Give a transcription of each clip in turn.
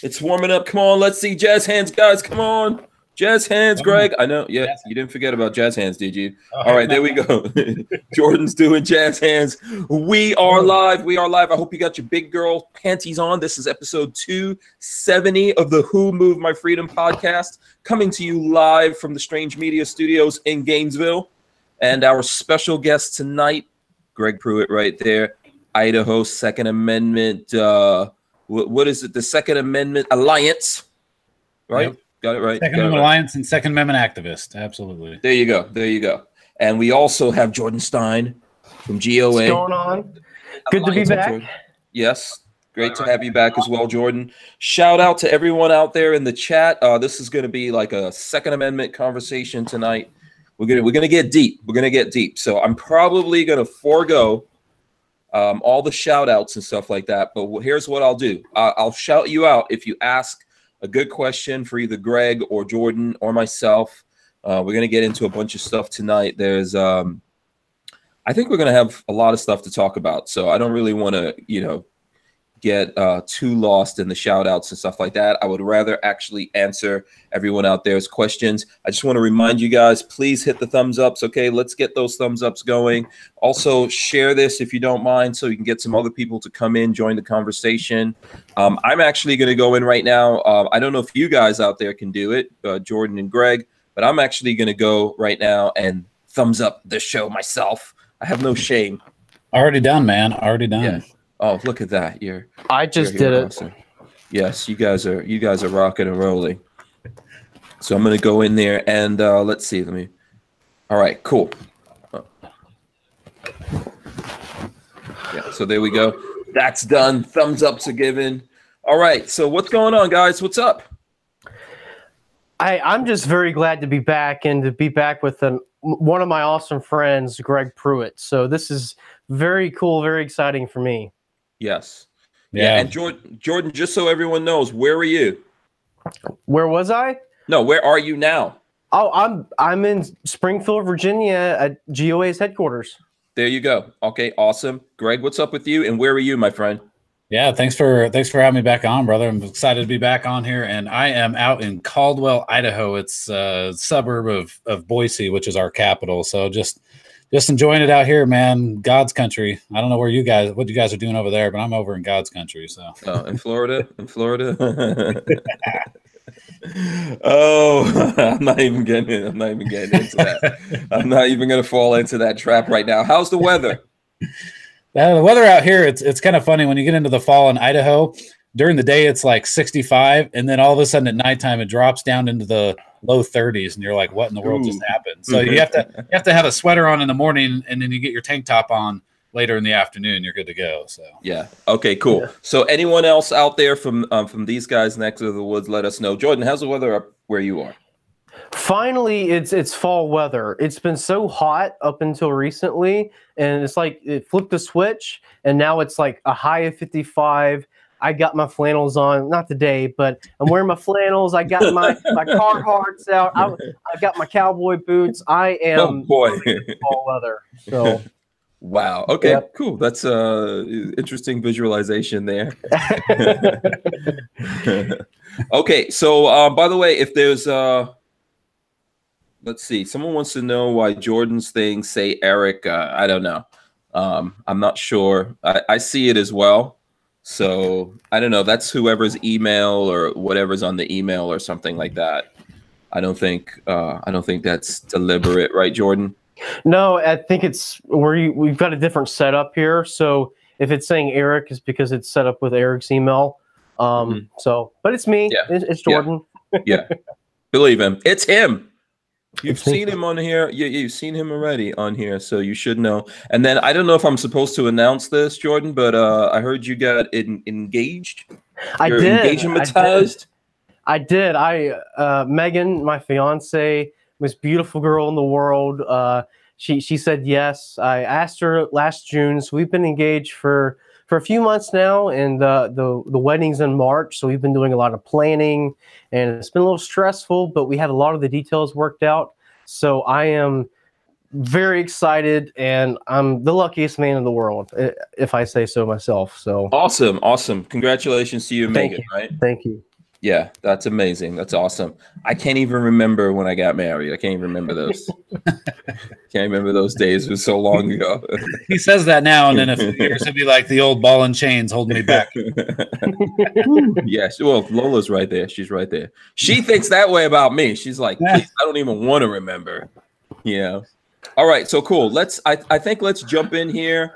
It's warming up. Come on, let's see jazz hands, guys. Come on. Jazz hands, Greg. I know. Yeah, you didn't forget about jazz hands, did you? All right, there we go. Jordan's doing jazz hands. We are live. We are live. I hope you got your big girl panties on. This is episode 270 of the Who Moved My Freedom podcast, coming to you live from the Strange Media Studios in Gainesville. And our special guest tonight, Greg Pruett right there, Idaho Second Amendment. What is it? The Second Amendment Alliance, right? Yep. Got it right. Second Amendment Alliance and Second Amendment activist. Absolutely. There you go. There you go. And we also have Jordan Stein from GOA. What's going on? Good to be back. Yes. Great to have you back as well, Jordan. Shout out to everyone out there in the chat. This is going to be like a Second Amendment conversation tonight. We're gonna get deep. We're gonna get deep. So I'm probably gonna forego all the shout outs and stuff like that. But here's what I'll do. I'll shout you out if you ask a good question for either Greg or Jordan or myself. We're going to get into a bunch of stuff tonight. There's, I think we're going to have a lot of stuff to talk about. So I don't really want to, get too lost in the shout outs and stuff like that. I would rather actually answer everyone out there's questions. I just want to remind you guys, please hit the thumbs ups. Okay, let's get those thumbs ups going. Also share this if you don't mind, so you can get some other people to come in, join the conversation. I'm actually going to go in right now. I don't know if you guys out there can do it, Jordan and Greg, but I'm actually going to go right now and thumbs up the show myself. I have no shame. Already done, man. Already done. Yeah. Oh, look at that! I just did it. Awesome. Yes, you guys are rocking and rolling. So I'm gonna go in there and let's see. All right, cool. Yeah. So there we go. That's done. Thumbs ups are given. All right. So what's going on, guys? What's up? I'm just very glad to be back and to be back with one of my awesome friends, Greg Pruett. So this is very cool, very exciting for me. Yes. Yeah. And Jordan, just so everyone knows, where are you? Where was I? No, where are you now? Oh, I'm in Springfield, Virginia at GOA's headquarters. There you go. Okay, awesome. Greg, what's up with you? And where are you, my friend? Yeah, thanks for having me back on, brother. I'm excited to be back on here, and I am out in Caldwell, Idaho. It's a suburb of Boise, which is our capital. So just enjoying it out here, man. God's country. I don't know what you guys are doing over there, but I'm over in God's country. So in Florida, Oh, I'm not even getting into that. I'm not even going to fall into that trap right now. How's the weather? The weather out here, it's kind of funny when you get into the fall in Idaho. During the day, it's like 65, and then all of a sudden at nighttime, it drops down into the low 30s, and you're like, "What in the world just happened?" So you have to have a sweater on in the morning, and then you get your tank top on later in the afternoon. You're good to go. So yeah, okay, cool. Yeah. So anyone else out there from these guys next to the woods, let us know. Jordan, how's the weather up where you are? Finally, it's fall weather. It's been so hot up until recently, and it's like it flipped the switch, and now it's like a high of 55. I got my flannels on, not today, but I'm wearing my flannels. I got my Carhartts out. I got my cowboy boots. I am fall weather. So. Wow. Okay, yep. Cool. That's interesting visualization there. Okay, so by the way, if there's let's see, someone wants to know why Jordan's things say Eric. I don't know. I'm not sure. I see it as well. So I don't know. That's whoever's email or whatever's on the email or something like that. I don't think that's deliberate, right, Jordan? No, I think it's we've got a different setup here. So if it's saying Eric, it's because it's set up with Eric's email. So, but it's me. Yeah. It's Jordan. Yeah. Believe him. It's him. You've seen him on here. You've seen him already on here, so you should know. And then I don't know if I'm supposed to announce this, Jordan, but I heard you got engaged. I did. Engagementized. I did. Megan, my fiance, most beautiful girl in the world. She said yes. I asked her last June, so we've been engaged for a few months now, and the wedding's in March, so we've been doing a lot of planning, and it's been a little stressful, but we had a lot of the details worked out. So I am very excited, and I'm the luckiest man in the world, if I say so myself. So awesome. Congratulations to you, Megan. Right? Thank you. Yeah, that's amazing. That's awesome. I can't even remember when I got married. I can't even remember those. Can't remember those days. It was so long ago. He says that now, and in a few years, it'll be like the old ball and chains holding me back. Yeah, well, Lola's right there. She's right there. She thinks that way about me. She's like, please, I don't even want to remember. Yeah. All right. So cool. I think let's jump in here.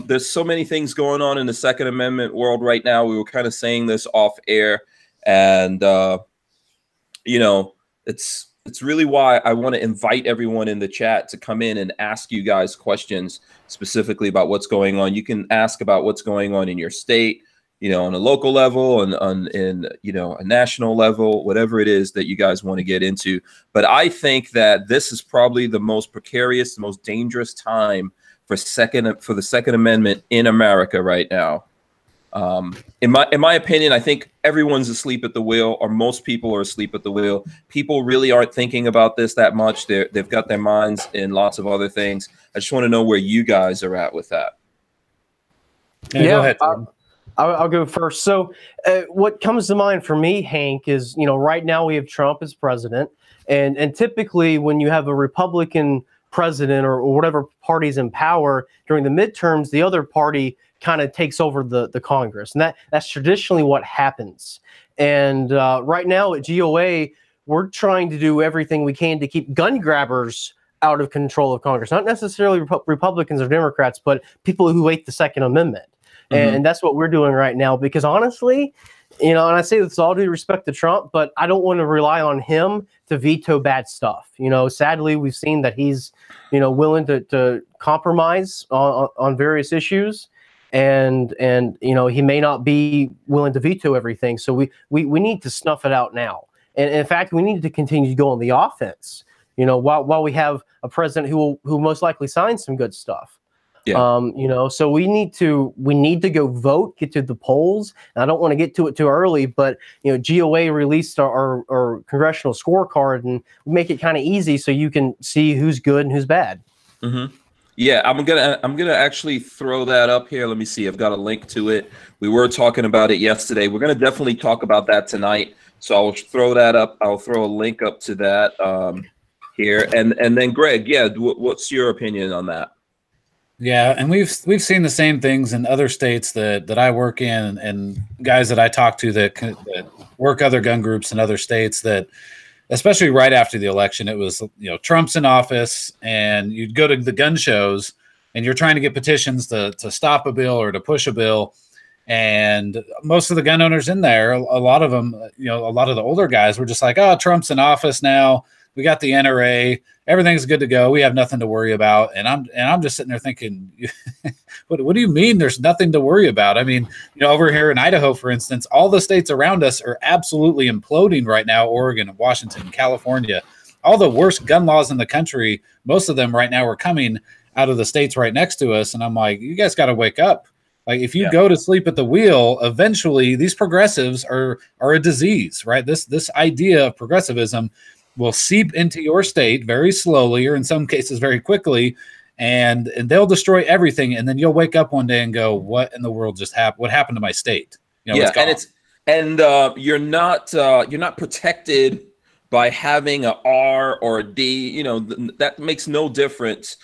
There's so many things going on in the Second Amendment world right now. We were kind of saying this off air, and you know, it's really why I want to invite everyone in the chat to come in and ask you guys questions specifically about what's going on. You can ask about what's going on in your state, you know, on a local level and in you know, a national level, whatever it is that you guys want to get into. But I think that this is probably the most precarious, the most dangerous time for the Second Amendment in America right now. In my opinion, I think everyone's asleep at the wheel, or most people are asleep at the wheel. People really aren't thinking about this that much. They've got their minds in lots of other things. I just want to know where you guys are at with that. Yeah, go ahead. I'll go first. So what comes to mind for me, Hank, is, you know, right now we have Trump as president, and typically when you have a Republican president or whatever party's in power during the midterms, the other party kind of takes over the Congress, and that's traditionally what happens. And right now at GOA, we're trying to do everything we can to keep gun grabbers out of control of Congress, not necessarily Republicans or Democrats, but people who hate the Second Amendment. Mm-hmm. And that's what we're doing right now, because honestly, you know, and I say this with all due respect to Trump, but I don't want to rely on him to veto bad stuff. You know, sadly, we've seen that he's, you know, willing to compromise on various issues, and you know, he may not be willing to veto everything. So we need to snuff it out now. And in fact, we need to continue to go on the offense, you know, while we have a president who most likely sign some good stuff. Yeah. You know, so we need to go vote, get to the polls. And I don't want to get to it too early, but you know, GOA released our congressional scorecard, and make it kind of easy so you can see who's good and who's bad. Mm-hmm. Yeah, I'm gonna actually throw that up here. Let me see. I've got a link to it. We were talking about it yesterday. We're gonna definitely talk about that tonight. So I'll throw that up. I'll throw a link up to that here. And then Greg, yeah, what's your opinion on that? Yeah, and we've seen the same things in other states that I work in, and guys that I talk to that work other gun groups in other states, that especially right after the election, it was, you know, Trump's in office, and you'd go to the gun shows and you're trying to get petitions to stop a bill or to push a bill. And most of the gun owners in there, a lot of them, you know, a lot of the older guys were just like, oh, Trump's in office now. We got the NRA. Everything's good to go. We have nothing to worry about. And I'm just sitting there thinking, what do you mean there's nothing to worry about? I mean, you know, over here in Idaho, for instance, all the states around us are absolutely imploding right now. Oregon, Washington, California, all the worst gun laws in the country. Most of them right now are coming out of the states right next to us. And I'm like, you guys got to wake up. Like, if you go to sleep at the wheel, eventually these progressives are a disease, right? This idea of progressivism will seep into your state very slowly, or in some cases very quickly, and they'll destroy everything. And then you'll wake up one day and go, "What in the world just happened? What happened to my state?" You know, yeah, you're not protected by having a R or a D. You know, that makes no difference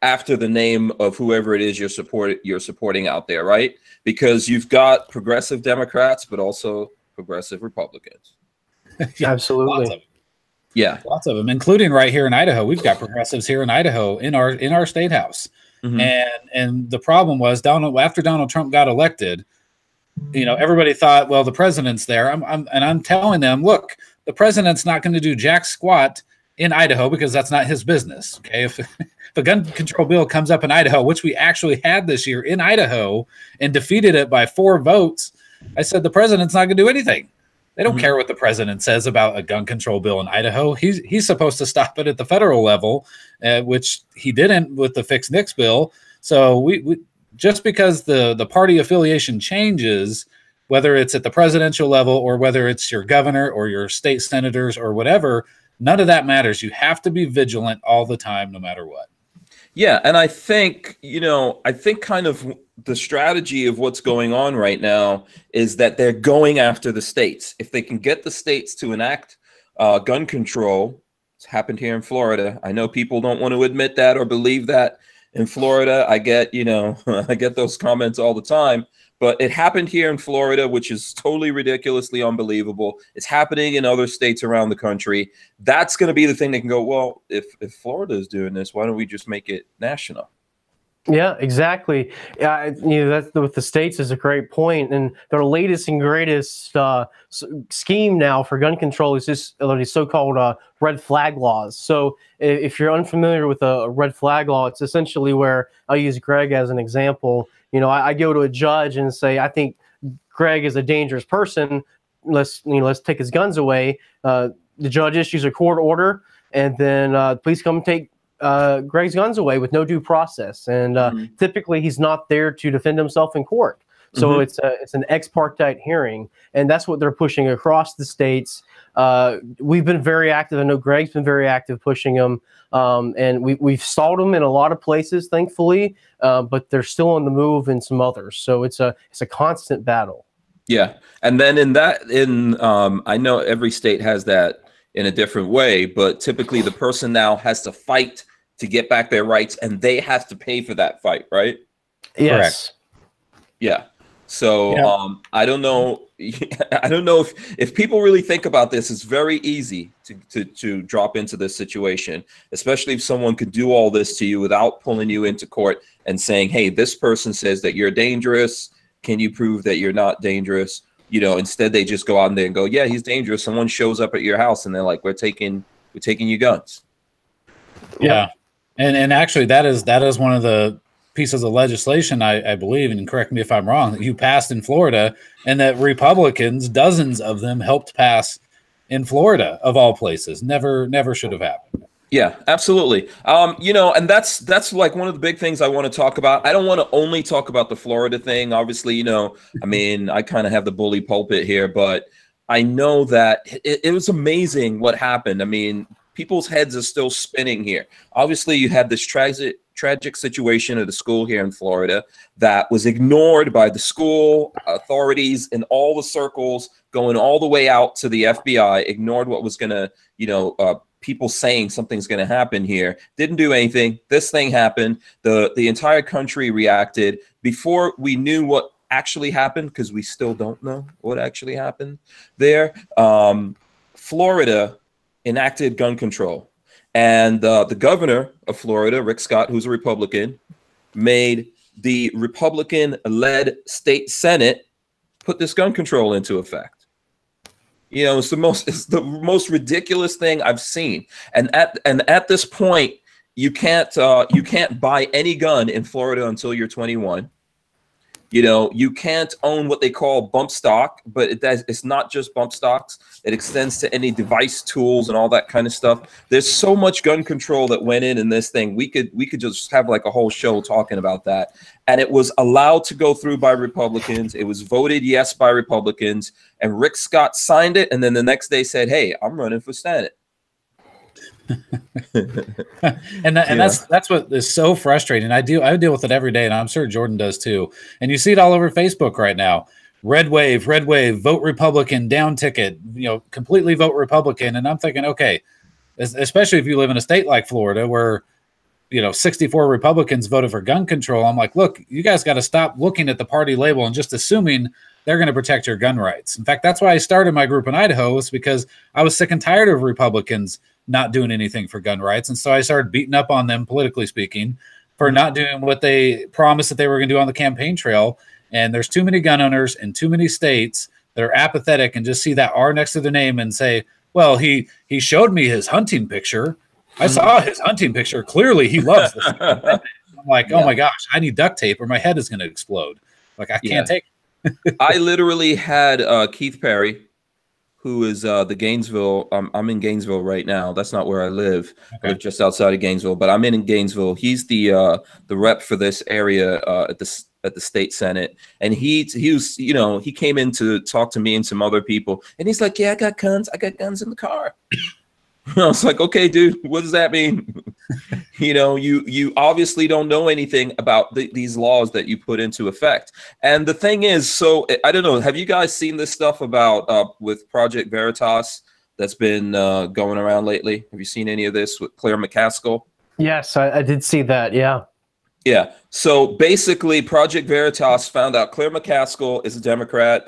after the name of whoever it is you're supporting out there, right? Because you've got progressive Democrats, but also progressive Republicans. Yeah, absolutely. Yeah, lots of them, including right here in Idaho. We've got progressives here in Idaho in our state house. Mm-hmm. And the problem was, after Donald Trump got elected, you know, everybody thought, well, the president's there. I'm telling them, look, the president's not going to do jack squat in Idaho, because that's not his business. Okay, if a gun control bill comes up in Idaho, which we actually had this year in Idaho and defeated it by 4 votes, I said the president's not going to do anything. They don't care what the president says about a gun control bill in Idaho. He's supposed to stop it at the federal level, which he didn't with the Fix Nix bill. So we just because the party affiliation changes, whether it's at the presidential level or whether it's your governor or your state senators or whatever, none of that matters. You have to be vigilant all the time, no matter what. Yeah, and I think kind of the strategy of what's going on right now is that they're going after the states. If they can get the states to enact gun control, it's happened here in Florida. I know people don't want to admit that or believe that. In Florida, I get, I get those comments all the time, but it happened here in Florida, which is totally ridiculously unbelievable. It's happening in other states around the country. That's going to be the thing that can go, well, if Florida is doing this, why don't we just make it national? Yeah, exactly. That's with the states is a great point, and their latest and greatest scheme now for gun control is just the so-called red flag laws. So, if you're unfamiliar with a red flag law, it's essentially where I'll use Greg as an example. I go to a judge and say, I think Greg is a dangerous person. Let's take his guns away. The judge issues a court order, and then police come take Greg's guns away with no due process, and typically he's not there to defend himself in court. So it's an ex parte hearing, and that's what they're pushing across the states. We've been very active. I know Greg's been very active pushing them, and we've stalled them in a lot of places, thankfully, but they're still on the move in some others. So it's a constant battle. Yeah, and then I know every state has that in a different way, but typically the person now has to fight to get back their rights, and they have to pay for that fight, right? Yes. Correct. Yeah. So I don't know. I don't know if people really think about this. It's very easy to drop into this situation, especially if someone could do all this to you without pulling you into court and saying, "Hey, this person says that you're dangerous. Can you prove that you're not dangerous?" Instead they just go out there and go, "Yeah, he's dangerous." Someone shows up at your house and they're like, "We're taking your guns." Yeah. And actually that is one of the pieces of legislation, I believe, and correct me if I'm wrong, that you passed in Florida, and that Republicans, dozens of them, helped pass in Florida, of all places. Never should have happened. Yeah, absolutely. And that's like one of the big things I want to talk about. I don't want to only talk about the Florida thing. Obviously, I kind of have the bully pulpit here, but I know that it was amazing what happened. I mean, people's heads are still spinning here. Obviously, you had this tragic situation at a school here in Florida that was ignored by the school authorities in all the circles, going all the way out to the FBI, ignored what was going to, people saying something's going to happen here. Didn't do anything. This thing happened. The entire country reacted before we knew what actually happened, because we still don't know what actually happened there. Florida enacted gun control, and the governor of Florida, Rick Scott, who's a Republican, made the Republican-led state Senate put this gun control into effect. It's the most ridiculous thing I've seen. And at this point, you can't buy any gun in Florida until you're 21. You can't own what they call bump stock, but it's not just bump stocks. It extends to any device, tools, and all that kind of stuff. There's so much gun control that went in this thing. We could just have like a whole show talking about that. And it was allowed to go through by Republicans. It was voted yes by Republicans, and Rick Scott signed it. And then the next day said, "Hey, I'm running for Senate." and that's what is so frustrating. I deal with it every day, and I'm sure Jordan does too. And you see it all over Facebook right now. Red wave, vote Republican, down ticket, completely vote Republican. And I'm thinking, okay, especially if you live in a state like Florida where 64 Republicans voted for gun control. I'm like, look, you guys got to stop looking at the party label and just assuming they're going to protect your gun rights. In fact, that's why I started my group in Idaho, was because I was sick and tired of Republicans not doing anything for gun rights. And so I started beating up on them, politically speaking, for not doing what they promised that they were going to do on the campaign trail. And there's too many gun owners in too many states that are apathetic and just see that R next to their name and say, well, he showed me his hunting picture. I saw his hunting picture. Clearly he loves this. I'm like, oh my gosh, I need duct tape or my head is going to explode. Like, I can't take it. I literally had Keith Perry, who is the Gainesville. I'm in Gainesville right now. That's not where I live. Okay. I live just outside of Gainesville, but I'm in Gainesville. He's the rep for this area at the state Senate, and he was, he came in to talk to me and some other people, and he's like, "Yeah, I got guns in the car." I was like, okay, dude, what does that mean? You obviously don't know anything about these laws that you put into effect. And the thing is, so I don't know, have you guys seen this stuff about with Project Veritas that's been going around lately? Have you seen any of this with Claire McCaskill? Yes, I did see that. Yeah. Yeah. So basically, Project Veritas found out Claire McCaskill is a Democrat.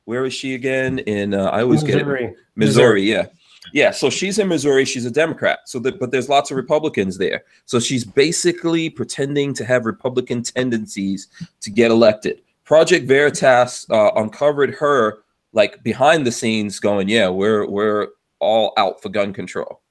Where is she again? In I always Missouri. get it. Missouri. Yeah. Yeah. So she's in Missouri. She's a Democrat. But there's lots of Republicans there. So she's basically pretending to have Republican tendencies to get elected. Project Veritas uncovered her like behind the scenes, going, "Yeah, we're all out for gun control.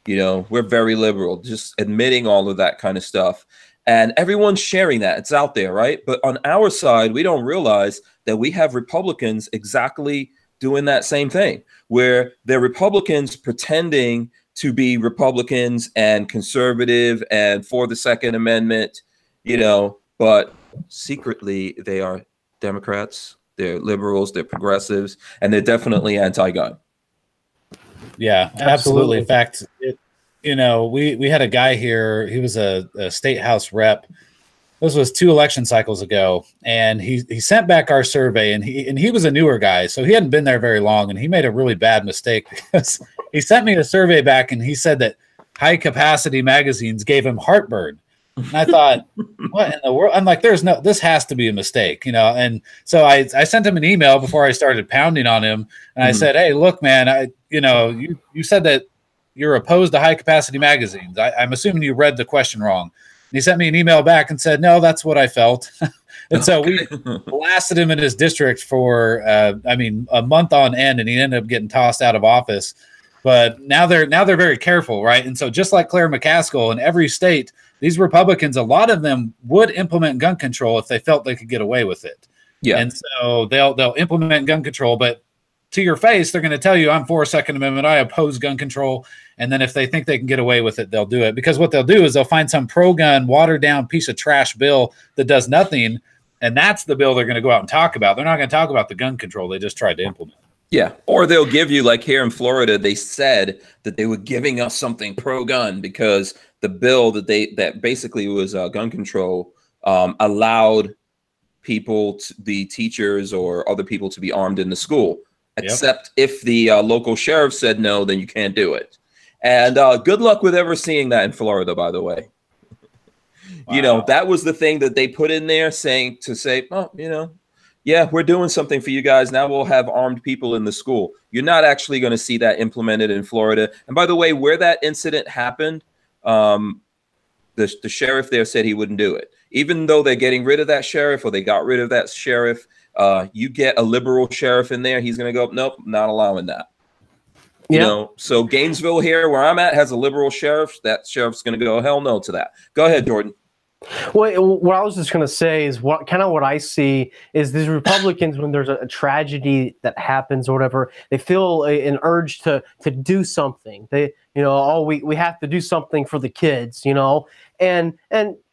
We're very liberal," just admitting all of that kind of stuff. And everyone's sharing that. It's out there, right? But on our side, we don't realize that we have Republicans exactly doing that same thing, where they're Republicans pretending to be Republicans and conservative and for the Second Amendment, but secretly they are Democrats, they're liberals, they're progressives, and they're definitely anti-gun. Yeah, absolutely. In fact, we had a guy here. He was a state house rep. This was 2 election cycles ago, and he sent back our survey, and he was a newer guy, so he hadn't been there very long, and he made a really bad mistake because he sent me a survey back, and he said that high capacity magazines gave him heartburn. And I thought, what in the world? I'm like, this has to be a mistake, And so I sent him an email before I started pounding on him, and I said, "Hey, look, man, you said that you're opposed to high capacity magazines. I'm assuming you read the question wrong." And he sent me an email back and said, "No, that's what I felt." And so we blasted him in his district for, a month on end, and he ended up getting tossed out of office. But now they're very careful, right? And so just like Claire McCaskill, in every state, these Republicans, a lot of them would implement gun control if they felt they could get away with it. Yeah. And so they'll implement gun control, but to your face, they're going to tell you, "I'm for Second Amendment. I oppose gun control." And then if they think they can get away with it, they'll do it. Because what they'll do is they'll find some pro-gun, watered-down piece of trash bill that does nothing, and that's the bill they're going to go out and talk about. They're not going to talk about the gun control they just tried to implement. Yeah, or they'll give you, like here in Florida, they said that they were giving us something pro-gun because the bill that basically was gun control allowed people, the teachers or other people, to be armed in the school. Except if the local sheriff said no, then you can't do it. And good luck with ever seeing that in Florida, by the way. Wow. That was the thing that they put in there yeah, we're doing something for you guys. Now we'll have armed people in the school. You're not actually going to see that implemented in Florida. And by the way, where that incident happened, the sheriff there said he wouldn't do it. Even though they're getting rid of that sheriff, or they got rid of that sheriff, you get a liberal sheriff in there, he's going to go, "Nope, not allowing that." So Gainesville here, where I'm at, has a liberal sheriff. That sheriff's going to go, "Hell no" to that. Go ahead, Jordan. Well, what I was just going to say is what I see is these Republicans, when there's a tragedy that happens or whatever, they feel an urge to do something. They, we have to do something for the kids, and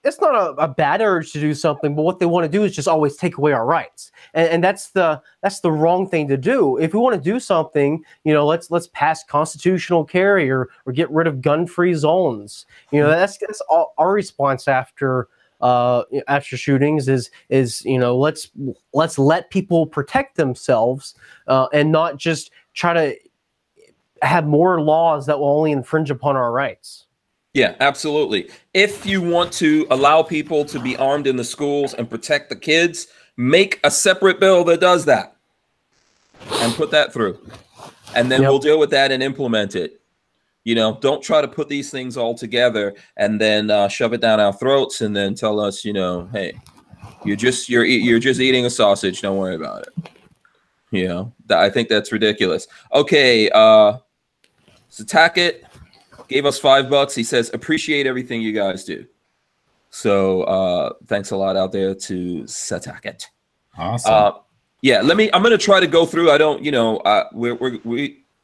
it's not a bad urge to do something, but what they want to do is just always take away our rights, and that's the wrong thing to do. If we want to do something, let's pass constitutional carry or get rid of gun-free zones. That's all our response after shootings is let's let people protect themselves and not just try to have more laws that will only infringe upon our rights. Yeah, absolutely. If you want to allow people to be armed in the schools and protect the kids, make a separate bill that does that and put that through. And then we'll deal with that and implement it. Don't try to put these things all together and then shove it down our throats and then tell us, hey, you're just eating a sausage. Don't worry about it. I think that's ridiculous. Okay. Sataket gave us $5. He says, "Appreciate everything you guys do." So thanks a lot out there to Sataket. Awesome. I'm going to try to go through. I don't,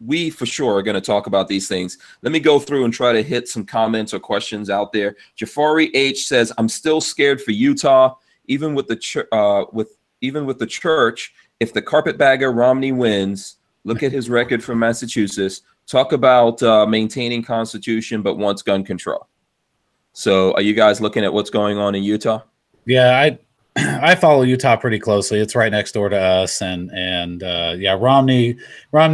we for sure are going to talk about these things. Let me go through and try to hit some comments or questions out there. Jafari H says, "I'm still scared for Utah, even with the church. If the carpetbagger Romney wins, look at his record from Massachusetts. talk about maintaining Constitution, but wants gun control. So are you guys looking at what's going on in Utah? Yeah, I follow Utah pretty closely. It's right next door to us, and yeah, Romney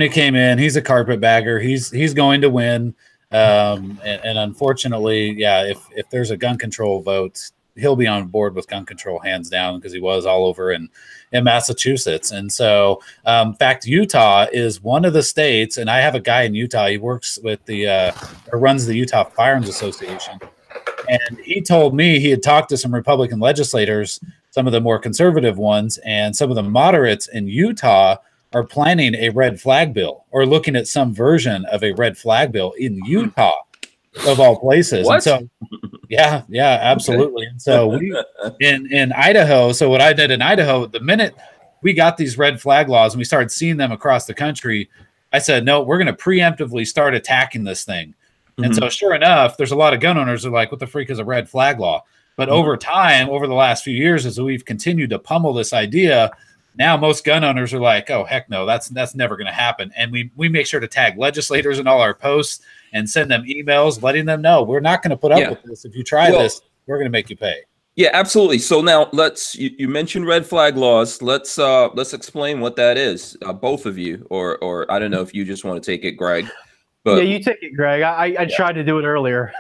came in. He's a carpetbagger. He's going to win, and unfortunately, yeah, if there's a gun control vote, he'll be on board with gun control hands down, because he was all over in Massachusetts. And so, in fact, Utah is one of the states, and I have a guy in Utah. He works with or runs the Utah Firearms Association. And he told me he had talked to some Republican legislators, some of the more conservative ones, and some of the moderates in Utah are planning a red flag bill, or looking at some version of a red flag bill in Utah, of all places. What? And so, yeah, absolutely. Okay. And so we in Idaho. So what I did in Idaho, the minute we got these red flag laws and we started seeing them across the country, I said, no, we're going to preemptively start attacking this thing. And so sure enough, there's a lot of gun owners who are like, what the freak is a red flag law? But over time, over the last few years, as we've continued to pummel this idea, now most gun owners are like, oh, heck no, that's never going to happen. And we make sure to tag legislators in all our posts and send them emails letting them know, we're not going to put up with this. If you try this, we're going to make you pay. Yeah, absolutely. So now you mentioned red flag laws. Let's explain what that is, both of you, or I don't know if you just want to take it, Greg. But, yeah, you take it, Greg. I tried to do it earlier.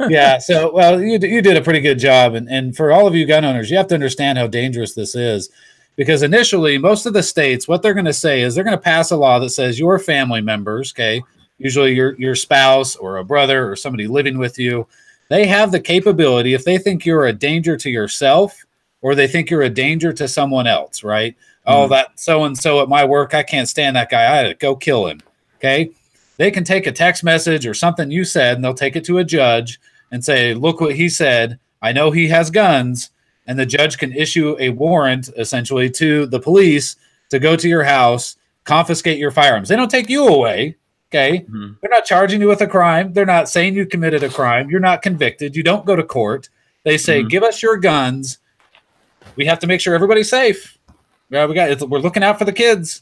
Yeah. So, well, you did a pretty good job. And for all of you gun owners, you have to understand how dangerous this is, because initially most of the states, what they're going to say is they're going to pass a law that says your family members, okay, usually your spouse or a brother or somebody living with you, they have the capability, if they think you're a danger to yourself or they think you're a danger to someone else, right? Oh, that so-and-so at my work, I can't stand that guy. I had to go kill him. Okay. They can take a text message or something you said, and they'll take it to a judge and say, look what he said. I know he has guns. And the judge can issue a warrant essentially to the police to go to your house, confiscate your firearms. They don't take you away. Okay. They're not charging you with a crime. They're not saying you committed a crime. You're not convicted. You don't go to court. They say, give us your guns. We have to make sure everybody's safe. Yeah, we're looking out for the kids.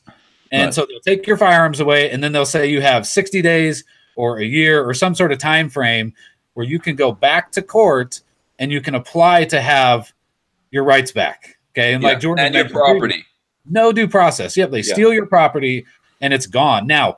And so they'll take your firearms away, and then they'll say you have 60 days or a year or some sort of time frame where you can go back to court and you can apply to have your rights back. Okay. And like Jordan, and your property. No due process. Yep. They steal your property and it's gone. Now,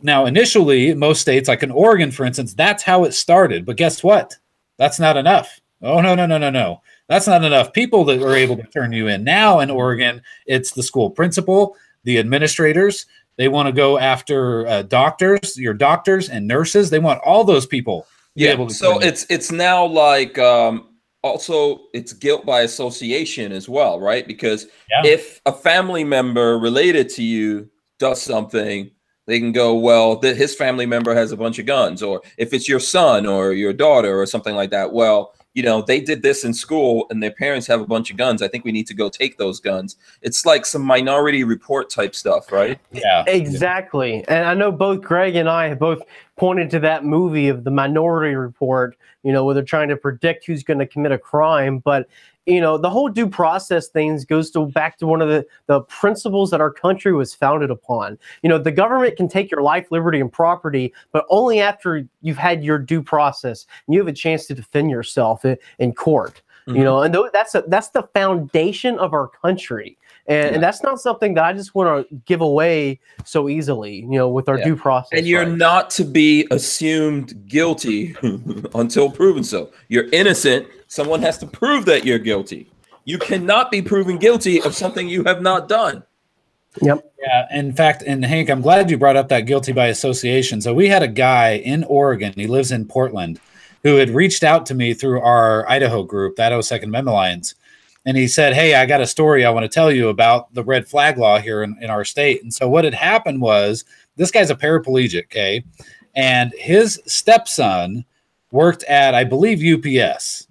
initially, most states, like in Oregon, for instance, that's how it started. But guess what? That's not enough. Oh, no. That's not enough people that are able to turn you in. Now in Oregon, it's the school principal, the administrators. They want to go after doctors, your doctors and nurses. They want all those people to be able to. So it's now like also it's guilt by association as well, right? Because if a family member related to you does something, they can go, well, his family member has a bunch of guns. Or if it's your son or your daughter or something like that, well, they did this in school and their parents have a bunch of guns. I think we need to go take those guns. It's like some Minority Report type stuff, right? Yeah, exactly. And I know both Greg and I have both pointed to that movie of the Minority Report, where they're trying to predict who's going to commit a crime. But, the whole due process things goes back to one of the principles that our country was founded upon. The government can take your life, liberty, and property, but only after you've had your due process and you have a chance to defend yourself in court. And that's the foundation of our country. And that's not something that I just want to give away so easily, with our due process. And you're not to be assumed guilty until proven so. You're innocent. Someone has to prove that you're guilty. You cannot be proven guilty of something you have not done. Yep. Yeah. In fact, and Hank, I'm glad you brought up that guilty by association. So we had a guy in Oregon, he lives in Portland, who had reached out to me through our Idaho group, the Idaho Second Amendment Alliance. And he said, hey, I got a story I want to tell you about the red flag law here in our state. And so what had happened was, this guy's a paraplegic, okay? And his stepson worked at, I believe, UPS,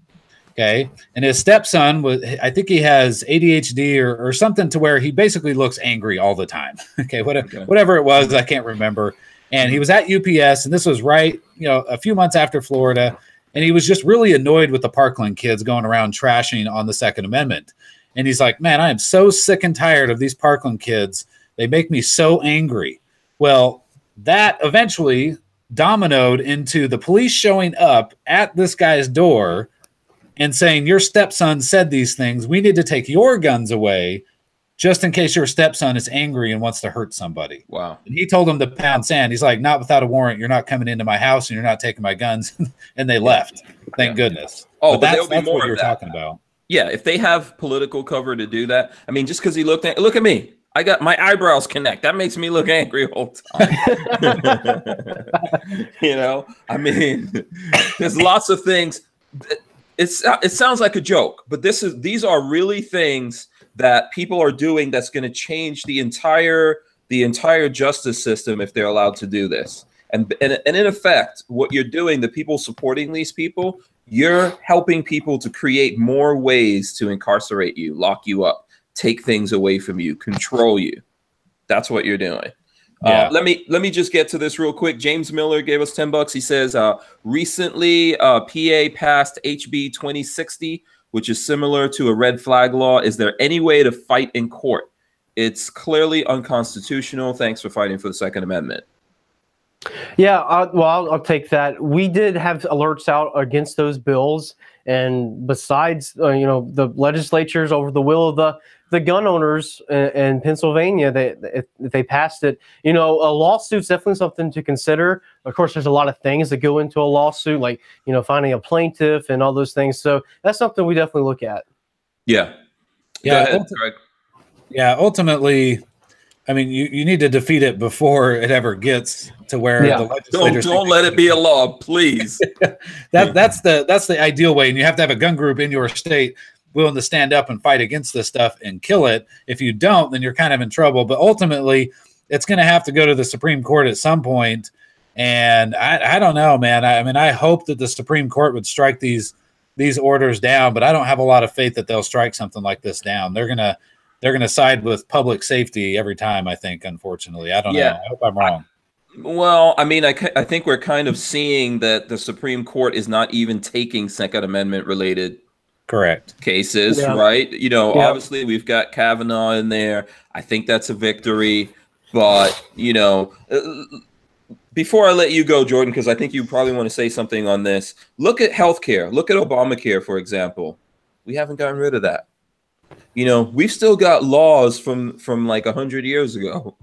okay? And his stepson I think he has ADHD or something to where he basically looks angry all the time, okay? Whatever it was, I can't remember. And he was at UPS, and this was right, a few months after Florida. And he was just really annoyed with the Parkland kids going around trashing on the Second Amendment. And he's like, man, I am so sick and tired of these Parkland kids. They make me so angry. Well, that eventually dominoed into the police showing up at this guy's door and saying, your stepson said these things. We need to take your guns away just in case your stepson is angry and wants to hurt somebody. Wow. And he told them to pound sand. He's like, not without a warrant. You're not coming into my house and you're not taking my guns. And they left. Thank goodness. Oh, but there'll be that's more what of you're that. talking about. Yeah, if they have political cover to do that, I mean, just because he look at me, I got my eyebrows connect. That makes me look angry all the time. You know, I mean, there's lots of things. It sounds like a joke, but these are really things that people are doing that's going to change the entire justice system if they're allowed to do this. And in effect, what you're doing, the people supporting these people, you're helping people to create more ways to incarcerate you, lock you up, take things away from you, control you. That's what you're doing. Yeah. Let me just get to this real quick. James Miller gave us $10. He says, recently PA passed HB 2060, which is similar to a red flag law. Is there any way to fight in court? It's clearly unconstitutional. Thanks for fighting for the Second Amendment. Yeah, I'll take that. We did have alerts out against those bills, and besides, the legislatures over the will of the gun owners in Pennsylvania, they passed it. A lawsuit's definitely something to consider. Of course, there's a lot of things that go into a lawsuit, like finding a plaintiff and all those things. So that's something we definitely look at. Yeah. Yeah. Go ahead, Greg. Yeah. Ultimately, I mean, you need to defeat it before it ever gets to where the legislators don't let it be a law, please. That's the ideal way, and you have to have a gun group in your state willing to stand up and fight against this stuff and kill it. If you don't, then you're kind of in trouble. But ultimately, it's going to have to go to the Supreme Court at some point. And I don't know, man. I mean, I hope that the Supreme Court would strike these orders down, but I don't have a lot of faith that they'll strike something like this down. They're gonna side with public safety every time, I think, unfortunately. I don't know. I hope I'm wrong. Well, I mean, I think we're kind of seeing that the Supreme Court is not even taking Second Amendment related cases, right? Obviously we've got Kavanaugh in there. I think that's a victory. But, before I let you go, Jordan, because I think you probably want to say something on this, look at healthcare. Look at Obamacare, for example. We haven't gotten rid of that. We've still got laws from like 100 years ago.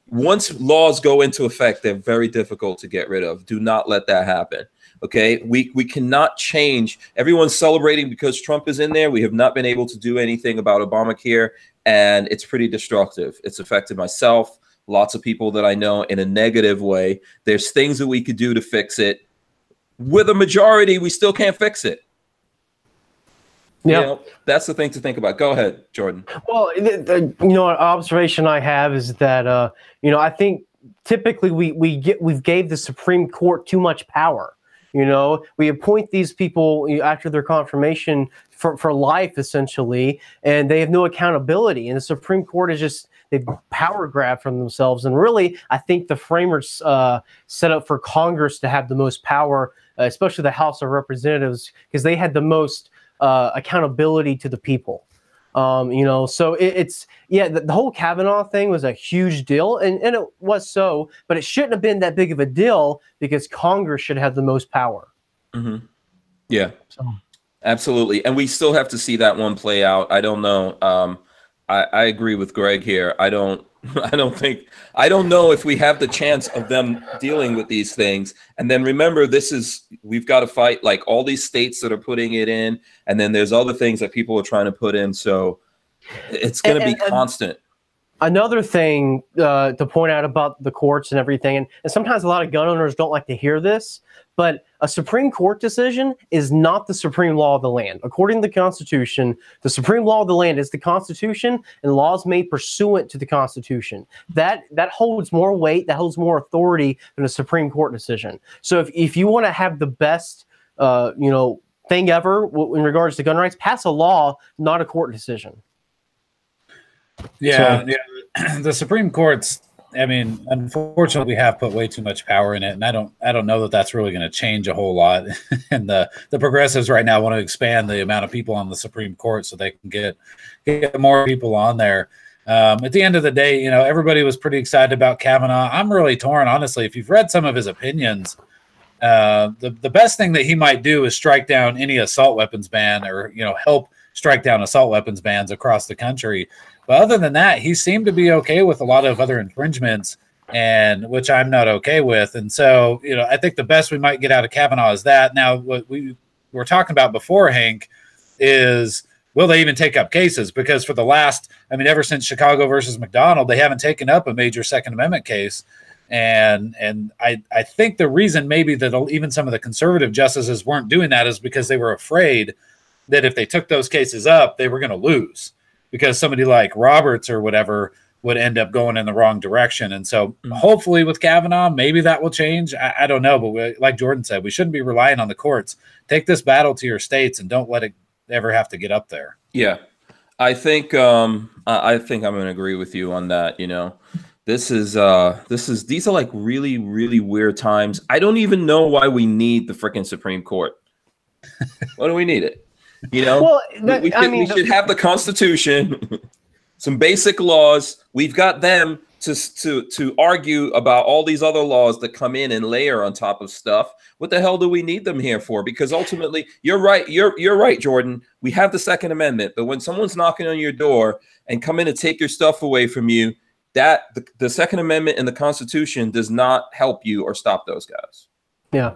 Once laws go into effect, they're very difficult to get rid of. Do not let that happen. Okay, we cannot change. Everyone's celebrating because Trump is in there. We have not been able to do anything about Obamacare, and it's pretty destructive. It's affected myself, lots of people that I know in a negative way. There's things that we could do to fix it. With a majority, we still can't fix it. Yeah, that's the thing to think about. Go ahead, Jordan. Well, an observation I have is that I think typically we've gave the Supreme Court too much power. We appoint these people after their confirmation for life, essentially, and they have no accountability. And the Supreme Court is just they've power grabbed from themselves. And really, I think the framers set up for Congress to have the most power, especially the House of Representatives, because they had the most accountability to the people. So the whole Kavanaugh thing was a huge deal, and it was so, but it shouldn't have been that big of a deal because Congress should have the most power. Mm-hmm. Yeah, absolutely. And we still have to see that one play out. I don't know. I agree with Greg here. I don't know if we have the chance of them dealing with these things. And then remember, we've got to fight like all these states that are putting it in. And then there's other things that people are trying to put in. So it's going to be constant. Another thing to point out about the courts and everything, and sometimes a lot of gun owners don't like to hear this, but a Supreme Court decision is not the supreme law of the land. According to the Constitution, the supreme law of the land is the Constitution and laws made pursuant to the Constitution. That holds more weight, that holds more authority than a Supreme Court decision. So if you want to have the best thing ever in regards to gun rights, pass a law, not a court decision. Yeah, the Supreme Court's. I mean, unfortunately, we have put way too much power in it, and I don't know that that's really going to change a whole lot. And the progressives right now want to expand the amount of people on the Supreme Court so they can get more people on there. At the end of the day, you know, everybody was pretty excited about Kavanaugh. I'm really torn, honestly. If you've read some of his opinions, the best thing that he might do is strike down any assault weapons ban, or, you know, help strike down assault weapons bans across the country. But other than that, he seemed to be okay with a lot of other infringements, and which I'm not okay with. And so, you know, I think the best we might get out of Kavanaugh is that. Now, what we were talking about before, Hank, is will they even take up cases? Because for the last, I mean, ever since Chicago versus McDonald, they haven't taken up a major Second Amendment case. And I think the reason maybe that even some of the conservative justices weren't doing that is because they were afraid that if they took those cases up, they were going to lose, because somebody like Roberts or whatever would end up going in the wrong direction. And so hopefully with Kavanaugh, maybe that will change. I don't know. But like Jordan said, we shouldn't be relying on the courts. Take this battle to your states and don't let it ever have to get up there. Yeah, I think I'm going to agree with you on that. You know, these are like really, really weird times. I don't even know why we need the freaking Supreme Court. Why do we need it? You know, well, we should have the Constitution, some basic laws. We've got them to argue about all these other laws that come in and layer on top of stuff. What the hell do we need them here for? Because ultimately, you're right. You're right, Jordan. We have the Second Amendment, but when someone's knocking on your door and come in to take your stuff away from you, that the Second Amendment and the Constitution does not help you or stop those guys. Yeah.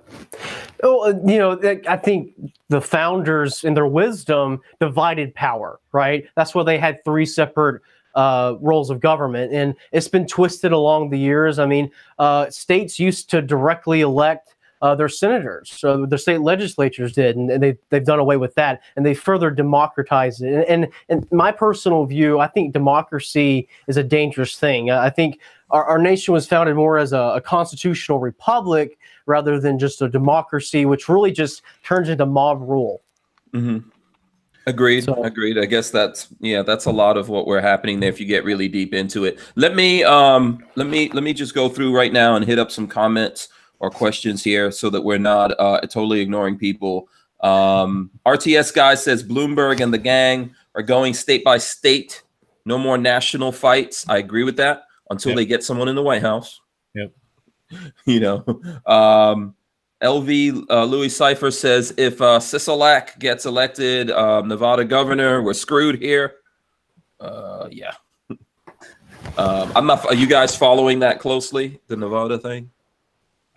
Well, you know, I think the founders, in their wisdom, divided power, right? That's why they had three separate roles of government, and it's been twisted along the years. I mean, states used to directly elect their senators, so the state legislatures did, and they've done away with that, and they further democratized it. And my personal view, I think democracy is a dangerous thing. I think our nation was founded more as a constitutional republic rather than just a democracy, which really just turns into mob rule. Mm-hmm. Agreed. Agreed. I guess that's a lot of what we're happening there if you get really deep into it. Let me just go through right now and hit up some comments or questions here so that we're not totally ignoring people. RTS guy says Bloomberg and the gang are going state by state. No more national fights. I agree with that until they get someone in the White House. Yep. You know, LV Louis Cipher says if Sisolak gets elected Nevada governor, we're screwed here. Yeah. I'm not. Are you guys following that closely, the Nevada thing?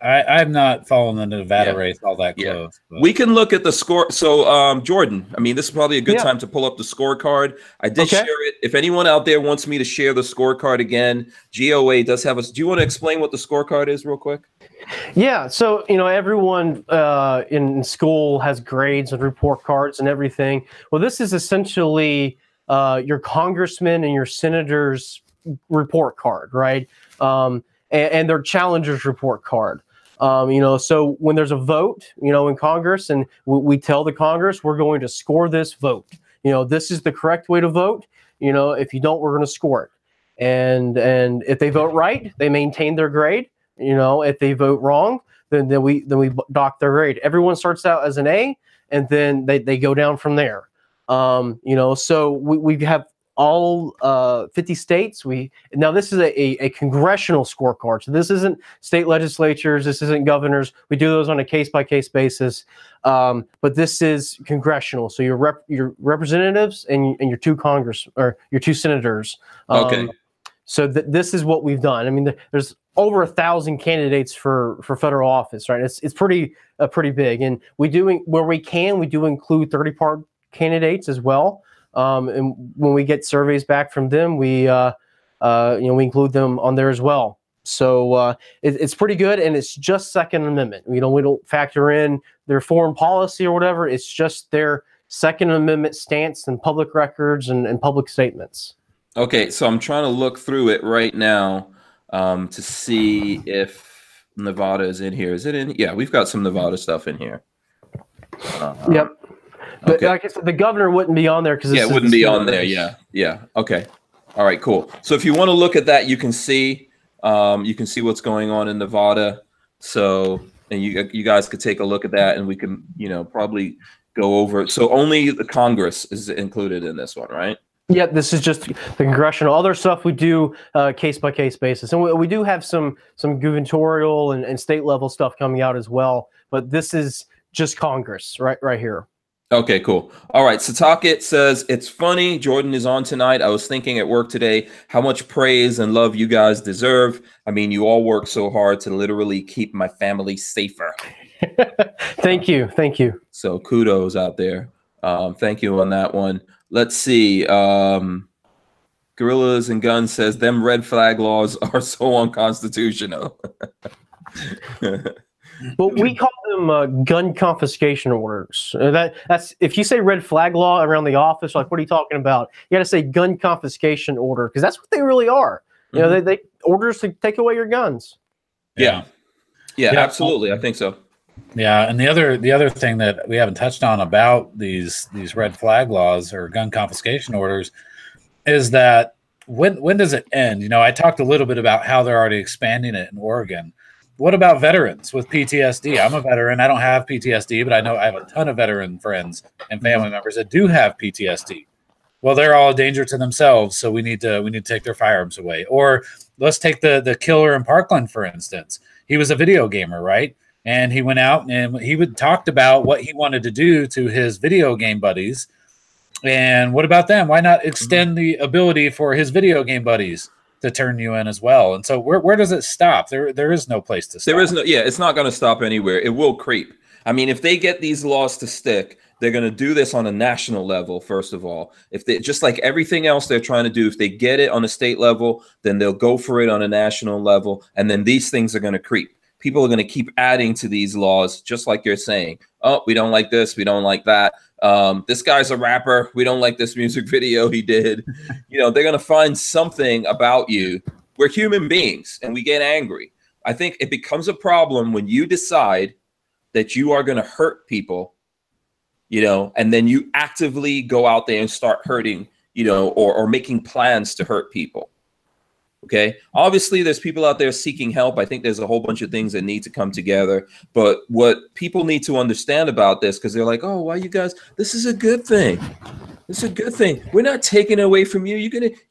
I'm not following the Nevada race all that close. But. We can look at the score. So, Jordan, I mean, this is probably a good time to pull up the scorecard. I did share it. If anyone out there wants me to share the scorecard again, GOA does have us. Do you want to explain what the scorecard is real quick? Yeah. So, you know, everyone in school has grades and report cards and everything. Well, this is essentially your congressman and your senator's report card, right? And their challenger's report card. You know, so when there's a vote, you know, in Congress, and we tell the Congress, we're going to score this vote. You know, this is the correct way to vote. You know, if you don't, we're going to score it. And if they vote right, they maintain their grade. You know, if they vote wrong, then we dock their grade. Everyone starts out as an A, and then they go down from there. You know, so we have all 50 states. Now this is a congressional scorecard. So this isn't state legislatures. This isn't governors. We do those on a case-by-case basis. But this is congressional. So your representatives and your two Congress or your two senators. Okay. So this is what we've done. I mean, there's over 1,000 candidates for federal office, right? It's pretty big, and we do include 30-part candidates as well. And when we get surveys back from them, we include them on there as well. So it's pretty good, and it's just Second Amendment. We don't factor in their foreign policy or whatever. It's just their Second Amendment stance and public records and public statements. Okay, so I'm trying to look through it right now to see if Nevada is in here. Is it in? Yeah, we've got some Nevada stuff in here. Yep. But like I said, the governor wouldn't be on there because it wouldn't be on there. Yeah. Okay. All right. Cool. So if you want to look at that, you can see what's going on in Nevada. So and you guys could take a look at that, and we can probably go over it. So only the Congress is included in this one, right? Yeah, this is just the congressional. Other stuff we do case by case basis, and we do have some gubernatorial and state level stuff coming out as well. But this is just Congress, right here. Okay, cool. All right. Satakit says, it's funny Jordan is on tonight. I was thinking at work today how much praise and love you guys deserve. I mean, you all work so hard to literally keep my family safer. Thank you. Thank you. So kudos out there. Thank you on that one. Let's see. Gorillas and Guns says, them red flag laws are so unconstitutional. But we call them gun confiscation orders. That's if you say red flag law around the office, like what are you talking about? You got to say gun confiscation order because that's what they really are. You know, they orders to take away your guns. Yeah, absolutely. I think so. Yeah, and the other thing that we haven't touched on about these red flag laws or gun confiscation orders is that when does it end? You know, I talked a little bit about how they're already expanding it in Oregon. What about veterans with PTSD? I'm a veteran. I don't have PTSD, but I know I have a ton of veteran friends and family members that do have PTSD. Well, they're all a danger to themselves, so we need to take their firearms away. Or let's take the killer in Parkland, for instance. He was a video gamer, right? And he went out and he talked about what he wanted to do to his video game buddies. And what about them? Why not extend the ability for his video game buddies to turn you in as well? And so where does it stop? There is no place to stop. There is no, it's not going to stop anywhere. It will creep. I mean, if they get these laws to stick, they're going to do this on a national level, first of all. If they, just like everything else they're trying to do, if they get it on a state level, then they'll go for it on a national level. And then these things are going to creep. People are going to keep adding to these laws, just like you're saying. Oh, we don't like this. We don't like that. This guy's a rapper. We don't like this music video he did. You know, they're going to find something about you. We're human beings and we get angry. I think it becomes a problem when you decide that you are going to hurt people, you know, and then you actively go out there and start hurting, you know, or making plans to hurt people. Okay. Obviously, there's people out there seeking help. I think there's a whole bunch of things that need to come together. But what people need to understand about this, because they're like, oh, why you guys, this is a good thing. This is a good thing. We're not taking it away from you.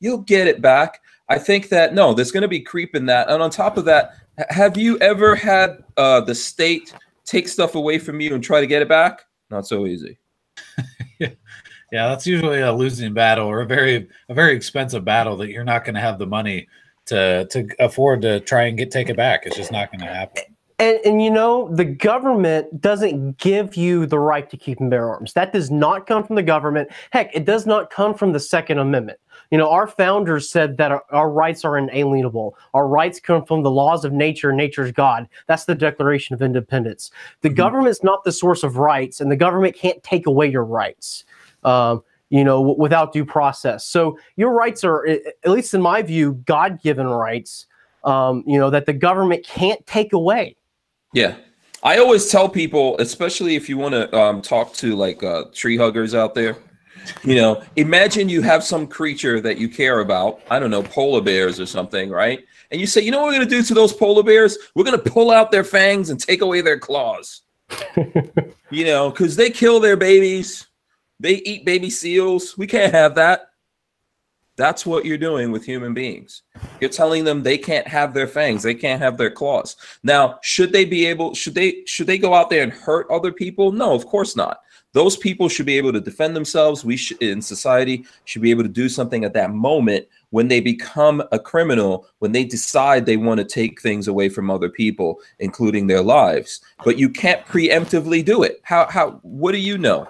You'll get it back. I think that, no, there's going to be creep in that. And on top of that, have you ever had the state take stuff away from you and try to get it back? Not so easy. Yeah, that's usually a losing battle or a very expensive battle that you're not going to have the money to afford to try and take it back. It's just not going to happen. And you know, the government doesn't give you the right to keep and bear arms. That does not come from the government. Heck, it does not come from the Second Amendment. You know, our founders said that our rights are inalienable. Our rights come from the laws of nature, nature's God. That's the Declaration of Independence. The government's not the source of rights, and the government can't take away your rights. You know, without due process. So your rights are, at least in my view, God-given rights, you know, that the government can't take away. Yeah. I always tell people, especially if you want to talk to like tree huggers out there, you know, imagine you have some creature that you care about. I don't know, polar bears or something, right? And you say, you know what we're going to do to those polar bears? We're going to pull out their fangs and take away their claws. You know, because they kill their babies. They eat baby seals. We can't have that. That's what you're doing with human beings. You're telling them they can't have their fangs. They can't have their claws. Now, should they go out there and hurt other people? No, of course not. Those people should be able to defend themselves. We should, in society, should be able to do something at that moment when they become a criminal, when they decide they want to take things away from other people, including their lives. But you can't preemptively do it. What do you know?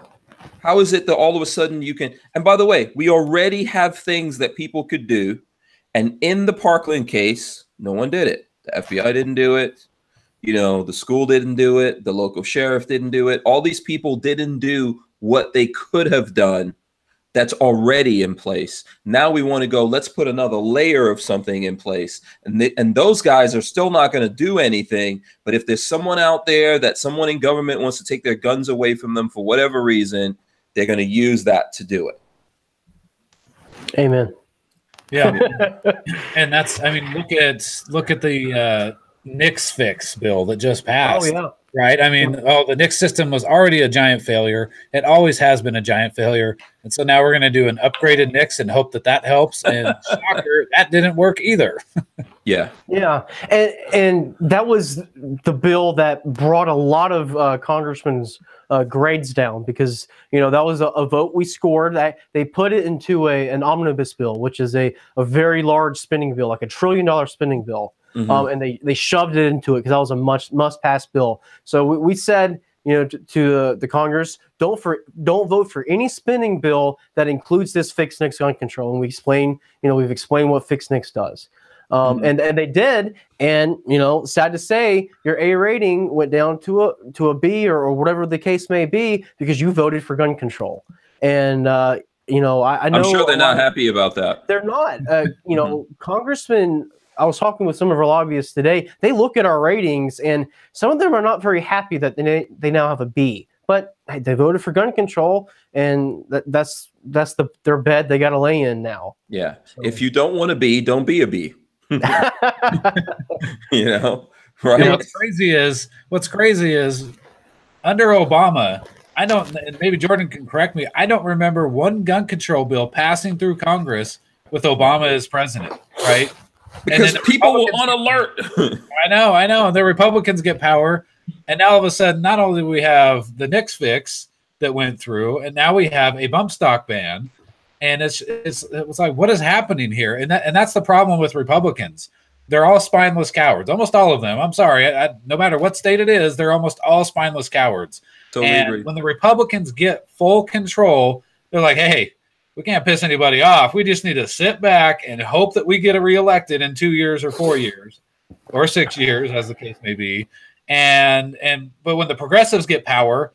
How is it that all of a sudden you can? And by the way, we already have things that people could do. And in the Parkland case, no one did it. The FBI didn't do it. You know, the school didn't do it. The local sheriff didn't do it. All these people didn't do what they could have done. That's already in place. Now we want to go, let's put another layer of something in place. And those guys are still not going to do anything. But if there's someone out there that someone in government wants to take their guns away from them for whatever reason, they're going to use that to do it. Amen. Yeah. And that's, I mean, look at the Nix fix bill that just Oh passed. yeah. Right. I mean, the Nix system was already a giant failure. It always has been a giant failure. And so now we're going to do an upgraded Nix and hope that that helps. And shocker, that didn't work either. Yeah. Yeah, and that was the bill that brought a lot of congressmen's grades down, because that was a vote we scored. That they put it into an omnibus bill, which is a very large spending bill, like $1 trillion spending bill. And they shoved it into it because that was a must pass bill. So we said, to the Congress, don't vote for any spending bill that includes this fixed NICS gun control. And we've explained what fixed NICS does. And they did, and sad to say, your A rating went down to a B or whatever the case may be, because you voted for gun control. And I know I'm sure they're not happy about that. They're not. Congressmen, I was talking with some of our lobbyists today. They look at our ratings, and some of them are not very happy that they now have a B. But they voted for gun control, and that's their bed they got to lay in now. Yeah. So, if you don't want to be, don't be a B. Right? What's crazy is under Obama, I don't, and maybe Jordan can correct me, I don't remember one gun control bill passing through Congress with Obama as president, right? Because people were on alert. I know. The Republicans get power, and now all of a sudden, not only do we have the NICS fix that went through, and now we have a bump stock ban. And it was like, what is happening here? And that's the problem with Republicans. They're all spineless cowards. Almost all of them. I'm sorry. No matter what state it is, they're almost all spineless cowards. Totally agree. When the Republicans get full control, they're like, hey, we can't piss anybody off. We just need to sit back and hope that we get reelected in 2 years or 4 years or 6 years, as the case may be. But when the progressives get power,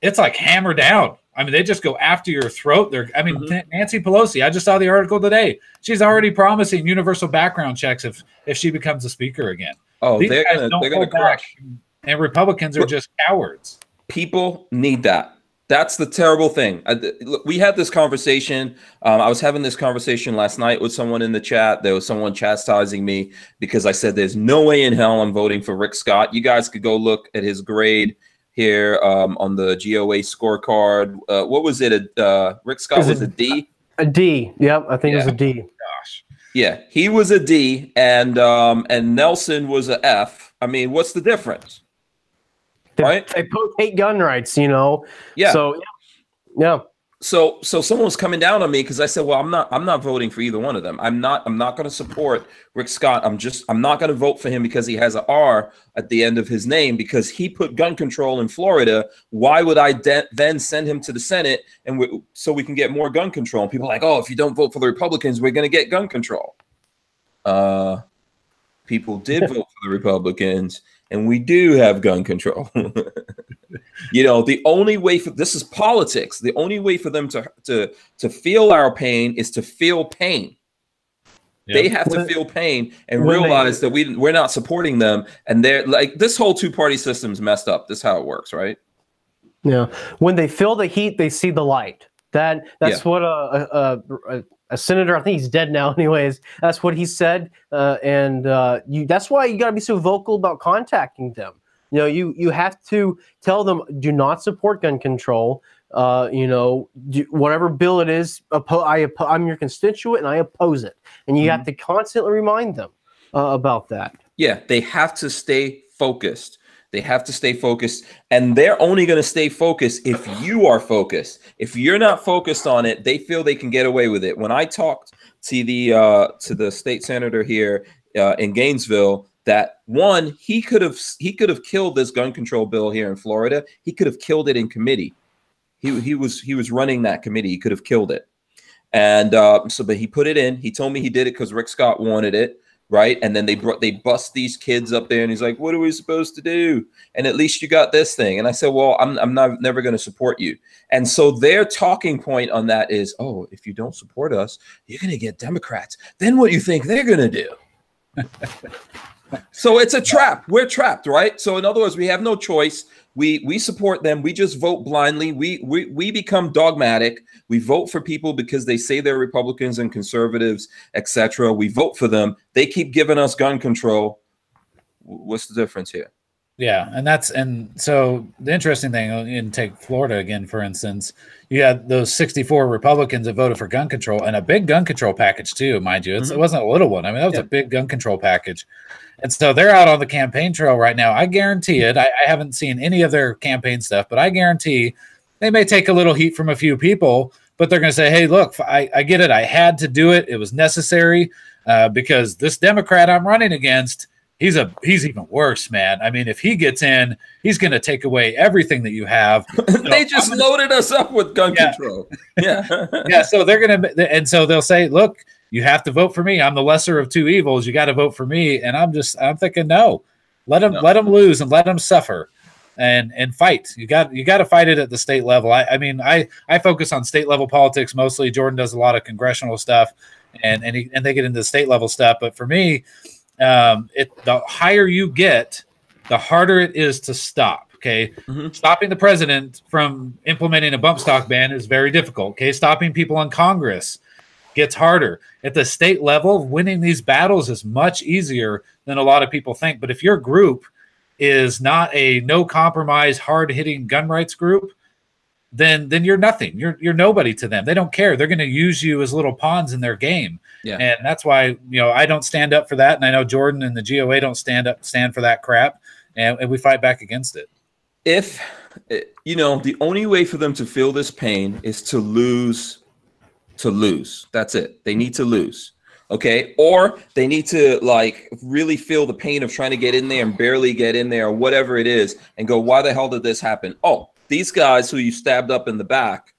it's like hammer down. I mean, they just go after your throat. Nancy Pelosi, I just saw the article today. She's already promising universal background checks if she becomes a speaker again. Oh, they're gonna crush. And Republicans are just cowards. People need that. That's the terrible thing. We had this conversation. I was having this conversation last night with someone in the chat. There was someone chastising me because I said there's no way in hell I'm voting for Rick Scott. You guys could go look at his grade here on the GOA scorecard. What was it? Rick Scott was a D? A D. Yep, I think it was a D. Gosh. Yeah, he was a D, and Nelson was a F. I mean, what's the difference? Right? They both hate gun rights, Yeah. So yeah. So someone was coming down on me because I said, well, I'm not voting for either one of them. I'm not going to support Rick Scott. I'm not going to vote for him because he has an R at the end of his name, because he put gun control in Florida. Why would I then send him to the Senate so we can get more gun control? And people are like, oh, if you don't vote for the Republicans, we're going to get gun control. People did vote for the Republicans, and we do have gun control. The only way this is politics. The only way for them to feel our pain is to feel pain. Yep. They have to feel pain and realize that we're not supporting them. And they're like, this whole two-party system's messed up. This is how it works, right? Yeah. When they feel the heat, they see the light. That's what a senator, I think he's dead now anyways, that's what he said. That's why you got to be so vocal about contacting them. You have to tell them, do not support gun control. Whatever bill it is, I'm your constituent and I oppose it. And you have to constantly remind them about that. Yeah, they have to stay focused. They have to stay focused, and they're only going to stay focused if you are focused. If you're not focused on it, they feel they can get away with it. When I talked to the state senator here in Gainesville, that one, he could have killed this gun control bill here in Florida. He could have killed it in committee. He was running that committee. He could have killed it, and but he put it in. He told me he did it because Rick Scott wanted it. Right. And then they bust these kids up there, and he's like, what are we supposed to do? And at least you got this thing. And I said, well, I'm never going to support you. And so their talking point on that is, oh, if you don't support us, you're going to get Democrats. Then what do you think they're going to do? So it's a trap. We're trapped. Right. So in other words, we have no choice. We support them. We just vote blindly. We become dogmatic. We vote for people because they say they're Republicans and conservatives, etc. We vote for them. They keep giving us gun control. What's the difference here? Yeah, and so the interesting thing, and take Florida again, for instance, you had those 64 Republicans that voted for gun control, and a big gun control package too, mind you. It wasn't a little one. I mean, that was a big gun control package. And so they're out on the campaign trail right now. I guarantee it. I haven't seen any of their campaign stuff, but I guarantee they may take a little heat from a few people, but they're going to say, hey, look, I get it. I had to do it. It was necessary because this Democrat I'm running against, he's even worse, man. I mean, if he gets in, he's going to take away everything that you have. They just loaded us up with gun control. Yeah. Yeah. So they're going to, and so they'll say, look, you have to vote for me. I'm the lesser of two evils. You got to vote for me. And I'm thinking, no, let them lose and let them suffer and fight. You got to fight it at the state level. I mean, I focus on state level politics mostly. Jordan does a lot of congressional stuff and they get into the state level stuff. But for me, the higher you get, the harder it is to stop. Okay. Stopping the president from implementing a bump stock ban is very difficult. Okay. Stopping people in Congress gets harder. At the state level, winning these battles is much easier than a lot of people think. But if your group is not a no compromise, hard hitting gun rights group, then you're nothing. You're nobody to them. They don't care. They're going to use you as little pawns in their game. Yeah. And that's why, I don't stand up for that. And I know Jordan and the GOA don't stand for that crap. And we fight back against it. If, the only way for them to feel this pain is to lose. That's it. They need to lose. Okay. Or they need to really feel the pain of trying to get in there and barely get in there or whatever it is and go, why the hell did this happen? Oh, these guys who you stabbed up in the back,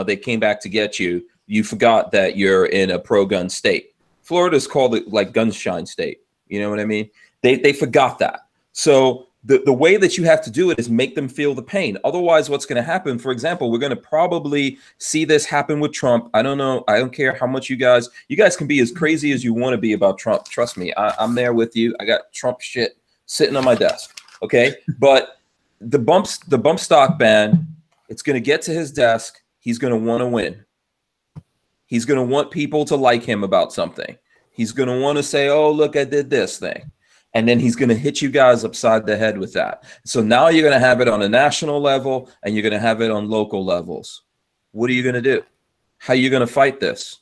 they came back to get you. You forgot that you're in a pro-gun state. Florida's called it gunshine state. You know what I mean? They forgot that. So the way that you have to do it is make them feel the pain. Otherwise, what's going to happen, for example, we're going to probably see this happen with Trump. I don't know. I don't care how much you guys can be as crazy as you want to be about Trump. Trust me, I'm there with you. I got Trump shit sitting on my desk. Okay. But the bump stock ban, it's going to get to his desk. He's going to want to win. He's going to want people to like him about something. He's going to want to say, oh, look, I did this thing. And then he's going to hit you guys upside the head with that. So now you're going to have it on a national level and you're going to have it on local levels. What are you going to do? How are you going to fight this?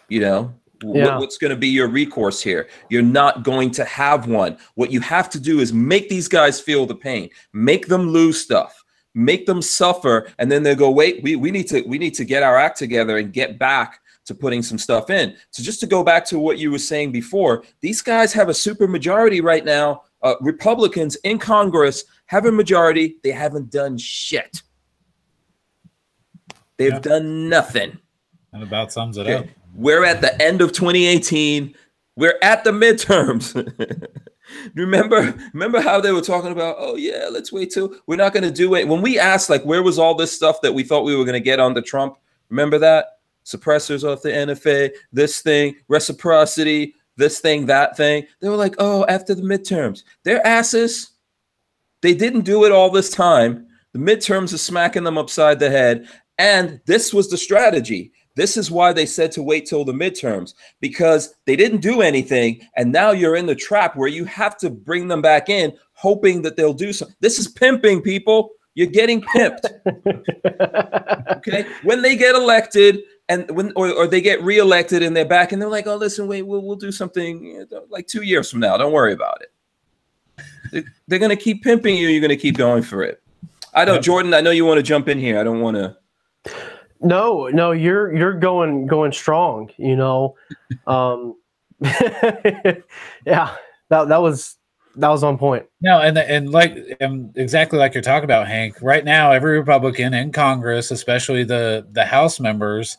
What's going to be your recourse here? You're not going to have one. What you have to do is make these guys feel the pain, make them lose stuff, make them suffer. And then they go, wait, we need to get our act together and get back to putting some stuff in. So just to go back to what you were saying before, these guys have a super majority right now. Republicans in Congress have a majority. They haven't done shit. They've done nothing. That about sums it up. We're at the end of 2018. We're at the midterms. Remember how they were talking about, oh yeah, let's wait till we're not going to do it. When we asked, where was all this stuff that we thought we were going to get on the Trump? Remember that? Suppressors off the NFA, this thing, reciprocity, this thing, that thing. They were like, oh, after the midterms. Their asses, they didn't do it all this time. The midterms are smacking them upside the head. And this was the strategy. This is why they said to wait till the midterms, because they didn't do anything. And now you're in the trap where you have to bring them back in, hoping that they'll do something. This is pimping, people. You're getting pimped. Okay. When they get elected, and or they get reelected and they're back and they're like, oh, listen, wait, we'll do something 2 years from now. Don't worry about it. They're going to keep pimping you. You're going to keep going for it. I don't, Jordan, I know you want to jump in here. I don't want to. No, you're going strong, Yeah, that was on point. No, and exactly like you're talking about, Hank. Right now, every Republican in Congress, especially the House members,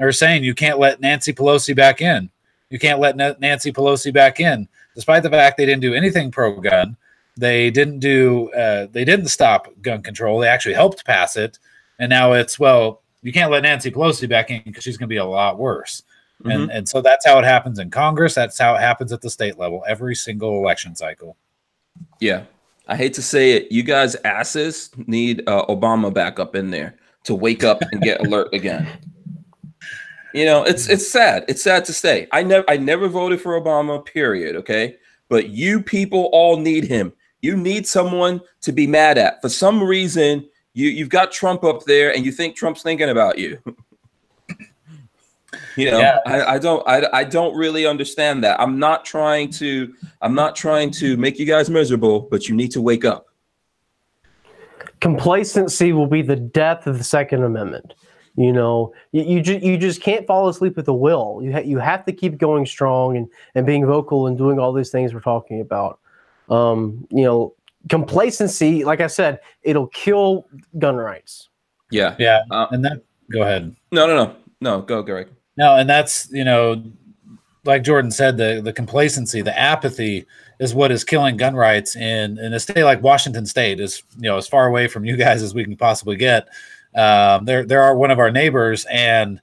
are saying you can't let Nancy Pelosi back in. You can't let Nancy Pelosi back in, despite the fact they didn't do anything pro-gun. They didn't stop gun control. They actually helped pass it, and now it's, well, you can't let Nancy Pelosi back in because she's going to be a lot worse. And so that's how it happens in Congress. That's how it happens at the state level every single election cycle. Yeah. I hate to say it. You guys asses need Obama back up in there to wake up and get alert again. It's sad. It's sad to say. I never voted for Obama, period. Okay. but you people all need him. You need someone to be mad at. For some reason, you've got Trump up there and you think Trump's thinking about you. You know, yeah. I don't really understand that. I'm not trying to make you guys miserable, but you need to wake up. Complacency will be the death of the Second Amendment. You know, you just can't fall asleep at the wheel. You have to keep going strong and being vocal and doing all these things we're talking about. You know, complacency, like I said, it'll kill gun rights. Yeah. And that, go ahead. No, go, Greg. No, and that's, you know, like Jordan said, the complacency, the apathy is what is killing gun rights in a state like Washington State. Is, you know, as far away from you guys as we can possibly get. There are one of our neighbors, and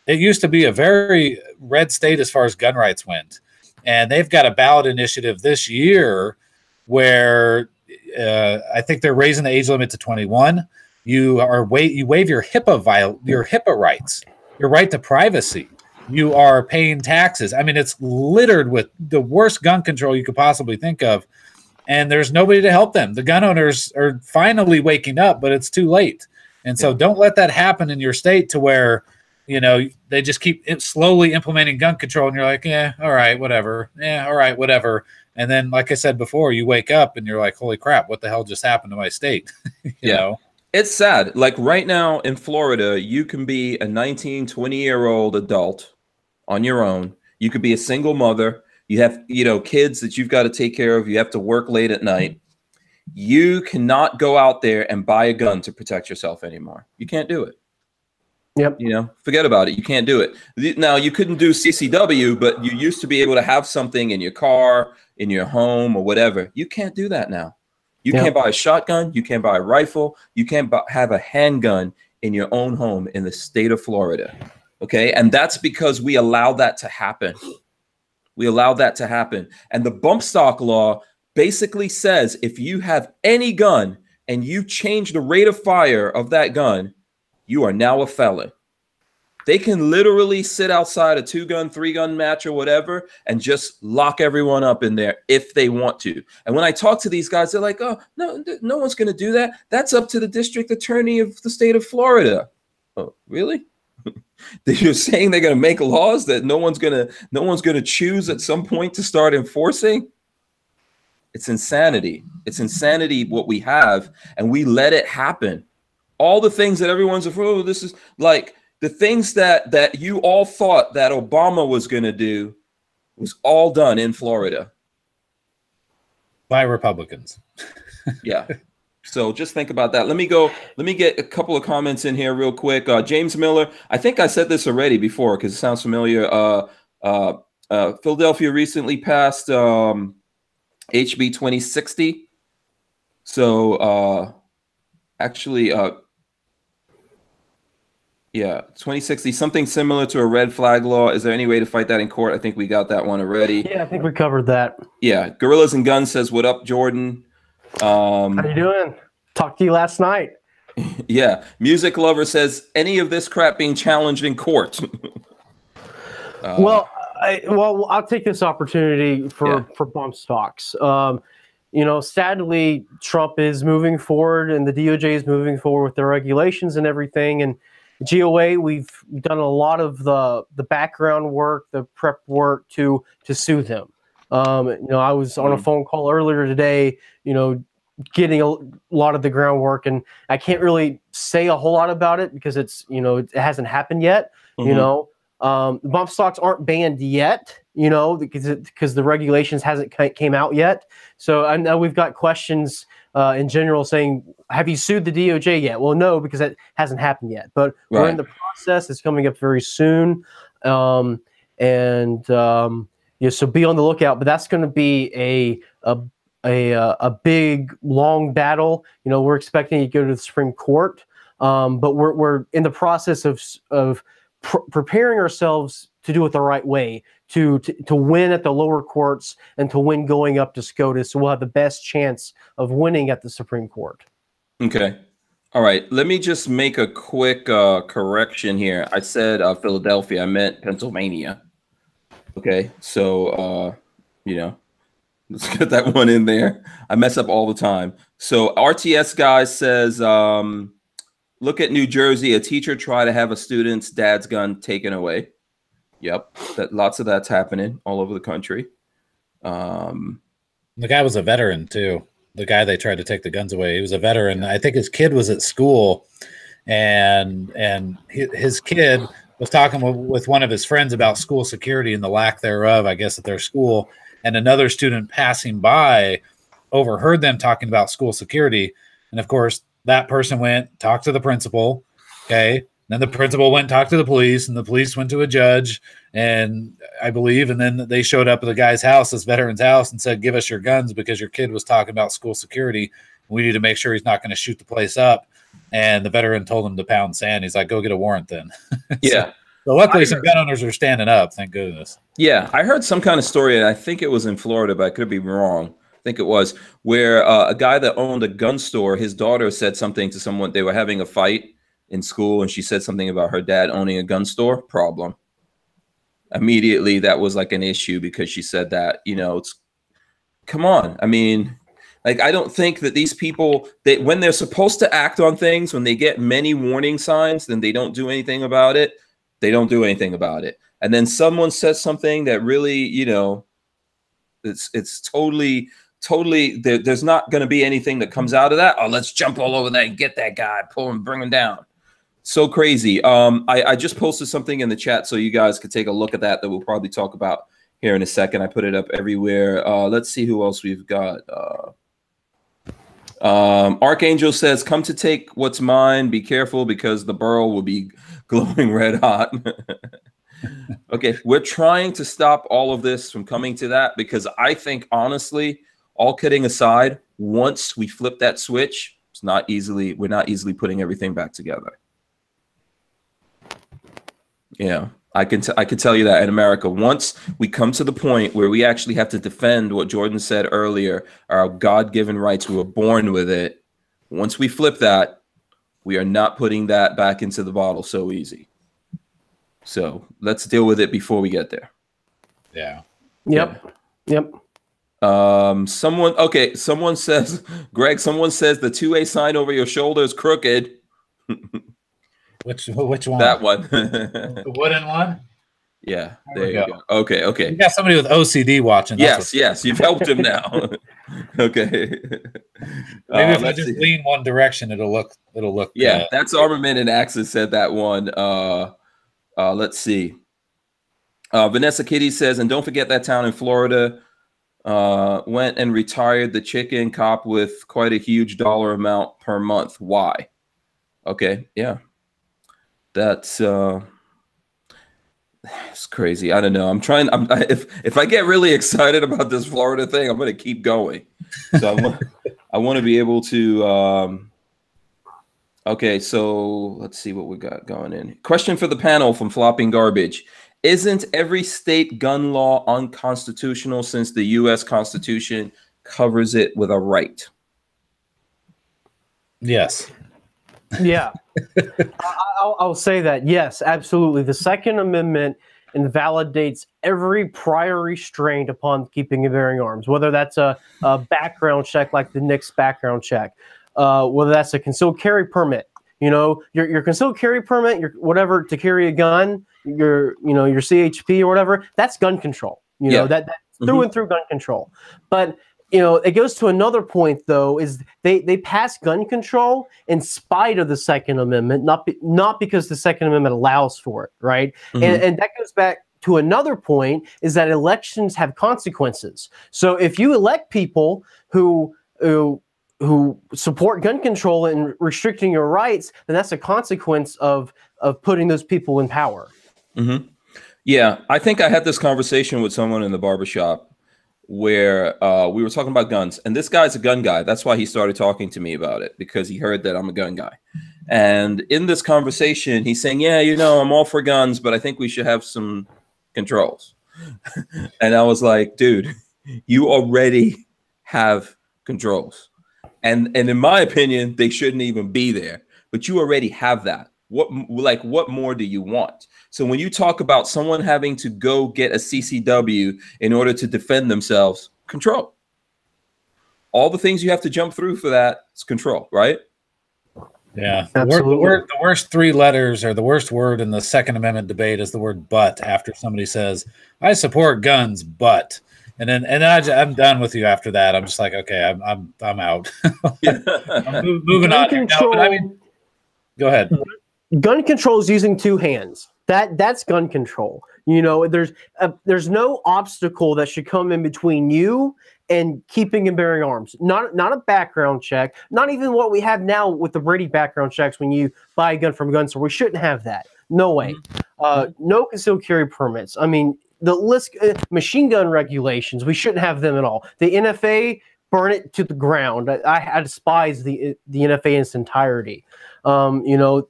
it used to be a very red state as far as gun rights went. And they've got a ballot initiative this year where I think they're raising the age limit to 21. You waive your HIPAA rights, your right to privacy. You are paying taxes. I mean, it's littered with the worst gun control you could possibly think of. And there's nobody to help them. The gun owners are finally waking up, but it's too late. And so don't let that happen in your state to where, you know, they just keep slowly implementing gun control and you're like, yeah, all right, whatever. Yeah, all right, whatever. And then, like I said before, you wake up and you're like, holy crap, what the hell just happened to my state? you know? It's sad. Like right now in Florida, you can be a 19, 20-year-old adult on your own. You could be a single mother. You have, you know, kids that you've got to take care of. You have to work late at night. You cannot go out there and buy a gun to protect yourself anymore. You can't do it. Yep. You know, forget about it. You can't do it. Now, you couldn't do CCW, but you used to be able to have something in your car, in your home, or whatever. You can't do that now. You can't buy a shotgun. You can't buy a rifle. You can't have a handgun in your own home in the state of Florida. Okay. And that's because we allow that to happen. We allow that to happen. And the bump stock law basically says if you have any gun and you change the rate of fire of that gun, you are now a felon. They can literally sit outside a 2-gun, 3-gun match or whatever and just lock everyone up in there if they want to. And when I talk to these guys, they're like, oh, no one's going to do that. That's up to the district attorney of the state of Florida. Oh, really? You're saying they're going to make laws that no one's going to choose at some point to start enforcing? It's insanity. It's insanity what we have, and we let it happen. All the things that everyone's afraid, oh, this is like the things that you all thought that Obama was going to do was all done in Florida. By Republicans. Yeah. So just think about that. Let me get a couple of comments in here real quick. James Miller, I think I said this already before because it sounds familiar. Philadelphia recently passed HB 2060. So actually, yeah, 2060, something similar to a red flag law. Is there any way to fight that in court? I think we got that one already. Yeah, I think we covered that. Yeah, Gorillas and Guns says, what up, Jordan? How you doing? Talked to you last night. Yeah, Music Lover says, any of this crap being challenged in court? Well, I'll take this opportunity for bump stocks. You know, sadly, Trump is moving forward and the DOJ is moving forward with their regulations and everything. And GOA, we've done a lot of the background work, the prep work to sue them. You know, I was on a phone call earlier today, you know, getting a lot of the groundwork, and I can't really say a whole lot about it because it's, you know, it hasn't happened yet. You know, bump stocks aren't banned yet, you know, because the regulations hasn't came out yet. So I know we've got questions in general saying, have you sued the DOJ yet? Well, no, because that hasn't happened yet, but we're in the process. It's coming up very soon. Yeah, so be on the lookout, but that's going to be a big, long battle. You know, we're expecting to go to the Supreme Court, but we're in the process of preparing ourselves to do it the right way, to win at the lower courts and to win going up to SCOTUS. So we'll have the best chance of winning at the Supreme Court. Okay. All right. Let me just make a quick correction here. I said Philadelphia. I meant Pennsylvania. Okay. So, you know, Let's get that one in there. I mess up all the time. So RTS guy says, look at New Jersey. A teacher tried to have a student's dad's gun taken away. Yep, lots of that's happening all over the country. The guy was a veteran too. The guy they tried to take the guns away, he was a veteran. I think his kid was at school, and his kid was talking with one of his friends about school security and the lack thereof, I guess, at their school. And another student passing by overheard them talking about school security. And of course, that person went, talked to the principal. Okay. Then the principal went and talked to the police, and the police went to a judge, and I believe, and then they showed up at the guy's house, this veteran's house, and said, give us your guns because your kid was talking about school security. We need to make sure he's not going to shoot the place up. And the veteran told him to pound sand. He's like, go get a warrant then. Yeah. So luckily some gun owners are standing up. Thank goodness. Yeah. I heard some kind of story, and I think it was in Florida, but I could be wrong. I think it was where a guy that owned a gun store, his daughter said something to someone. They were having a fight in school, and she said something about her dad owning a gun store. Problem. Immediately, that was like an issue because she said that, it's, come on. I mean, like, I don't think that these people, when they're supposed to act on things, when they get many warning signs, then they don't do anything about it. They don't do anything about it. And then someone says something that really, it's totally, there's not going to be anything that comes out of that. Oh, let's jump all over that and get that guy, pull him, bring him down. So crazy. I just posted something in the chat so you guys could take a look at that we'll probably talk about here in a second. I put it up everywhere. Let's see who else we've got. Archangel says, come to take what's mine. Be careful because the burl will be glowing red hot. Okay, we're trying to stop all of this from coming to that because I think, honestly, all kidding aside, once we flip that switch, we're not easily putting everything back together. Yeah, I can tell you that in America, once we come to the point where we actually have to defend what Jordan said earlier, our God-given rights, we were born with it. Once we flip that, we are not putting that back into the bottle so easy. So let's deal with it before we get there. Yeah. Yep. Yeah. Yep. Someone says, Greg, someone says the 2A sign over your shoulder is crooked. Which one? That one. The wooden one? Yeah, there you go. Okay. You got somebody with OCD watching. Yes, you've helped him now. Okay. Maybe if I just lean one direction, it'll look. Yeah, that's Armament and Axis said that one. Let's see. Vanessa Kitty says, and don't forget that town in Florida went and retired the chicken cop with quite a huge dollar amount per month. Why? Okay, yeah. That's it's crazy. I don't know. If I get really excited about this Florida thing, I'm going to keep going. So I want to be able to. Okay, so let's see what we got going in. Question for the panel from Flopping Garbage: isn't every state gun law unconstitutional since the U.S. Constitution covers it with a right? Yes. Yeah. I'll say that. Yes, absolutely. The Second Amendment invalidates every prior restraint upon keeping and bearing arms, whether that's a background check like the NICS background check, whether that's a concealed carry permit. Your concealed carry permit, your whatever to carry a gun, your CHP or whatever, that's gun control. That's through and through gun control. But it goes to another point, though, is they pass gun control in spite of the Second Amendment, not because the Second Amendment allows for it, right? Mm-hmm. And that goes back to another point, is that elections have consequences. So if you elect people who support gun control and restricting your rights, then that's a consequence of putting those people in power. Mm-hmm. Yeah, I think I had this conversation with someone in the barbershop where we were talking about guns, and this guy's a gun guy. That's why he started talking to me about it, because he heard that I'm a gun guy. And in this conversation, he's saying, yeah, I'm all for guns, but I think we should have some controls. And I was like, dude, you already have controls. And in my opinion, they shouldn't even be there, but you already have that. What more do you want? So when you talk about someone having to go get a CCW in order to defend themselves, control. all the things you have to jump through for that is control, right? Yeah, Absolutely. the worst three letters or the worst word in the Second Amendment debate is the word "but." After somebody says, "I support guns, but," I'm done with you after that. I'm just like, okay, I'm out. Yeah. I'm moving on. No, but I mean, go ahead. Gun control is using two hands. That's gun control. You know, there's no obstacle that should come in between you and keeping and bearing arms. Not a background check. Not even what we have now with the Brady background checks when you buy a gun from a gun store. We shouldn't have that. No way. No concealed carry permits. I mean, the list, machine gun regulations. We shouldn't have them at all. The NFA, burn it to the ground. I despise the NFA in its entirety. You know.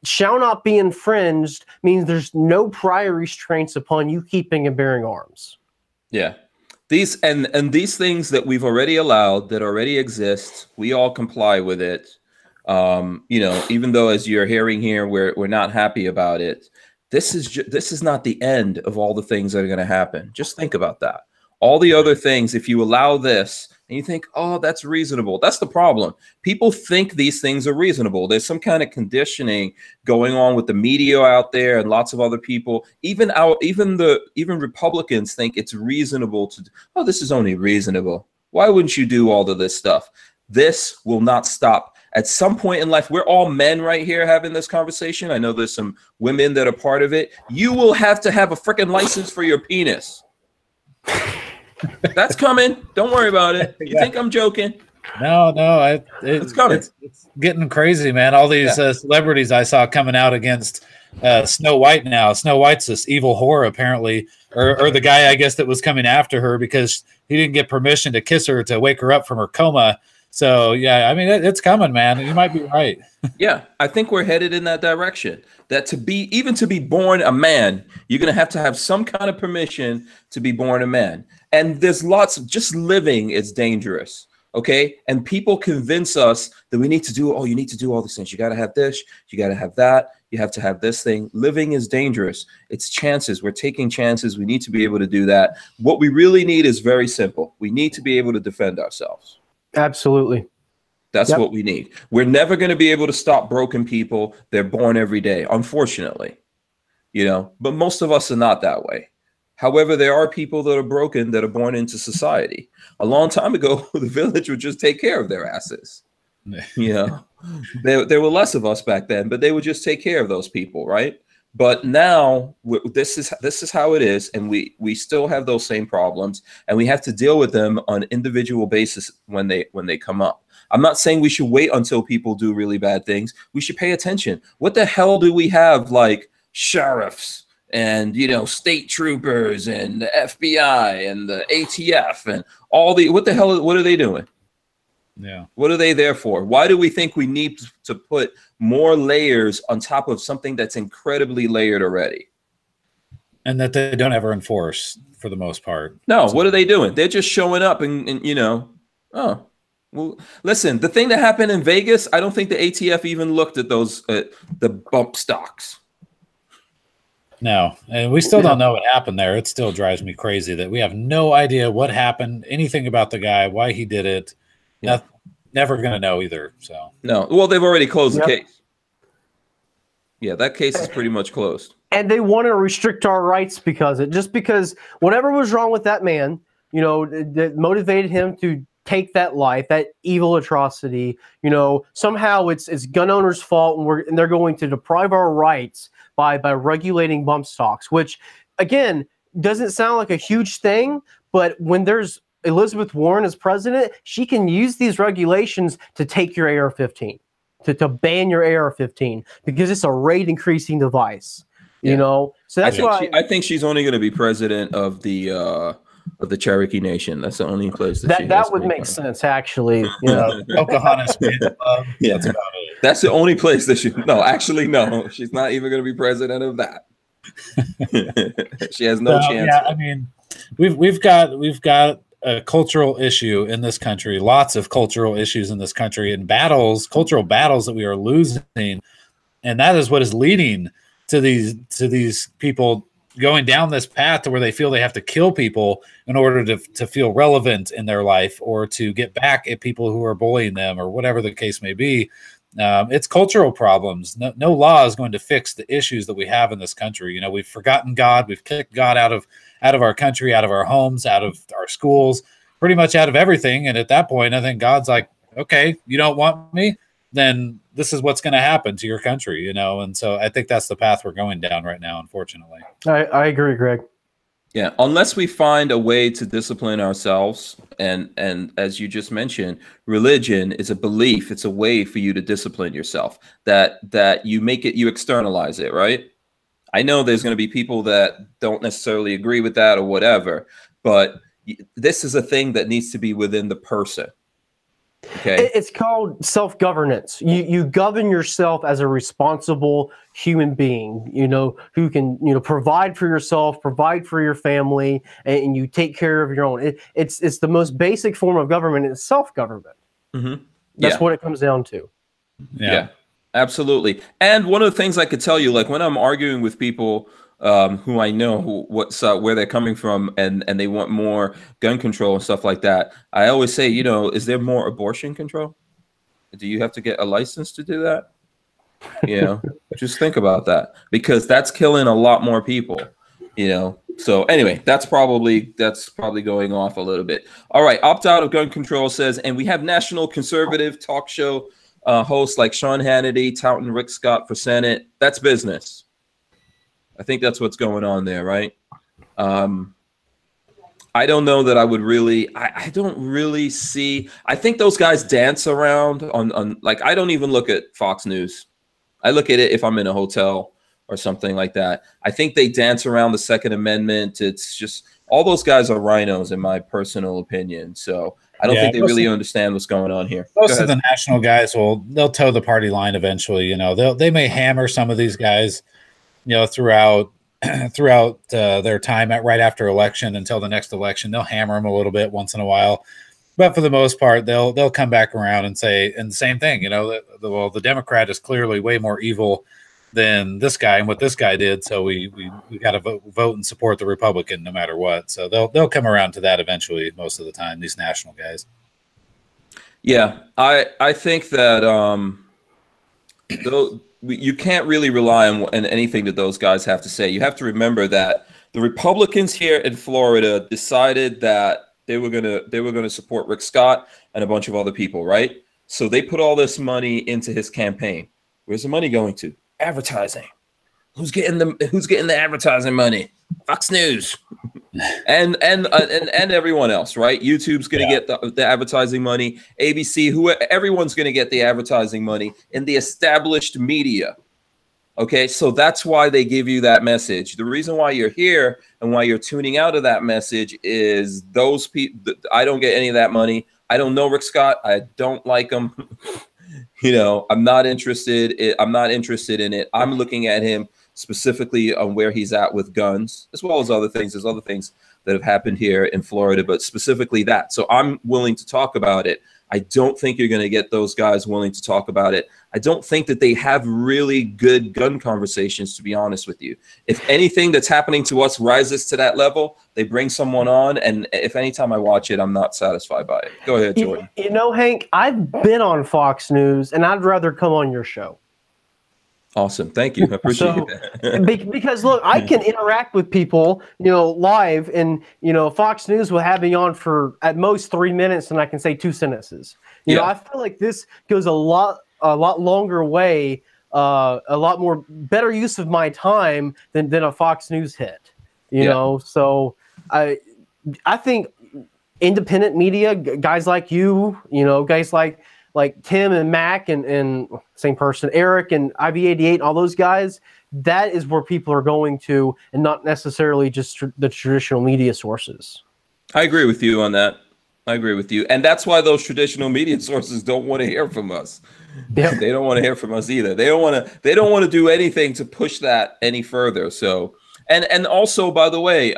Shall not be infringed means there's no prior restraints upon you keeping and bearing arms. Yeah. These and these things that we've already allowed, that already exist, we all comply with it. You know, even though, as you're hearing here, we're not happy about it. This is not the end of all the things that are going to happen. Just think about that. All the other things, if you allow this and you think, oh, that's reasonable. That's the problem. People think these things are reasonable. There's some kind of conditioning going on with the media out there and lots of other people. Even Republicans think it's reasonable to, oh, this is only reasonable. Why wouldn't you do all of this stuff? This will not stop. At some point in life, we're all men right here having this conversation. I know there's some women that are part of it. You will have to have a freaking license for your penis. That's coming. Don't worry about it. You think I'm joking? No, it's coming. It's getting crazy, man. All these celebrities I saw coming out against Snow White now. Snow White's this evil whore, apparently, or the guy, I guess, that was coming after her because he didn't get permission to kiss her to wake her up from her coma. So, yeah, I mean, it's coming, man. You might be right. Yeah, I think we're headed in that direction. That to be born a man, you're going to have some kind of permission to be born a man. And there's lots of just living is dangerous. Okay. And people convince us that we need to do, oh, you need to do all these things. You got to have this, you got to have that. You have to have this thing. Living is dangerous. It's chances. We're taking chances. We need to be able to do that. What we really need is very simple. We need to be able to defend ourselves. Absolutely. That's what we need. We're never going to be able to stop broken people. They're born every day, unfortunately, you know, but most of us are not that way. However, there are people that are broken that are born into society. A long time ago, the village would just take care of their asses. You know, there were less of us back then, but they would just take care of those people, right? But now this is how it is, and we still have those same problems, and we have to deal with them on an individual basis when they come up. I'm not saying we should wait until people do really bad things. We should pay attention. What the hell do we have like sheriffs and, you know, state troopers and the FBI and the ATF and all the, what are they doing? Yeah. What are they there for? Why do we think we need to put more layers on top of something that's incredibly layered already? And that they don't ever enforce for the most part. No, what are they doing? They're just showing up and you know, oh, well, listen, the thing that happened in Vegas, I don't think the ATF even looked at those, the bump stocks. No, and we still don't know what happened there. It still drives me crazy that we have no idea what happened, anything about the guy, why he did it. Yeah. Never going to know either. So no, well, they've already closed the case. Yeah, that case is pretty much closed. And they want to restrict our rights because whatever was wrong with that man, you know, that motivated him to take that life, that evil atrocity, you know, somehow it's gun owners' fault, and they're going to deprive our rights by regulating bump stocks, which again doesn't sound like a huge thing, but when there's Elizabeth Warren as president, she can use these regulations to take your AR-15, to ban your AR-15 because it's a rate increasing device. You know, so that's why I think she's only going to be president of the Cherokee Nation. That's the only place that would make sense, actually. You know, Pocahontas. Yeah, that's about it. That's the only place that she. No, actually, no. She's not even going to be president of that. She has no chance. Yeah, I mean, we've got a cultural issue in this country. Lots of cultural issues in this country, and cultural battles that we are losing, and that is what is leading to these people going down this path to where they feel they have to kill people in order to feel relevant in their life or to get back at people who are bullying them or whatever the case may be. It's cultural problems. No law is going to fix the issues that we have in this country. You know, we've forgotten God. We've kicked God out of our country, out of our homes, out of our schools, pretty much out of everything. And at that point, I think God's like, okay, you don't want me? Then this is what's going to happen to your country, you know? And so I think that's the path we're going down right now, unfortunately. I agree, Greg. Yeah, unless we find a way to discipline ourselves, and as you just mentioned, religion is a belief. It's a way for you to discipline yourself. That you make it, you externalize it, right? I know there's going to be people that don't necessarily agree with that or whatever, but this is a thing that needs to be within the person. Okay, It's called self-governance. You govern yourself as a responsible human being, you know, who can, you know, provide for yourself, provide for your family, and you take care of your own. It's the most basic form of government. It's self-government. Mm-hmm. That's what it comes down to. Yeah, absolutely. And one of the things I could tell you, like when I'm arguing with people who I know where they're coming from, and they want more gun control and stuff like that, I always say, you know, is there more abortion control? Do you have to get a license to do that? You know, just think about that, because that's killing a lot more people, you know. So anyway, that's probably going off a little bit. All right, opt out of gun control says, and we have national conservative talk show hosts like Sean Hannity touting Rick Scott for Senate. That's business. I think that's what's going on there, right? I don't know that I would really, I don't really see, I think those guys dance around on like, I don't even look at Fox News. I look at it if I'm in a hotel or something like that. I think they dance around the Second Amendment. It's just, all those guys are rhinos in my personal opinion. So I don't think they really understand what's going on here. Most of the national guys they'll toe the party line eventually. You know, they may hammer some of these guys, you know, throughout their time right after election until the next election. They'll hammer them a little bit once in a while, but for the most part, they'll come back around and say, and the same thing, you know, the Democrat is clearly way more evil than this guy and what this guy did, so we got to vote and support the Republican no matter what. So they'll come around to that eventually. Most of the time, these national guys. Yeah, I think that you can't really rely on anything that those guys have to say. You have to remember that the Republicans here in Florida decided that they were gonna support Rick Scott and a bunch of other people, right? So they put all this money into his campaign. Where's the money going to? Advertising. Who's getting the advertising money? Fox News. and everyone else, right? YouTube's going to get the advertising money. ABC, everyone's going to get the advertising money in the established media. Okay, so that's why they give you that message. The reason why you're here and why you're tuning out of that message is those people. I don't get any of that money. I don't know Rick Scott. I don't like him. You know, I'm not interested in it. I'm looking at him specifically on where he's at with guns, as well as other things. There's other things that have happened here in Florida, but specifically that. So I'm willing to talk about it. I don't think you're going to get those guys willing to talk about it. I don't think that they have really good gun conversations, to be honest with you. If anything that's happening to us rises to that level, they bring someone on, and if anytime I watch it, I'm not satisfied by it. Go ahead, Jordan. You know, Hank, I've been on Fox News, and I'd rather come on your show. Awesome. Thank you. I appreciate that. Because look, I can interact with people, you know, live, and, you know, Fox News will have me on for at most 3 minutes and I can say 2 sentences. You know, I feel like this goes a lot longer way, a lot more better use of my time than a Fox News hit, you know? So I think independent media, guys like you know, guys like Tim and Mac and same person, Eric and IV88, all those guys, that is where people are going to, and not necessarily just the traditional media sources. I agree with you on that. I agree with you. And that's why those traditional media sources don't want to hear from us. Yep. They don't want to hear from us either. They don't want to do anything to push that any further. So, and also, by the way,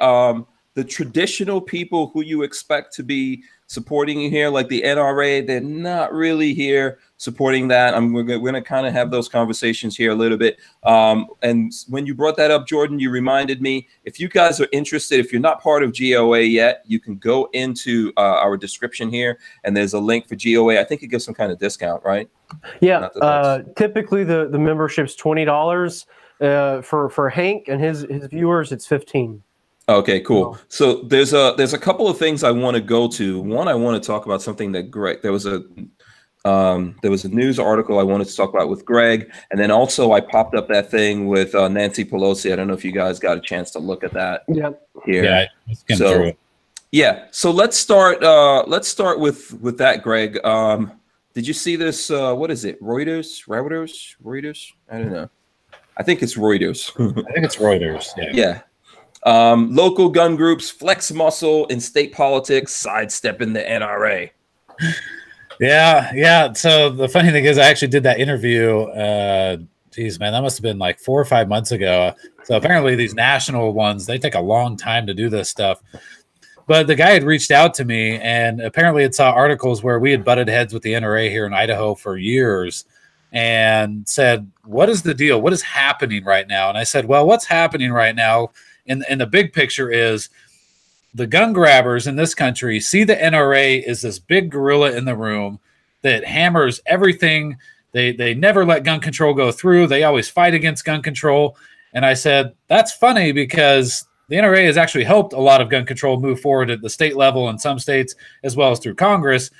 the traditional people who you expect to be supporting you here, like the NRA, they're not really here supporting that. We're going to kind of have those conversations here a little bit. And when you brought that up, Jordan, you reminded me, if you guys are interested, if you're not part of GOA yet, you can go into our description here, and there's a link for GOA. I think it gives some kind of discount, right? Yeah. Typically, the membership's $20. For Hank and his viewers, it's $15. Okay, cool. So there's a couple of things I want to go to. One, I want to talk about something that Greg, there was a news article I wanted to talk about with Greg, and then also I popped up that thing with Nancy Pelosi. I don't know if you guys got a chance to look at that. Yeah. Here. Yeah. So yeah. So let's start with that, Greg. Did you see this? What is it? Reuters? I don't know. I think it's Reuters. I think it's Reuters. Yeah. Local gun groups flex muscle in state politics, sidestepping the NRA. Yeah. So the funny thing is, I actually did that interview. Geez, man, that must have been like 4 or 5 months ago. So apparently these national ones, they take a long time to do this stuff. But the guy had reached out to me, and apparently it saw articles where we had butted heads with the NRA here in Idaho for years, and said, what is the deal? What is happening right now? And I said, well, what's happening right now in the big picture is the gun grabbers in this country see the NRA is this big gorilla in the room that hammers everything. They never let gun control go through. They always fight against gun control. And I said, that's funny, because the NRA has actually helped a lot of gun control move forward at the state level in some states, as well as through Congress.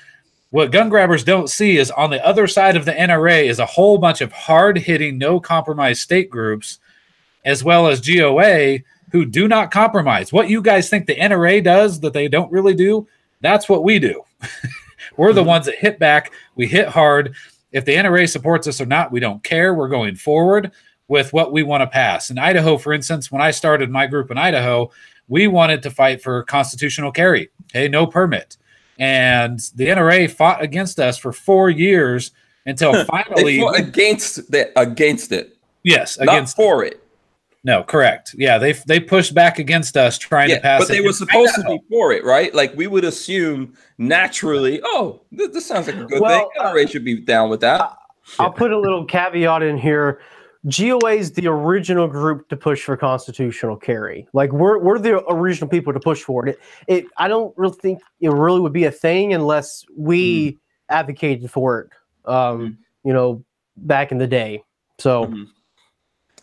What gun grabbers don't see is on the other side of the NRA is a whole bunch of hard-hitting, no-compromise state groups, as well as GOA, who do not compromise. What you guys think the NRA does that they don't really do, that's what we do. We're the ones that hit back. We hit hard. If the NRA supports us or not, we don't care. We're going forward with what we want to pass. In Idaho, for instance, when I started my group in Idaho, we wanted to fight for constitutional carry. Hey, no permit. And the NRA fought against us for 4 years until finally... They fought against it. Yes, against not for it. No, correct. Yeah, they pushed back against us trying to pass it. But they were supposed to be for it, right? Like, we would assume naturally, oh, this sounds like a good thing. NRA should be down with that. I'll put a little caveat in here. GOA is the original group to push for constitutional carry. Like, we're the original people to push for it. I don't really think it really would be a thing unless we advocated for it, back in the day. So,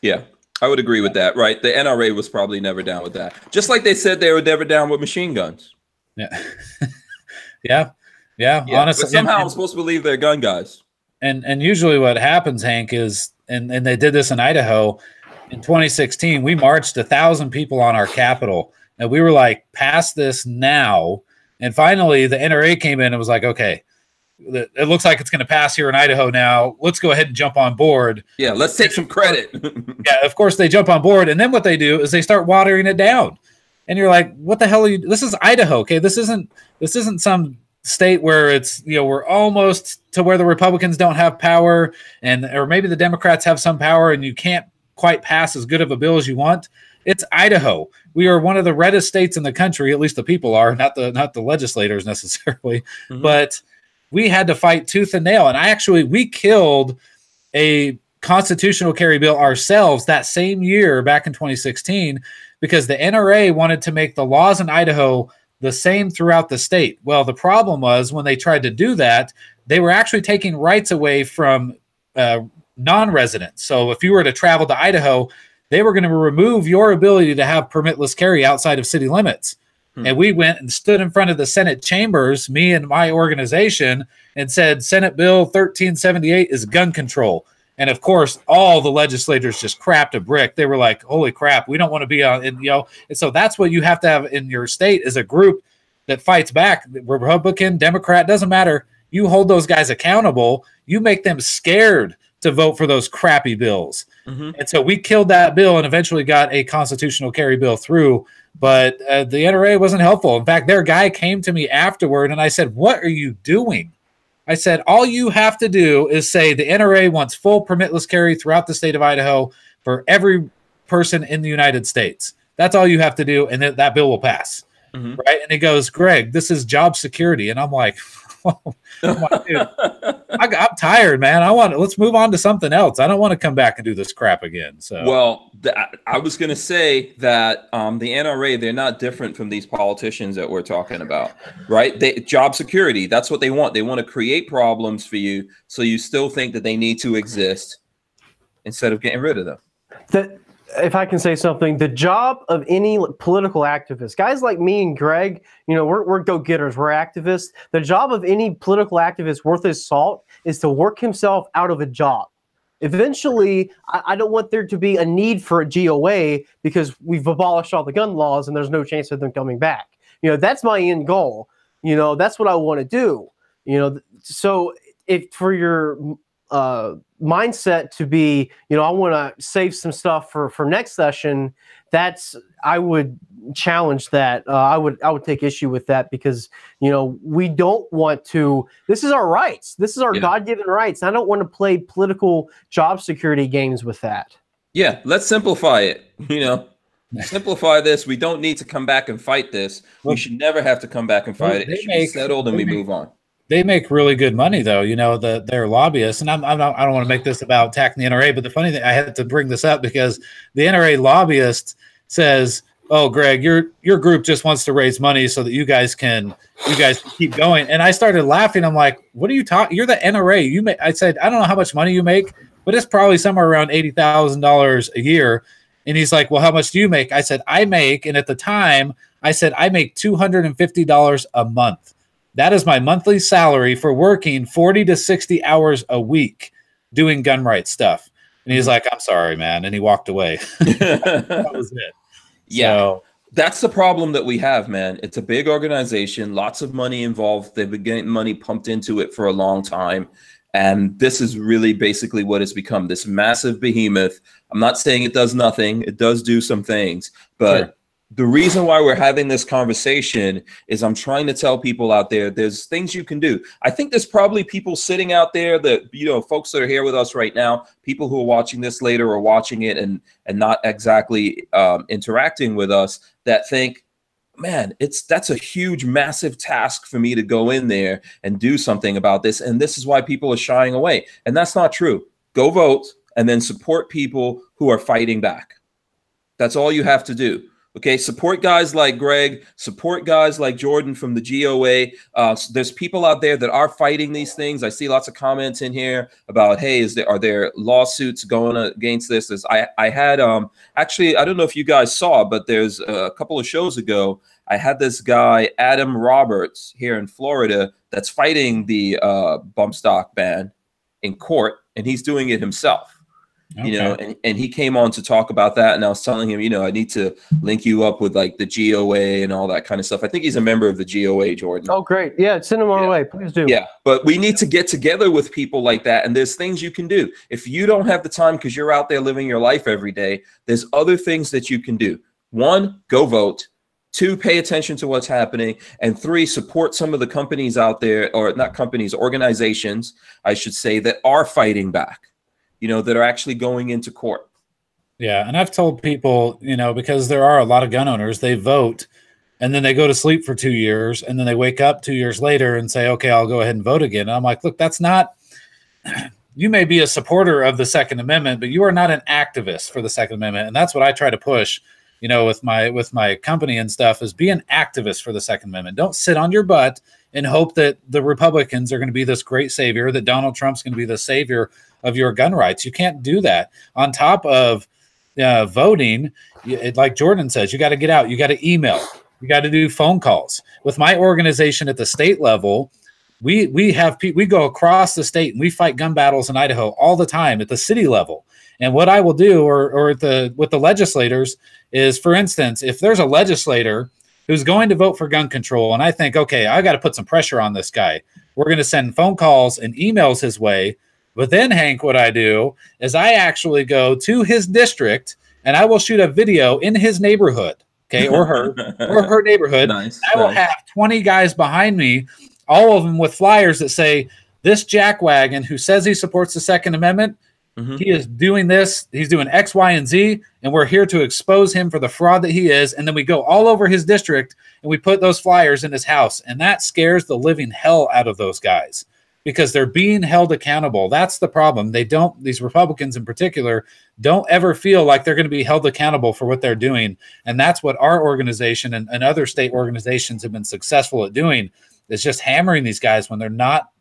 yeah. I would agree with that, right? The NRA was probably never down with that. Just like they said they were never down with machine guns. Yeah. Yeah. Honestly, but somehow I'm supposed to believe they're gun guys. And usually what happens, Hank, is, and they did this in Idaho in 2016, we marched 1,000 people on our Capitol, and we were like, pass this now. And finally the NRA came in and was like, okay, it looks like it's going to pass here in Idaho now. Let's go ahead and jump on board. Yeah, let's take some credit. Yeah, of course they jump on board, and then what they do is they start watering it down. And you're like, what the hell are you? This is Idaho, okay? This isn't some state where it's, we're almost to where the Republicans don't have power, or maybe the Democrats have some power, and you can't quite pass as good of a bill as you want. It's Idaho. We are one of the reddest states in the country. At least the people are, not the legislators necessarily, but we had to fight tooth and nail. And we killed a constitutional carry bill ourselves that same year back in 2016 because the NRA wanted to make the laws in Idaho the same throughout the state. Well, the problem was when they tried to do that, they were actually taking rights away from non-residents. So if you were to travel to Idaho, they were going to remove your ability to have permitless carry outside of city limits. And we went and stood in front of the Senate chambers, me and my organization, and said, Senate Bill 1378 is gun control. And of course, all the legislators just crapped a brick. They were like, holy crap, we don't want to be on, and so that's what you have to have in your state is a group that fights back. Republican, Democrat, doesn't matter. You hold those guys accountable. You make them scared to vote for those crappy bills. And so we killed that bill and eventually got a constitutional carry bill through. But the NRA wasn't helpful. In fact, their guy came to me afterward, and I said, what are you doing? I said, all you have to do is say the NRA wants full permitless carry throughout the state of Idaho for every person in the United States. That's all you have to do, and that bill will pass. Right? And he goes, Greg, this is job security. And I'm like, dude, I'm tired, man. Let's move on to something else. I don't want to come back and do this crap again. So, well, I was going to say that the NRA, they're not different from these politicians that we're talking about, right? Job security, that's what they want. They want to create problems for you, so you still think that they need to exist instead of getting rid of them. If I can say something, the job of any political activist, guys like me and Greg, we're go-getters, we're activists. The job of any political activist worth his salt is to work himself out of a job. Eventually, I don't want there to be a need for a GOA because we've abolished all the gun laws and there's no chance of them coming back. That's my end goal. That's what I want to do. So if for your mindset to be, I want to save some stuff for next session, I would challenge that. I would take issue with that because, we don't want to, this is our rights. This is our God-given rights. I don't want to play political job security games with that. Yeah. Let's simplify it. Simplify this. We don't need to come back and fight this. We should never have to come back and fight it. It should be settled and we move on. They make really good money, though. They're lobbyists, and I don't want to make this about attacking the NRA, but the funny thing, I had to bring this up because the NRA lobbyist says, "Oh, Greg, your group just wants to raise money so that you guys can keep going." And I started laughing. I'm like, "What are you talking? You're the NRA. I said, "I don't know how much money you make, but it's probably somewhere around $80,000 a year." And he's like, "Well, how much do you make?" I said, "I make," and at the time, I said, "I make $250 a month. That is my monthly salary for working 40 to 60 hours a week doing gun rights stuff." And he's like, "I'm sorry, man." And he walked away. That was it. Yeah. So, that's the problem that we have, man. It's a big organization, lots of money involved. They've been getting money pumped into it for a long time. And this is really basically what it's become, this massive behemoth. I'm not saying it does nothing. It does do some things, but sure. The reason why we're having this conversation is I'm trying to tell people out there, there's things you can do. I think there's probably people sitting out there that, folks that are here with us right now, people who are watching this later or watching it and not exactly interacting with us that think, man, that's a huge, massive task for me to go in there and do something about this. And this is why people are shying away. And that's not true. Go vote and then support people who are fighting back. That's all you have to do. Okay, support guys like Greg, support guys like Jordan from the GOA. There's people out there that are fighting these things. I see lots of comments in here about, hey, are there lawsuits going against this? I had, actually, I don't know if you guys saw, but there's a couple of shows ago, I had this guy, Adam Roberts, here in Florida, that's fighting the bump stock ban in court, and he's doing it himself. Okay. And he came on to talk about that, and I was telling him, I need to link you up with like the GOA and all that kind of stuff. I think he's a member of the GOA, Jordan. Oh, great. Yeah, send him our way. Please do. Yeah, but we need to get together with people like that, and there's things you can do. If you don't have the time because you're out there living your life every day, there's other things that you can do. 1, go vote. 2, pay attention to what's happening. And 3, support some of the companies out there, or not companies, organizations, I should say, that are fighting back. That are actually going into court. Yeah. And I've told people, because there are a lot of gun owners, they vote and then they go to sleep for 2 years and then they wake up 2 years later and say, okay, I'll go ahead and vote again. And I'm like, look, that's not, you may be a supporter of the Second Amendment, but you are not an activist for the Second Amendment. And that's what I try to push, with my company and stuff, is be an activist for the Second Amendment. Don't sit on your butt and hope that the Republicans are going to be this great savior, that Donald Trump's going to be the savior of your gun rights. You can't do that. On top of voting, like Jordan says, you got to get out. You got to email. You got to do phone calls. With my organization at the state level, we go across the state and we fight gun battles in Idaho all the time at the city level. And what I will do, or with the legislators, is, for instance, if there's a legislator who's going to vote for gun control, and I think, okay, I got to put some pressure on this guy, we're going to send phone calls and emails his way. But then, Hank, what I do is I actually go to his district and I will shoot a video in his neighborhood, okay, or her neighborhood. Nice, I will have 20 guys behind me, all of them with flyers that say, this jackwagon who says he supports the Second Amendment, He is doing this. He's doing X, Y, and Z, and we're here to expose him for the fraud that he is. And then we go all over his district and we put those flyers in his house. And that scares the living hell out of those guys because they're being held accountable. That's the problem. These Republicans in particular, don't ever feel like they're going to be held accountable for what they're doing. And that's what our organization and other state organizations have been successful at doing, is just hammering these guys when they're not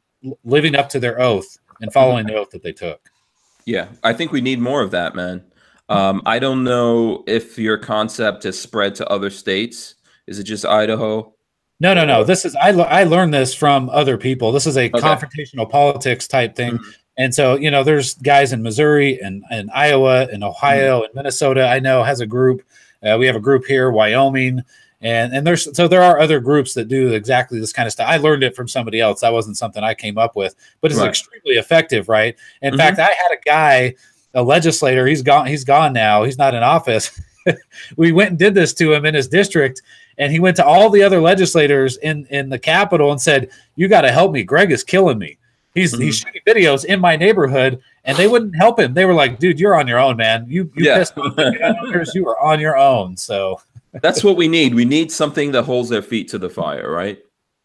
living up to their oath and following the oath that they took. Yeah, I think we need more of that, man. I don't know if your concept has spread to other states. Is it just Idaho? No. This is I learned this from other people. This is a confrontational politics type thing. And so, there's guys in Missouri and Iowa and Ohio and Minnesota, I know, has a group. We have a group here, Wyoming. And there are other groups that do exactly this kind of stuff. I learned it from somebody else. That wasn't something I came up with, but it's extremely effective, right? In fact, I had a guy, a legislator, he's gone now. He's not in office. We went and did this to him in his district, and he went to all the other legislators in the Capitol and said, "You got to help me. Greg is killing me. He's shooting videos in my neighborhood," and they wouldn't help him. They were like, "Dude, you're on your own, man. You pissed off the gun owners. You are on your own." So that's what we need. We need something that holds their feet to the fire, right?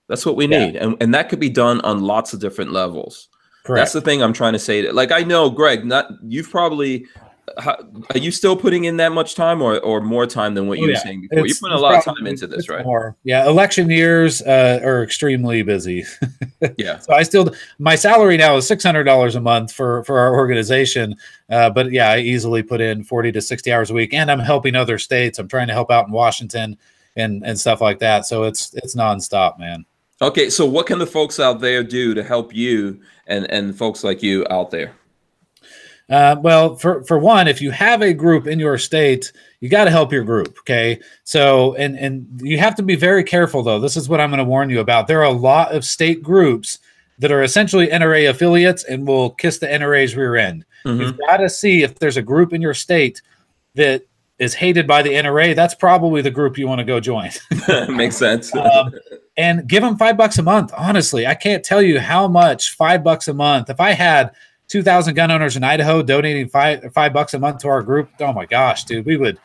That's what we need. And that could be done on lots of different levels. Correct. That's the thing I'm trying to say. Like, I know, Greg, you've probably, are you still putting in that much time or more time than what you were saying before? You're putting a lot of time into this, right? More. Yeah. Election years are extremely busy. So my salary now is $600 a month for our organization. But yeah, I easily put in 40 to 60 hours a week, and I'm helping other states. I'm trying to help out in Washington and stuff like that. So it's nonstop, man. Okay. So what can the folks out there do to help you and folks like you out there? Well, for one, if you have a group in your state, you got to help your group. Okay. So, and you have to be very careful though. This is what I'm going to warn you about. There are a lot of state groups that are essentially NRA affiliates and will kiss the NRA's rear end. You've got to see if there's a group in your state that is hated by the NRA. That's probably the group you want to go join. Makes sense. And give them $5 a month. Honestly, I can't tell you how much $5 a month. If I had 2,000 gun owners in Idaho donating $5 a month to our group, oh my gosh, dude, we would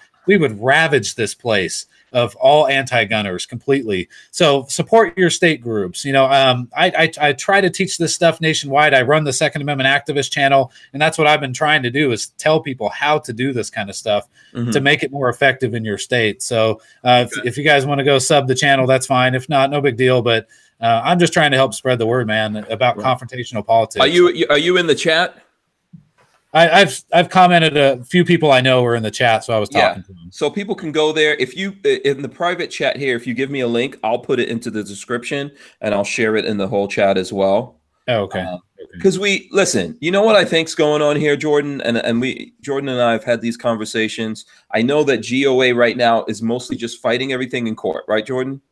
ravage this place of all anti-gunners completely. So support your state groups. I try to teach this stuff nationwide. I run the Second Amendment Activist channel, and that's what I've been trying to do, is tell people how to do this kind of stuff to make it more effective in your state. So if you guys want to go sub the channel, that's fine. If not, no big deal. But I'm just trying to help spread the word, man, about confrontational politics. Are you in the chat? I've commented. A few people I know were in the chat, so I was talking to them. So people can go there. If you in the private chat here, if you give me a link, I'll put it into the description and I'll share it in the whole chat as well. Oh, okay. Because listen, you know what I think's going on here, Jordan, and Jordan and I have had these conversations. I know that GOA right now is mostly just fighting everything in court, right, Jordan?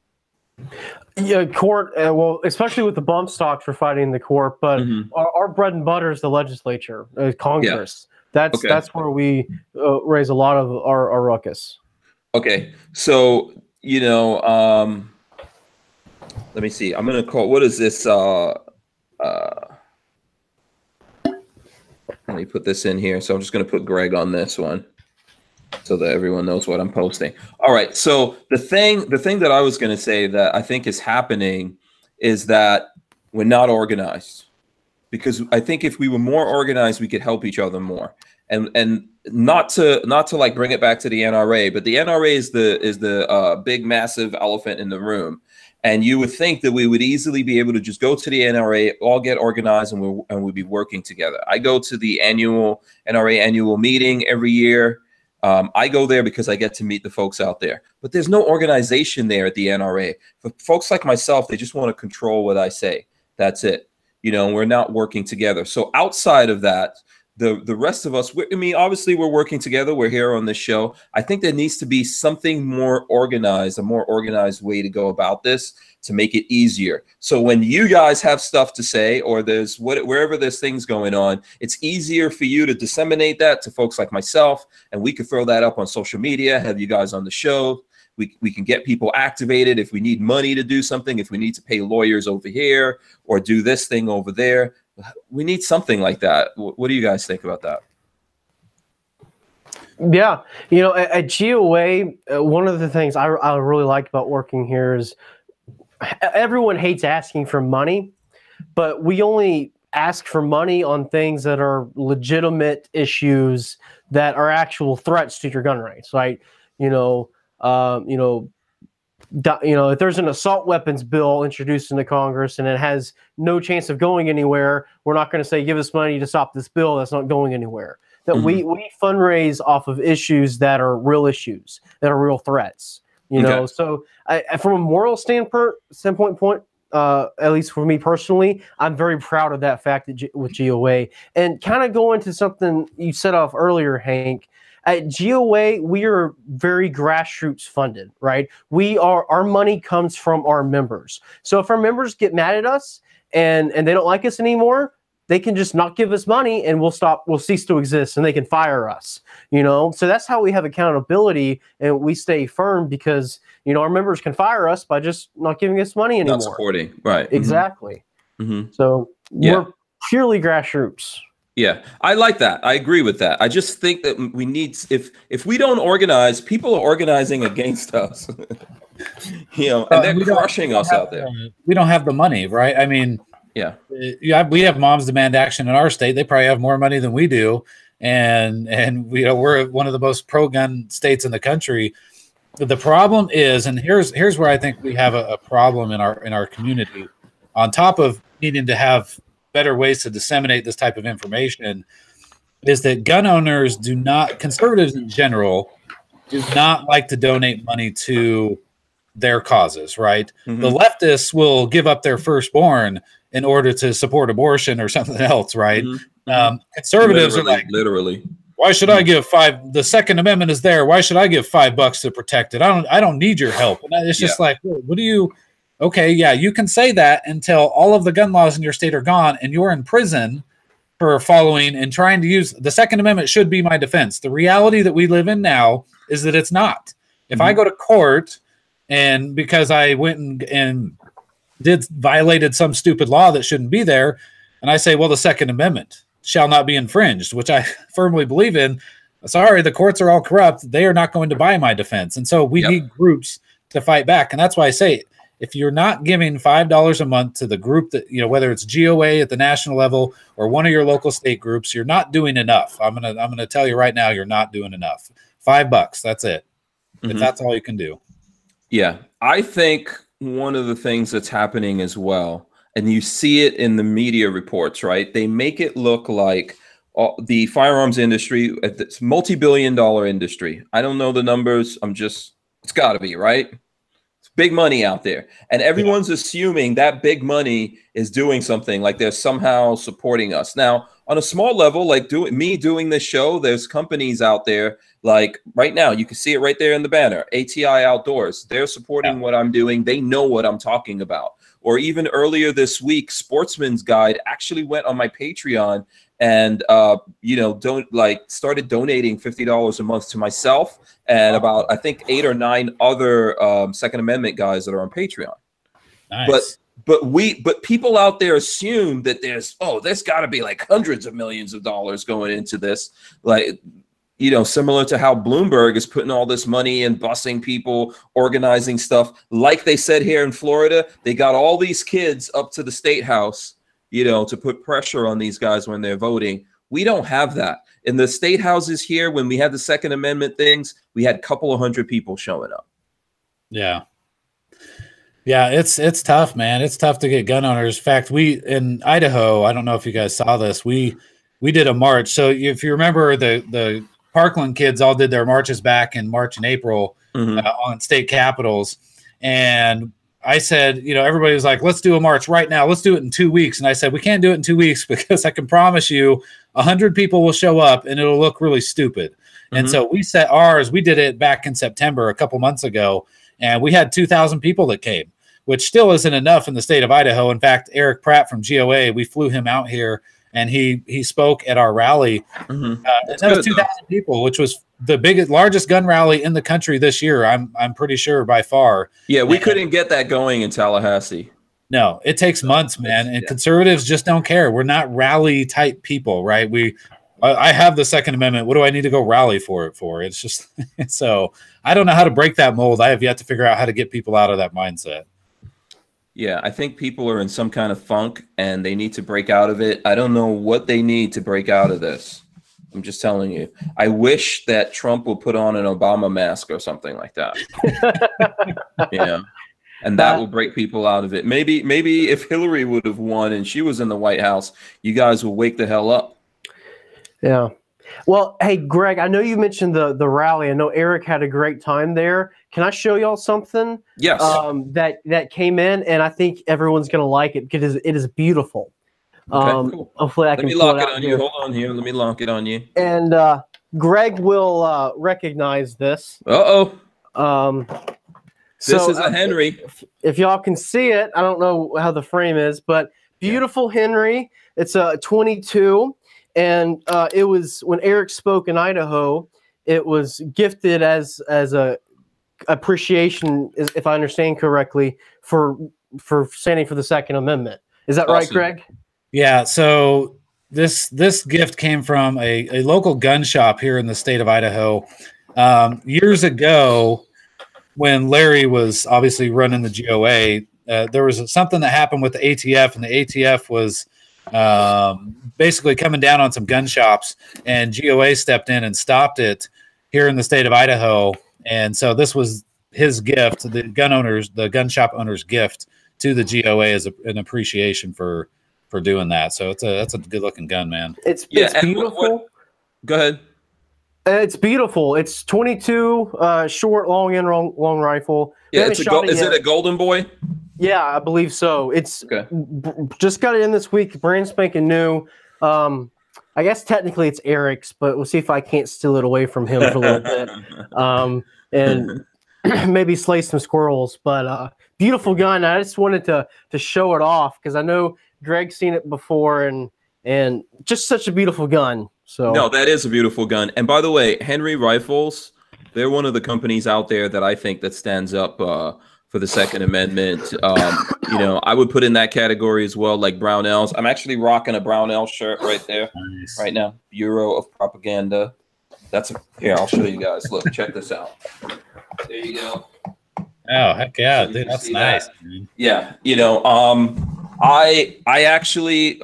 Yeah, court. Well, especially with the bump stocks, we're fighting the court. But our bread and butter is the legislature, Congress. Yeah. That's where we raise a lot of our ruckus. Okay, so let me see. I'm gonna call. What is this? Let me put this in here. So I'm just gonna put Greg on this one, so that everyone knows what I'm posting. All right. So the thing that I was going to say that I think is happening is that we're not organized, because I think if we were more organized, we could help each other more. And not to like bring it back to the NRA, but the NRA is the big, massive elephant in the room. And you would think that we would easily be able to just go to the NRA, all get organized, and we'd be working together. I go to the NRA annual meeting every year. I go there because I get to meet the folks out there, but there's no organization there at the NRA. For folks like myself, they just want to control what I say. That's it. We're not working together. So outside of that, the rest of us, obviously we're working together. We're here on this show. I think there needs to be something more organized, a more organized way to go about this to make it easier. So when you guys have stuff to say, or wherever there's things going on, it's easier for you to disseminate that to folks like myself, and we could throw that up on social media, have you guys on the show. We can get people activated if we need money to do something, if we need to pay lawyers over here or do this thing over there. We need something like that. What do you guys think about that? Yeah, you know, at GOA, one of the things I really like about working here is everyone hates asking for money, but we only ask for money on things that are legitimate issues that are actual threats to your gun rights, right? You know, if there's an assault weapons bill introduced into Congress and it has no chance of going anywhere, we're not going to say give us money to stop this bill that's not going anywhere. That we fundraise off of issues that are real issues, that are real threats. You know, so from a moral standpoint, at least for me personally, I'm very proud of that fact with GOA. And kind of going to something you said off earlier, Hank. At GOA, we are very grassroots funded, right? Our money comes from our members. So if our members get mad at us and they don't like us anymore, they can just not give us money and we'll cease to exist and they can fire us, you know? So that's how we have accountability and we stay firm because, you know, our members can fire us by just not giving us money anymore. Not supporting, right. Exactly. So we're purely grassroots. Yeah, I like that. I agree with that. I just think that we need, if we don't organize, people are organizing against us, you know, and they're crushing us out there. We don't have the money, right? I mean, yeah, we have Moms Demand Action in our state. They probably have more money than we do, and we're one of the most pro-gun states in the country. The problem is, and here's where I think we have a problem in our community. On top of needing to have better ways to disseminate this type of information, is that gun owners conservatives in general, do not like to donate money to their causes, right? The leftists will give up their firstborn in order to support abortion or something else, right? Conservatives are like, literally, why should I give $5? The Second Amendment is there. Why should I give $5 to protect it? I don't need your help. And it's just like, what do you? Okay, yeah, you can say that until all of the gun laws in your state are gone and you're in prison for following and trying to use the Second Amendment should be my defense. The reality that we live in now is that it's not. If I go to court and because I went and violated some stupid law that shouldn't be there, and I say, well, the Second Amendment shall not be infringed, which I firmly believe in. Sorry, the courts are all corrupt. They are not going to buy my defense. And so we need groups to fight back. And that's why I say, if you're not giving $5 a month to the group that, you know, whether it's GOA at the national level or one of your local state groups, you're not doing enough. I'm gonna tell you right now, you're not doing enough. $5, that's it. If that's all you can do. Yeah, I think one of the things that's happening as well, and you see it in the media reports, right? They make it look like the firearms industry, it's multi-billion-dollar industry. I don't know the numbers. It's got to be, right? Big money out there, and everyone's assuming that big money is doing something, like they're somehow supporting us. Now, on a small level, like doing this show, there's companies out there, like right now, you can see it right there in the banner, ATI Outdoors. They're supporting what I'm doing. They know what I'm talking about. Or even earlier this week, Sportsman's Guide actually went on my Patreon and started donating $50 a month to myself and about, I think, 8 or 9 other Second Amendment guys that are on Patreon. Nice. But people out there assume that there's got to be like hundreds of millions of dollars going into this, like, you know, similar to how Bloomberg is putting all this money and busing people, organizing stuff. Like they said here in Florida, they got all these kids up to the state house, you know, to put pressure on these guys when they're voting. We don't have that. In the state houses here, when we had the Second Amendment things, we had a couple of hundred people showing up. Yeah. Yeah, it's tough, man. It's tough to get gun owners. In fact, we in Idaho, I don't know if you guys saw this, we did a march. So if you remember, the Parkland kids all did their marches back in March and April on state capitals. And I said, you know, everybody was like, let's do a march right now. Let's do it in 2 weeks. And I said, we can't do it in 2 weeks because I can promise you 100 people will show up and it'll look really stupid. And so we set ours. We did it back in September, a couple months ago, and we had 2,000 people that came, which still isn't enough in the state of Idaho. In fact, Eric Pratt from GOA, we flew him out here and he spoke at our rally. That was 2,000 people, which was the largest gun rally in the country this year. I'm pretty sure by far. Yeah, we couldn't get that going in Tallahassee. No, it takes months, man. And conservatives just don't care. We're not rally type people, right? I have the Second Amendment. What do I need to go rally for it for? It's just so I don't know how to break that mold. I have yet to figure out how to get people out of that mindset. Yeah, I think people are in some kind of funk and they need to break out of it. I don't know what they need to break out of this. I'm just telling you. I wish that Trump will put on an Obama mask or something like that. Yeah. And that will break people out of it. Maybe if Hillary would have won and she was in the White House, you guys will wake the hell up. Yeah. Well, hey, Greg, I know you mentioned the rally. I know Eric had a great time there. Can I show y'all something? Yes. That came in, and I think everyone's going to like it because it is beautiful. Okay, cool. Hopefully I can Let me lock it on you. Hold on here. Let me lock it on you. And Greg will recognize this. Uh-oh. So, this is a Henry. If y'all can see it, I don't know how the frame is, but beautiful Henry. It's a 22. And it was when Eric spoke in Idaho, it was gifted as a appreciation, if I understand correctly, for standing for the Second Amendment. Is that right, Greg? Yeah. So this gift came from a local gun shop here in the state of Idaho years ago, when Larry was obviously running the GOA. There was something that happened with the ATF, and the ATF was basically coming down on some gun shops, and GOA stepped in and stopped it here in the state of Idaho. And so this was his gift, the gun shop owner's gift to the GOA as an appreciation for doing that. So that's a good looking gun, man. It's beautiful. Go ahead. It's beautiful. It's 22 short, long rifle. Yeah, is it a Golden Boy? Yeah, I believe so. It's just got it in this week, brand spanking new. I guess technically it's Eric's, but we'll see if I can't steal it away from him for a little bit, and maybe slay some squirrels. But beautiful gun. I just wanted to show it off because I know Greg's seen it before, and just such a beautiful gun. So no, that is a beautiful gun. And by the way, Henry Rifles, they're one of the companies out there that I think that stands up for the Second Amendment. You know, I would put in that category as well, like Barnauls. I'm actually rocking a Barnauls shirt right there, right now. Bureau of Propaganda. Here, I'll show you guys. Look, check this out. There you go. Oh, heck yeah, dude, that's nice. Yeah, you know, I actually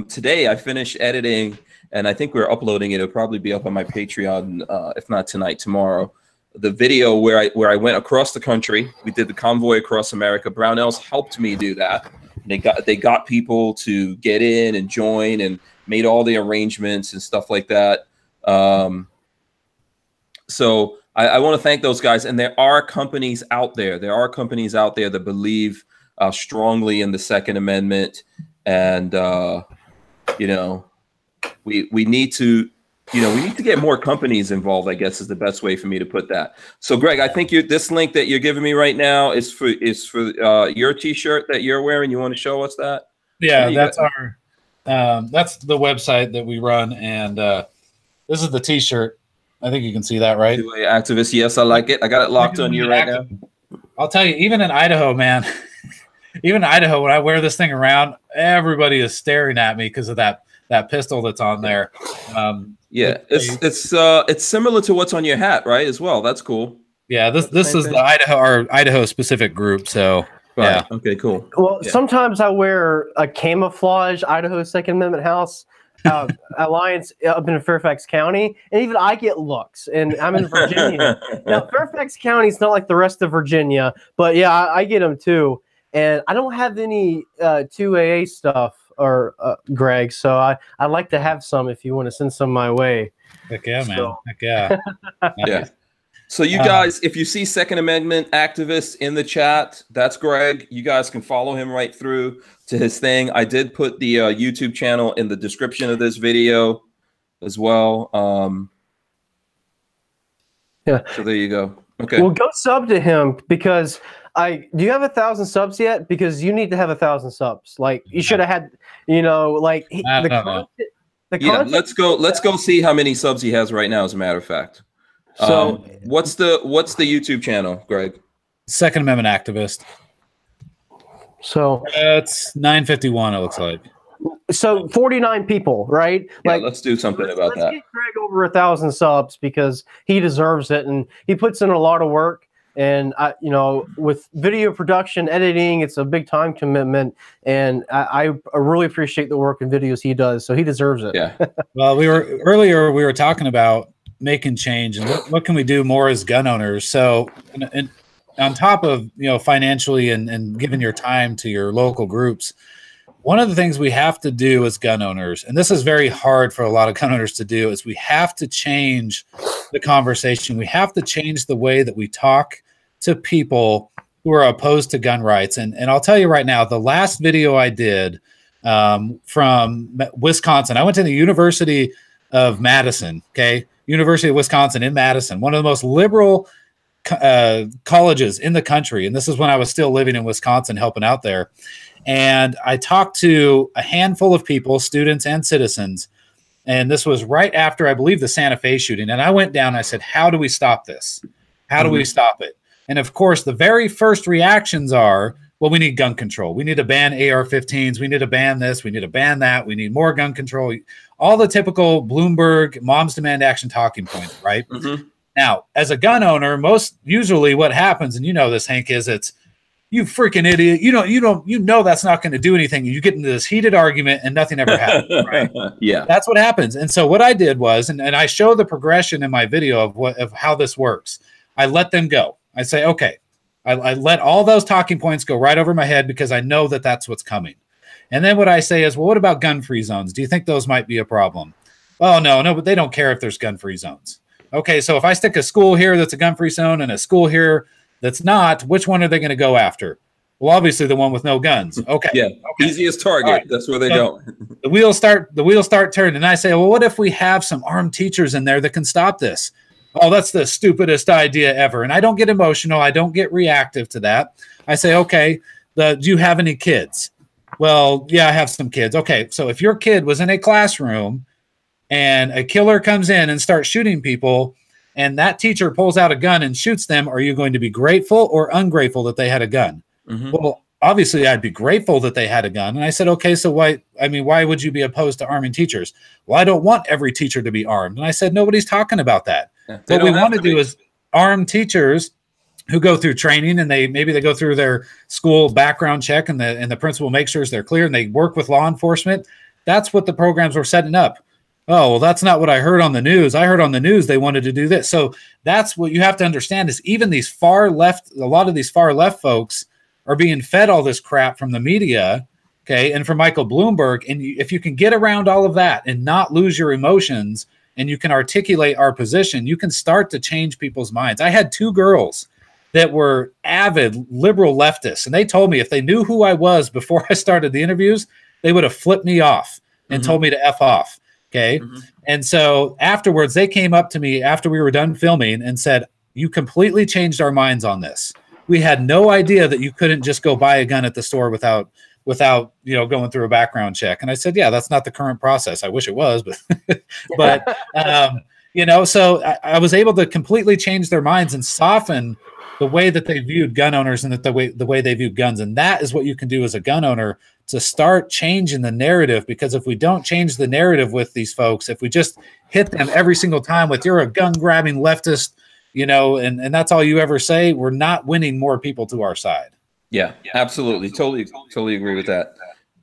today I finished editing, and I think we're uploading it. It'll probably be up on my Patreon, if not tonight, tomorrow. The video where I went across the country. We did the convoy across America. Barnauls helped me do that. They got people to get in and join and made all the arrangements and stuff like that. So I want to thank those guys. And there are companies out there. There are companies out there that believe strongly in the Second Amendment, and you know, we need to. You know, we need to get more companies involved, I guess, is the best way for me to put that. So, Greg, I think this link that you're giving me right now is for your T-shirt that you're wearing. You want to show us that? Yeah, that's that's the website that we run, and this is the T-shirt. I think you can see that, right? GOA activist. Yes, I like it. I got it locked on you right now. I'll tell you, even in Idaho, man, even in Idaho, when I wear this thing around, everybody is staring at me because of that pistol that's on there. Yeah, it's similar to what's on your hat, right? As well. That's cool. Yeah, this is the Idaho specific group. So right. Yeah. Okay. Cool. Well, sometimes I wear a camouflage Idaho Second Amendment House Alliance up in Fairfax County, and even I get looks. And I'm in Virginia now. Fairfax County is not like the rest of Virginia, but yeah, I get them too. And I don't have any 2AA stuff. Or Greg, so I'd like to have some if you want to send some my way. Heck yeah, man. Heck yeah. Yeah. So you guys, if you see Second Amendment activists in the chat, that's Greg. You guys can follow him right through to his thing. I did put the YouTube channel in the description of this video as well. Yeah. So there you go. Okay. Well, go sub to him because do you have 1,000 subs yet? Because you need to have 1,000 subs. Like you should have had, you know, like yeah. Let's go see how many subs he has right now. As a matter of fact. So what's the YouTube channel, Greg? Second Amendment Activist. So it's 9:51. It looks like. So 49 people, right? Yeah, let's do something about that. Let's get Greg over 1,000 subs because he deserves it, and he puts in a lot of work. And with video production, editing, it's a big time commitment, and I really appreciate the work and videos he does. So he deserves it. Yeah. Well, we were talking about making change and what can we do more as gun owners. So, and on top of financially and giving your time to your local groups. One of the things we have to do as gun owners, and this is very hard for a lot of gun owners to do, is we have to change the conversation. We have to change the way that we talk to people who are opposed to gun rights. And I'll tell you right now, the last video I did from Wisconsin, I went to the University of Madison, University of Wisconsin in Madison, one of the most liberal colleges in the country. And this is when I was still living in Wisconsin, helping out there. And I talked to a handful of people, students and citizens. And this was right after, I believe, the Santa Fe shooting. And I went down and I said, how do we stop this? How do we stop it? And of course, the very first reactions are, well, we need gun control. We need to ban AR-15s. We need to ban this. We need to ban that. We need more gun control. All the typical Bloomberg moms demand action talking points, right? Now, as a gun owner, usually what happens, and you know this, Hank, is it's, you freaking idiot. You know that's not going to do anything. You get into this heated argument and nothing ever happens, right? Yeah. That's what happens. And so what I did was, and I show the progression in my video of how this works. I let them go. I say, okay, I let all those talking points go right over my head because I know that that's what's coming. And then what I say is, well, what about gun-free zones? Do you think those might be a problem? Oh, no, but they don't care if there's gun-free zones. Okay, so if I stick a school here that's a gun-free zone and a school here that's not, which one are they going to go after? Well, obviously the one with no guns. Okay. Yeah. Okay. Easiest target. Right. That's where they go. The wheels start turning. And I say, well, what if we have some armed teachers in there that can stop this? Oh, that's the stupidest idea ever. And I don't get emotional. I don't get reactive to that. I say, okay, do you have any kids? Well, yeah, I have some kids. Okay. So if your kid was in a classroom and a killer comes in and starts shooting people, and that teacher pulls out a gun and shoots them, are you going to be grateful or ungrateful that they had a gun? Well, obviously I'd be grateful that they had a gun. And I said, okay, so why would you be opposed to arming teachers? Well, I don't want every teacher to be armed. And I said, nobody's talking about that. Yeah, what we want to do is arm teachers who go through training, and maybe they go through their school background check, and the principal makes sure they're clear, and they work with law enforcement. That's what the programs were setting up. Oh, well, that's not what I heard on the news. I heard on the news they wanted to do this. So that's what you have to understand is even these far left, a lot of these far left folks are being fed all this crap from the media, okay, and from Michael Bloomberg. And if you can get around all of that and not lose your emotions, and you can articulate our position, you can start to change people's minds. I had two girls that were avid liberal leftists, and they told me if they knew who I was before I started the interviews, they would have flipped me off and told me to F off. Okay. And so afterwards, they came up to me after we were done filming and said, you completely changed our minds on this. We had no idea that you couldn't just go buy a gun at the store without going through a background check. And I said, yeah, that's not the current process. I wish it was, but so I was able to completely change their minds and soften the way that they viewed gun owners and the way they viewed guns. And that is what you can do as a gun owner to start changing the narrative. Because if we don't change the narrative with these folks, if we just hit them every single time with you're a gun grabbing leftist, and that's all you ever say, we're not winning more people to our side. Yeah, absolutely. Totally agree with that.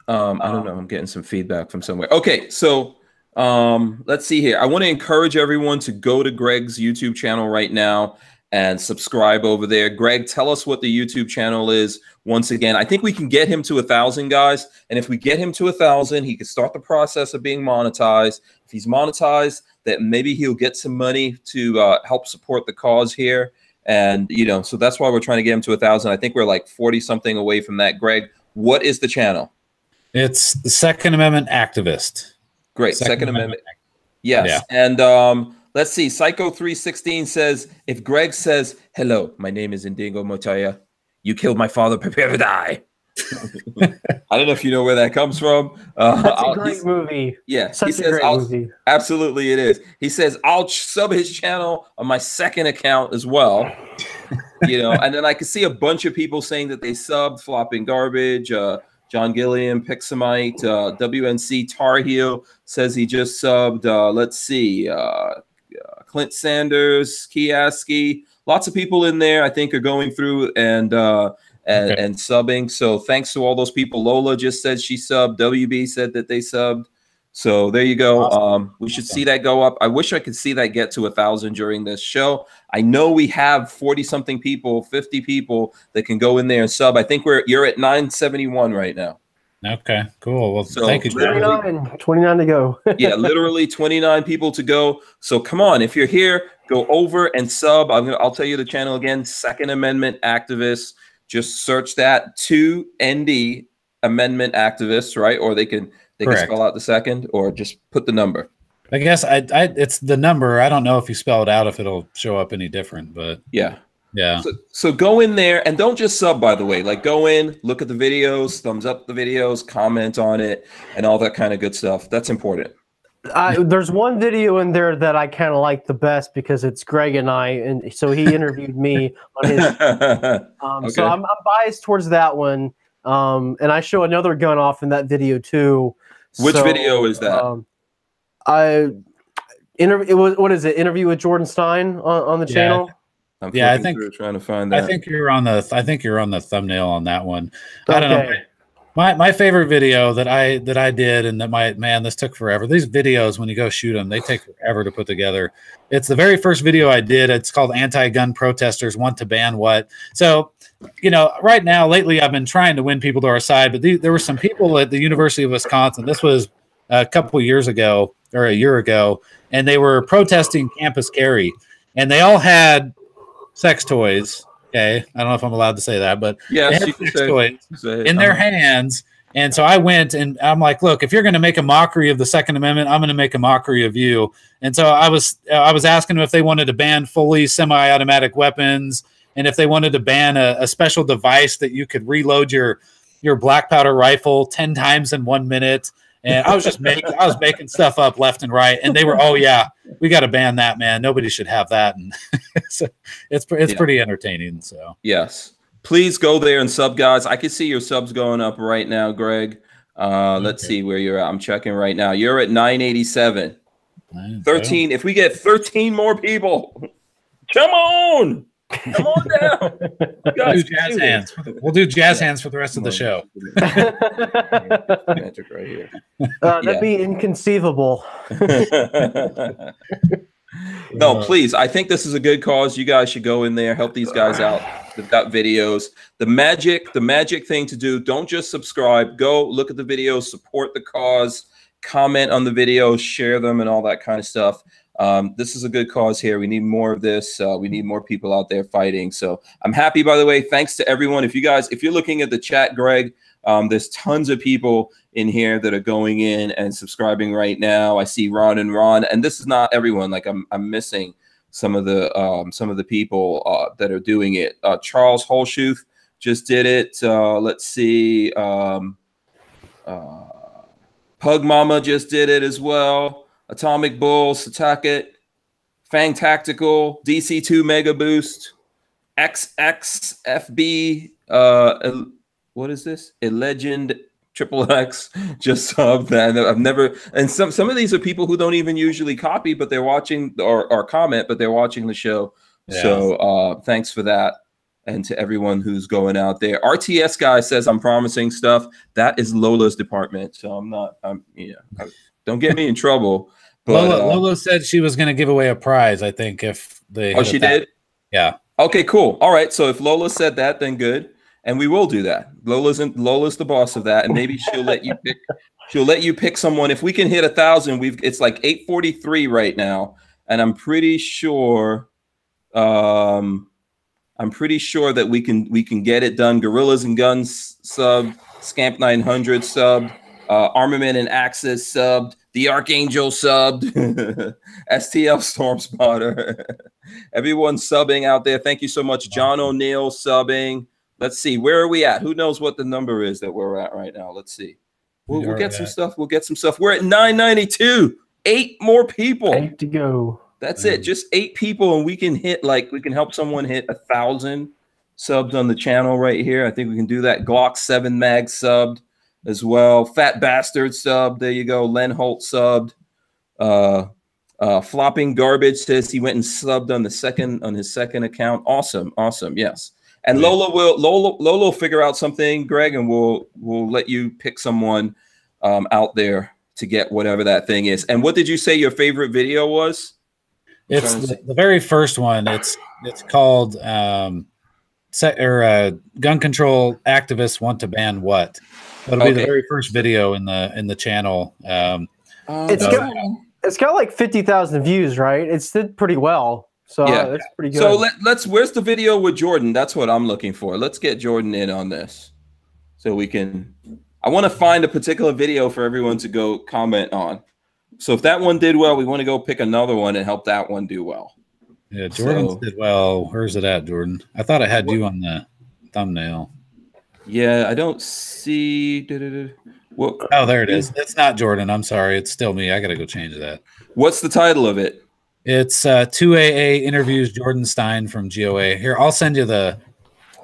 I don't know. I'm getting some feedback from somewhere. Okay. So let's see here. I want to encourage everyone to go to Greg's YouTube channel right now and subscribe over there. Greg, tell us what the YouTube channel is. Once again, I think we can get him to 1,000 guys. And if we get him to 1,000, he can start the process of being monetized. If he's monetized, then maybe he'll get some money to help support the cause here. And, so that's why we're trying to get him to 1,000. I think we're like 40 something away from that. Greg, what is the channel? It's the Second Amendment Activist. Great. Second Amendment. Yes. Yeah. And, let's see. Psycho 316 says, if Greg says, hello, my name is Indigo Motoya. You killed my father. Prepare to die. I don't know if you know where that comes from. That's a great movie. Yeah. Such a great movie. Absolutely it is. He says, I'll sub his channel on my second account as well. You know, and then I can see a bunch of people saying that they subbed, Flopping Garbage, John Gilliam, Pixamite, WNC Tar Heel says he just subbed. Let's see, Clint Sanders, Kiaski, lots of people in there I think are going through and subbing. So thanks to all those people. Lola just said she subbed. WB said that they subbed. So there you go. Awesome. We should see that go up. I wish I could see that get to 1,000 during this show. I know we have 40-something people, 50 people that can go in there and sub. I think you're at 971 right now. Okay, cool. Well, so thank you. 29 to go. Yeah, literally 29 people to go. So come on, if you're here, go over and sub. I'll tell you the channel again, Second Amendment Activists. Just search that 2ND Amendment Activists, right? Or they can spell out the second, or just put the number. I guess it's the number. I don't know if you spell it out if it'll show up any different, but yeah. So go in there and don't just sub, by the way. Like, go in, look at the videos, thumbs up the videos, comment on it, and all that kind of good stuff. That's important. There's one video in there that I kind of like the best because it's Greg and I, and so he interviewed me on his. Okay. So I'm biased towards that one, and I show another gun off in that video too. Which video is that? What is it? Interview with Jordan Stein on the channel. I think trying to find that. I think you're on the thumbnail on that one. I don't know. My favorite video that I did, and that this took forever. These videos, when you go shoot them, they take forever to put together. It's the very first video I did. It's called Anti-Gun Protesters Want to Ban What. So, you know, right now, lately, I've been trying to win people to our side, but there were some people at the University of Wisconsin. This was a couple of years ago, or a year ago, and they were protesting campus carry, and they all had sex toys. Okay, I don't know if I'm allowed to say that, but yes, they had sex toys in their hands. And so I went and I'm like, look, if you're going to make a mockery of the Second Amendment, I'm going to make a mockery of you. And so I was asking them if they wanted to ban fully semi-automatic weapons, and if they wanted to ban a special device that you could reload your black powder rifle 10 times in 1 minute. And I was making stuff up left and right, and they were, oh yeah, we got to ban that, man. Nobody should have that. And so it's pretty entertaining. So yes, please go there and sub, guys. I can see your subs going up right now, Greg. Let's see where you're at. I'm checking right now. You're at 987. 13. If we get 13 more people, come on. Come on down. We'll do jazz hands. We'll do jazz hands for the rest of the show. Magic right here. That'd be inconceivable. No, please. I think this is a good cause. You guys should go in there, help these guys out. They've got videos. The magic thing to do, don't just subscribe. Go look at the videos, support the cause, comment on the videos, share them, and all that kind of stuff. This is a good cause here. We need more of this. We need more people out there fighting. So I'm happy, by the way. Thanks to everyone. If you're looking at the chat, Greg, there's tons of people in here that are going in and subscribing right now. I see Ron, and this is not everyone. Like I'm missing some of the people that are doing it. Charles Holshuth just did it. Let's see. Pug Mama just did it as well. Atomic Bull, Sataket, Fang Tactical, DC2 Mega Boost, XXFB, what is this? A Legend XXX just subbed that. I've never, and some of these are people who don't even usually copy, but they're watching or comment, but they're watching the show. Yeah. So thanks for that. And to everyone who's going out there. RTS guy says I'm promising stuff. That is Lola's department. So don't get me in trouble. But, Lola said she was going to give away a prize, I think, if they. Oh, she did? Yeah. Okay, cool. All right. So if Lola said that, then good. And we will do that. Lola's the boss of that. And maybe she'll let you pick. She'll let you pick someone. If we can hit 1,000, it's like 843 right now. And I'm pretty sure that we can get it done. Gorillas and Guns subbed, Scamp 900 subbed, Armament and Axis subbed, The Archangel subbed, STL Storm Spotter. Everyone subbing out there. Thank you so much. John O'Neill subbing. Let's see. Where are we at? Who knows what the number is that we're at right now? Let's see. We'll get some stuff. We'll get some stuff. We're at 992. 8 more people. 8 to go. That's it. Just 8 people, and we can help someone hit 1,000 subs on the channel right here. I think we can do that. Glock 7 Mag subbed as well. Fat Bastard subbed. There you go. Len Holt subbed. Flopping Garbage says he went and subbed on his second account. Awesome. Yes. And Lola will figure out something, Greg, and we'll let you pick someone out there to get whatever that thing is. And what did you say your favorite video was? It's the very first one. It's called Gun Control Activists Want to Ban What? That'll be the very first video in the channel. It's got like 50,000 views, right? It's did pretty well. So that's pretty good. So let's where's the video with Jordan? That's what I'm looking for. Let's get Jordan in on this. So we can I want to find a particular video for everyone to go comment on. So if that one did well, we want to go pick another one and help that one do well. Yeah, Jordan did well. Where's it at, Jordan? I thought I had you on the thumbnail. Yeah, I don't see. Oh, there it is. It's not Jordan. I'm sorry. It's still me. I got to go change that. What's the title of it? It's 2AA interviews Jordan Stein from GOA. Here, I'll send you the.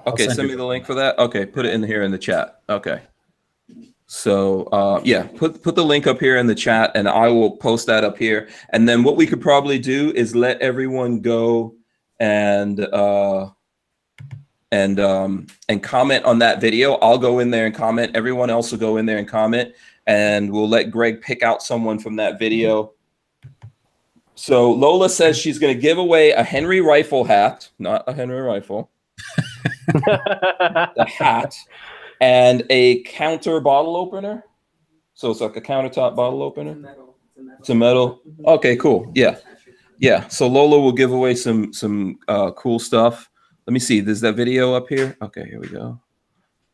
Okay, send me the link for that. Okay, put it in here in the chat. Okay. So yeah, put the link up here in the chat, and I will post that up here. And then what we could probably do is let everyone go and comment on that video. I'll go in there and comment. Everyone else will go in there and comment, and we'll let Greg pick out someone from that video. So Lola says she's going to give away a Henry rifle hat, not a Henry rifle, the hat, and a counter bottle opener. So it's like a countertop bottle opener. It's a metal. Okay, cool. Yeah. So Lola will give away some cool stuff. Let me see. There's that video up here. Okay, here we go.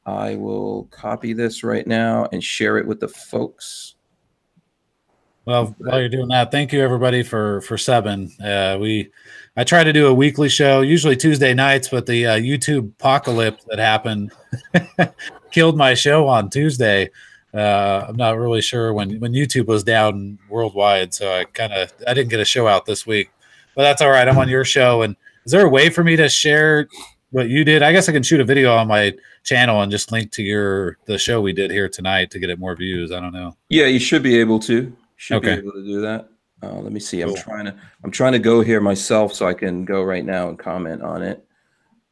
I will copy this right now and share it with the folks. Well, while you're doing that, thank you everybody for subbing. I try to do a weekly show, usually Tuesday nights, but the YouTube apocalypse that happened killed my show on Tuesday. I'm not really sure when YouTube was down worldwide, so I didn't get a show out this week. But that's all right. I'm on your show. And is there a way for me to share what you did? I guess I can shoot a video on my channel and just link to the show we did here tonight to get it more views. I don't know. Yeah, you should be able to. Be able to do that. Let me see. Cool. I'm trying to go here myself so I can go right now and comment on it.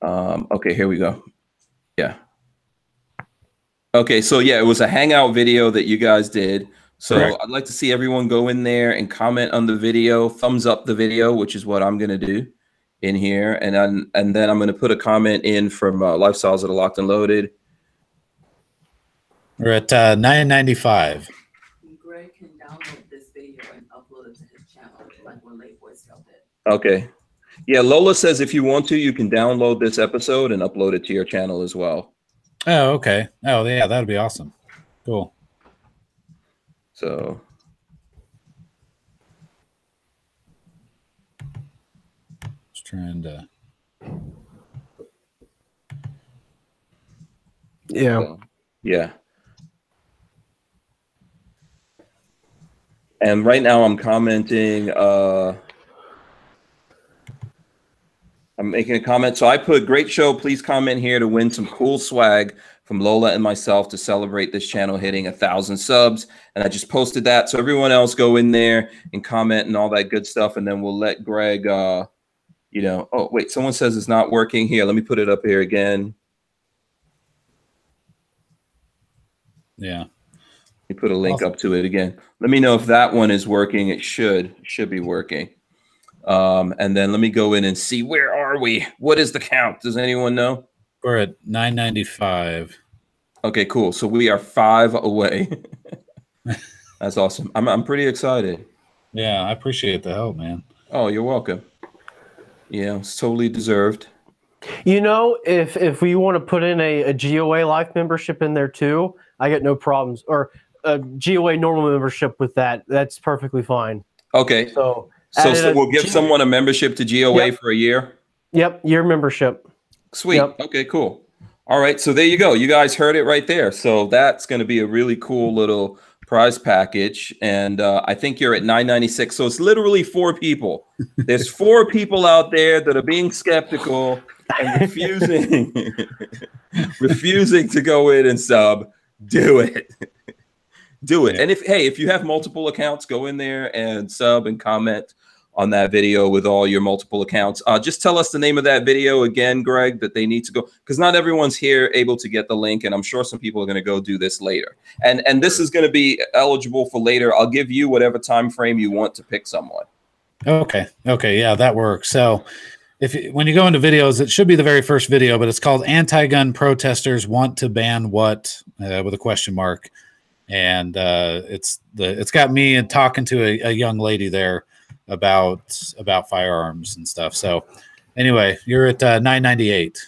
Okay, here we go. Yeah. Okay, so yeah, it was a hangout video that you guys did. So correct. I'd like to see everyone go in there and comment on the video, thumbs up the video, which is what I'm going to do in here. And then I'm going to put a comment in from Lifestyles that are Locked and Loaded. We're at 995. Greg can download this video and upload it to his channel, like what Late Boy Scout did. Okay. Yeah, Lola says if you want to, you can download this episode and upload it to your channel as well. Oh, okay. Oh, yeah, that'd be awesome. Cool. So. Just trying to. Yeah. Yeah. And right now I'm commenting, I'm making a comment. So I put great show. Please comment here to win some cool swag from Lola and myself to celebrate this channel hitting 1,000 subs. And I just posted that. So everyone else go in there and comment and all that good stuff. And then we'll let Greg, oh, wait, someone says it's not working here. Let me put it up here again. Yeah. Let me put a link up to it again. Let me know if that one is working. It should be working. And then let me go in and see, where are we? What is the count? Does anyone know? We're at 995. Okay, cool. So we are 5 away. That's awesome. I'm pretty excited. Yeah, I appreciate the help, man. Oh, you're welcome. Yeah, it's totally deserved. You know, if we want to put in a GOA Life membership in there too, I get no problems. Or a GOA normal membership with that. That's perfectly fine. Okay. So we'll give someone a membership to GOA for a year? Yep, year membership. Sweet. Yep. Okay, cool. All right, so there you go. You guys heard it right there. So that's going to be a really cool little prize package, and I think you're at $9.96. So it's literally 4 people. There's 4 people out there that are being skeptical and refusing to go in and sub. Do it. Do it. And if you have multiple accounts, go in there and sub and comment on that video with all your multiple accounts. Just tell us the name of that video again, Greg, that they need to go, because not everyone's here able to get the link, and I'm sure some people are going to go do this later. And this is going to be eligible for later. I'll give you whatever time frame you want to pick someone. Okay. Yeah, that works. So when you go into videos, it should be the very first video, but it's called "Anti-Gun Protesters Want to Ban What?" With a question mark, and it's got me and talking to a young lady there about firearms and stuff. So anyway, you're at $9.98.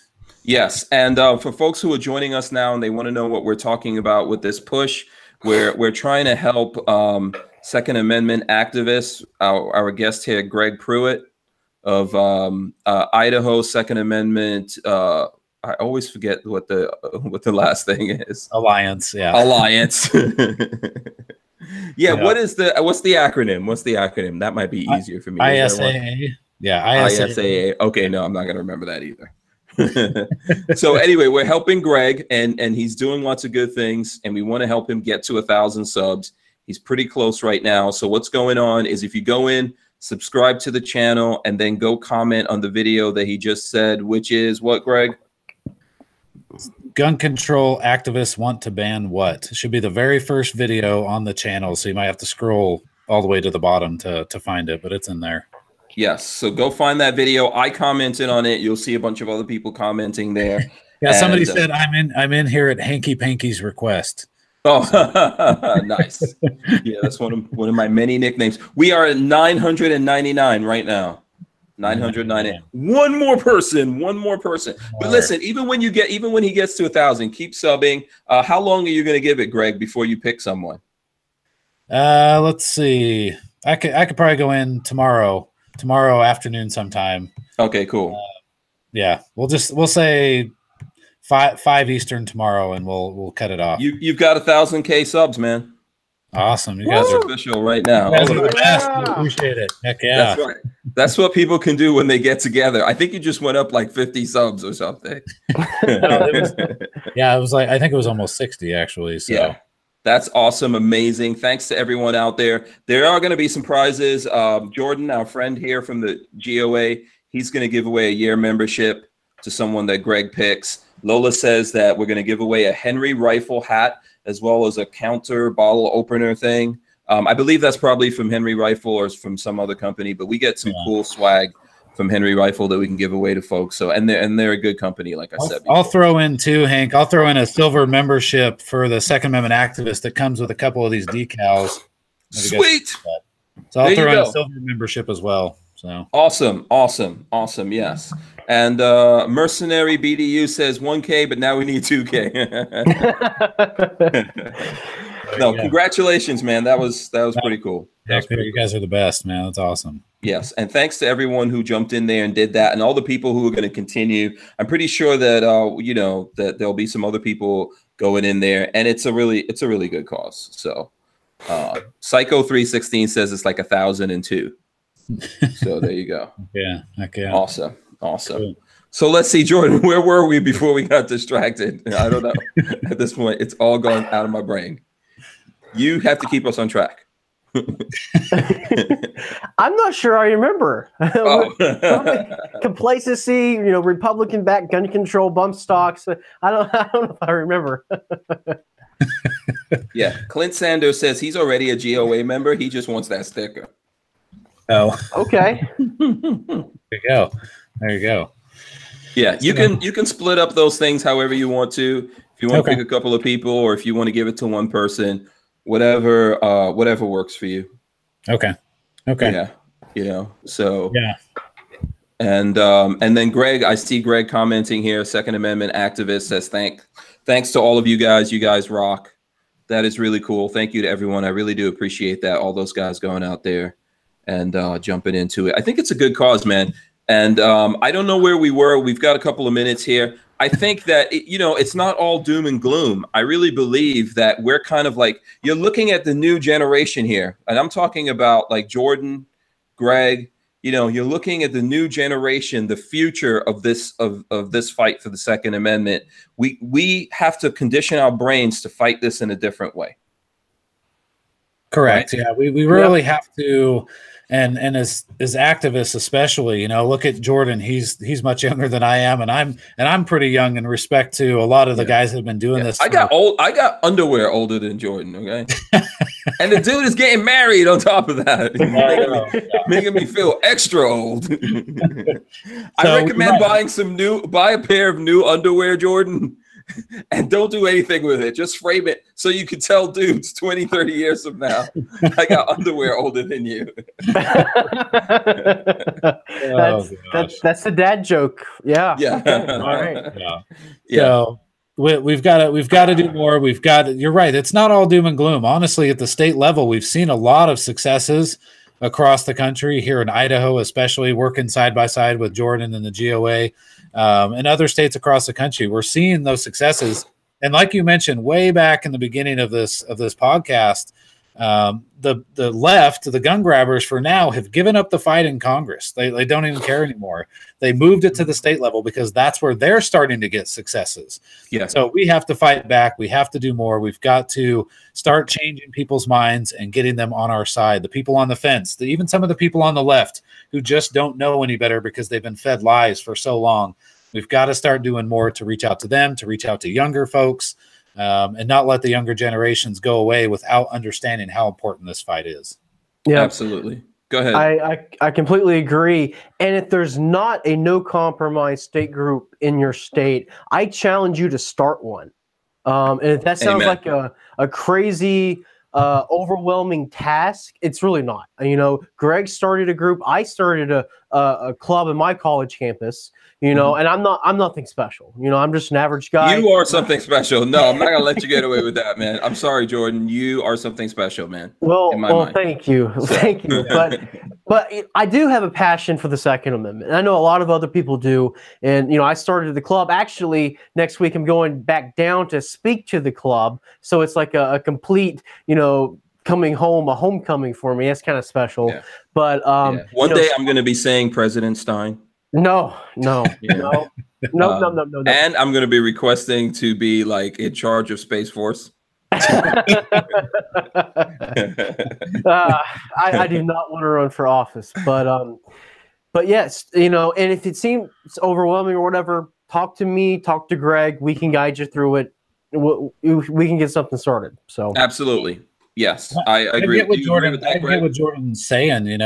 Yes, and for folks who are joining us now and they want to know what we're talking about with this push, we're trying to help Second Amendment activists. Our guest here, Greg Pruett of Idaho Second Amendment. I always forget what the last thing is. Alliance. Yeah. Alliance. Yeah, what's the acronym? What's the acronym? That might be easier for me. ISAA. Yeah, ISAA. Okay, no, I'm not going to remember that either. So anyway, we're helping Greg, and he's doing lots of good things, and we want to help him get to 1,000 subs. He's pretty close right now. So what's going on is if you go in, subscribe to the channel, and then go comment on the video that he just said, which is what, Greg? Gun control activists want to ban what? It should be the very first video on the channel, so you might have to scroll all the way to the bottom to find it, but it's in there. Yes, so go find that video. I commented on it. You'll see a bunch of other people commenting there. Yeah, somebody said I'm in here at Hanky Panky's request. Oh, nice. Yeah, that's one of my many nicknames. We are at 999 right now. 990. One more person. But listen, even when he gets to 1,000, keep subbing. How long are you going to give it, Greg, before you pick someone? Let's see. I could probably go in tomorrow afternoon sometime. Okay, cool. Yeah, we'll say 5 Eastern tomorrow, and we'll cut it off. You've got 1,000K subs, man. Awesome. You guys are official right now. You guys are the best. I appreciate it. Heck yeah. That's right. That's what people can do when they get together. I think you just went up like 50 subs or something. Yeah, it was like, I think it was almost 60 actually. So yeah, that's awesome. Amazing. Thanks to everyone out there. There are going to be some prizes. Jordan, our friend here from the GOA, he's going to give away a year membership to someone that Greg picks. Lola says that we're going to give away a Henry rifle hat, as well as a counter bottle opener thing. I believe that's probably from Henry Rifle or from some other company, but we get some cool swag from Henry Rifle that we can give away to folks. So, and they're a good company, like I said before. I'll throw in too, Hank. I'll throw in a silver membership for the Second Amendment activist that comes with a couple of these decals. Sweet. So I'll throw in a silver membership as well. So awesome. Yes. And Mercenary BDU says 1K, but now we need 2K. No, congratulations, man. That was pretty cool. You guys are the best, man. That's awesome. Yes, and thanks to everyone who jumped in there and did that, and all the people who are going to continue. I'm pretty sure that that there'll be some other people going in there, and it's a really good cause. So, Psycho 316 says it's like 1,002. So there you go. Yeah. Okay. Awesome. Cool. So let's see, Jordan, where were we before we got distracted? I don't know. At this point, it's all gone out of my brain. You have to keep us on track. I'm not sure I remember. Complacency, Republican-backed gun control bump stocks. I don't know if I remember. Yeah, Clint Sanders says he's already a GOA member. He just wants that sticker. Oh, okay. There you go. Yeah, you can split up those things however you want to. If you want to pick a couple of people, or if you want to give it to one person, whatever works for you. Okay. Yeah. So yeah. And then Greg, I see Greg commenting here. Second Amendment activist says thanks to all of you guys. You guys rock. That is really cool. Thank you to everyone. I really do appreciate that. All those guys going out there and jumping into it. I think it's a good cause, man. And I don't know where we were. We've got a couple of minutes here. I think that, it's not all doom and gloom. I really believe that we're kind of like, you're looking at the new generation here. And I'm talking about like Jordan, Greg, you're looking at the new generation, the future of this fight for the Second Amendment. We have to condition our brains to fight this in a different way. Correct. Right? Yeah, we really have to. And as activists, especially, look at Jordan. He's much younger than I am, and I'm pretty young in respect to a lot of the guys that have been doing this. I got underwear older than Jordan. Okay, and the dude is getting married on top of that, making me feel extra old. I recommend buy a pair of new underwear, Jordan. And don't do anything with it. Just frame it so you can tell dudes 20, 30 years from now, I got underwear older than you. That's the dad joke. Yeah. Yeah. All right. Yeah. So we've got to do more. You're right. It's not all doom and gloom. Honestly, at the state level, we've seen a lot of successes across the country, here in Idaho, especially working side by side with Jordan and the GOA. And other states across the country, we're seeing those successes. And like you mentioned, way back in the beginning of this podcast, the left, the gun grabbers for now, have given up the fight in Congress. They don't even care anymore. They moved it to the state level because that's where they're starting to get successes. Yeah. So we have to fight back. We have to do more. We've got to start changing people's minds and getting them on our side. The people on the fence, even some of the people on the left who just don't know any better because they've been fed lies for so long. We've got to start doing more to reach out to them, to reach out to younger folks, and not let the younger generations go away without understanding how important this fight is. Yeah, absolutely. Go ahead. I completely agree. And if there's not a no compromise state group in your state, I challenge you to start one. And if that sounds like a crazy, overwhelming task, it's really not. Greg started a group. I started a club in my college campus. And I'm nothing special. I'm just an average guy. You are something special. No, I'm not gonna let you get away with that, man. I'm sorry, Jordan. You are something special, man. Well, thank you, thank you. But I do have a passion for the Second Amendment. And I know a lot of other people do. And I started the club. Actually, next week I'm going back down to speak to the club. So it's like a complete, coming home, a homecoming for me. That's kind of special. Yeah. But one day I'm going to be saying President Stein. No. No. And I'm going to be requesting to be like in charge of Space Force. I do not want to run for office, but yes, and if it seems overwhelming or whatever, talk to me, talk to Greg. We can guide you through it. We can get something started. So absolutely. Yes, I agree. I get what Jordan's saying.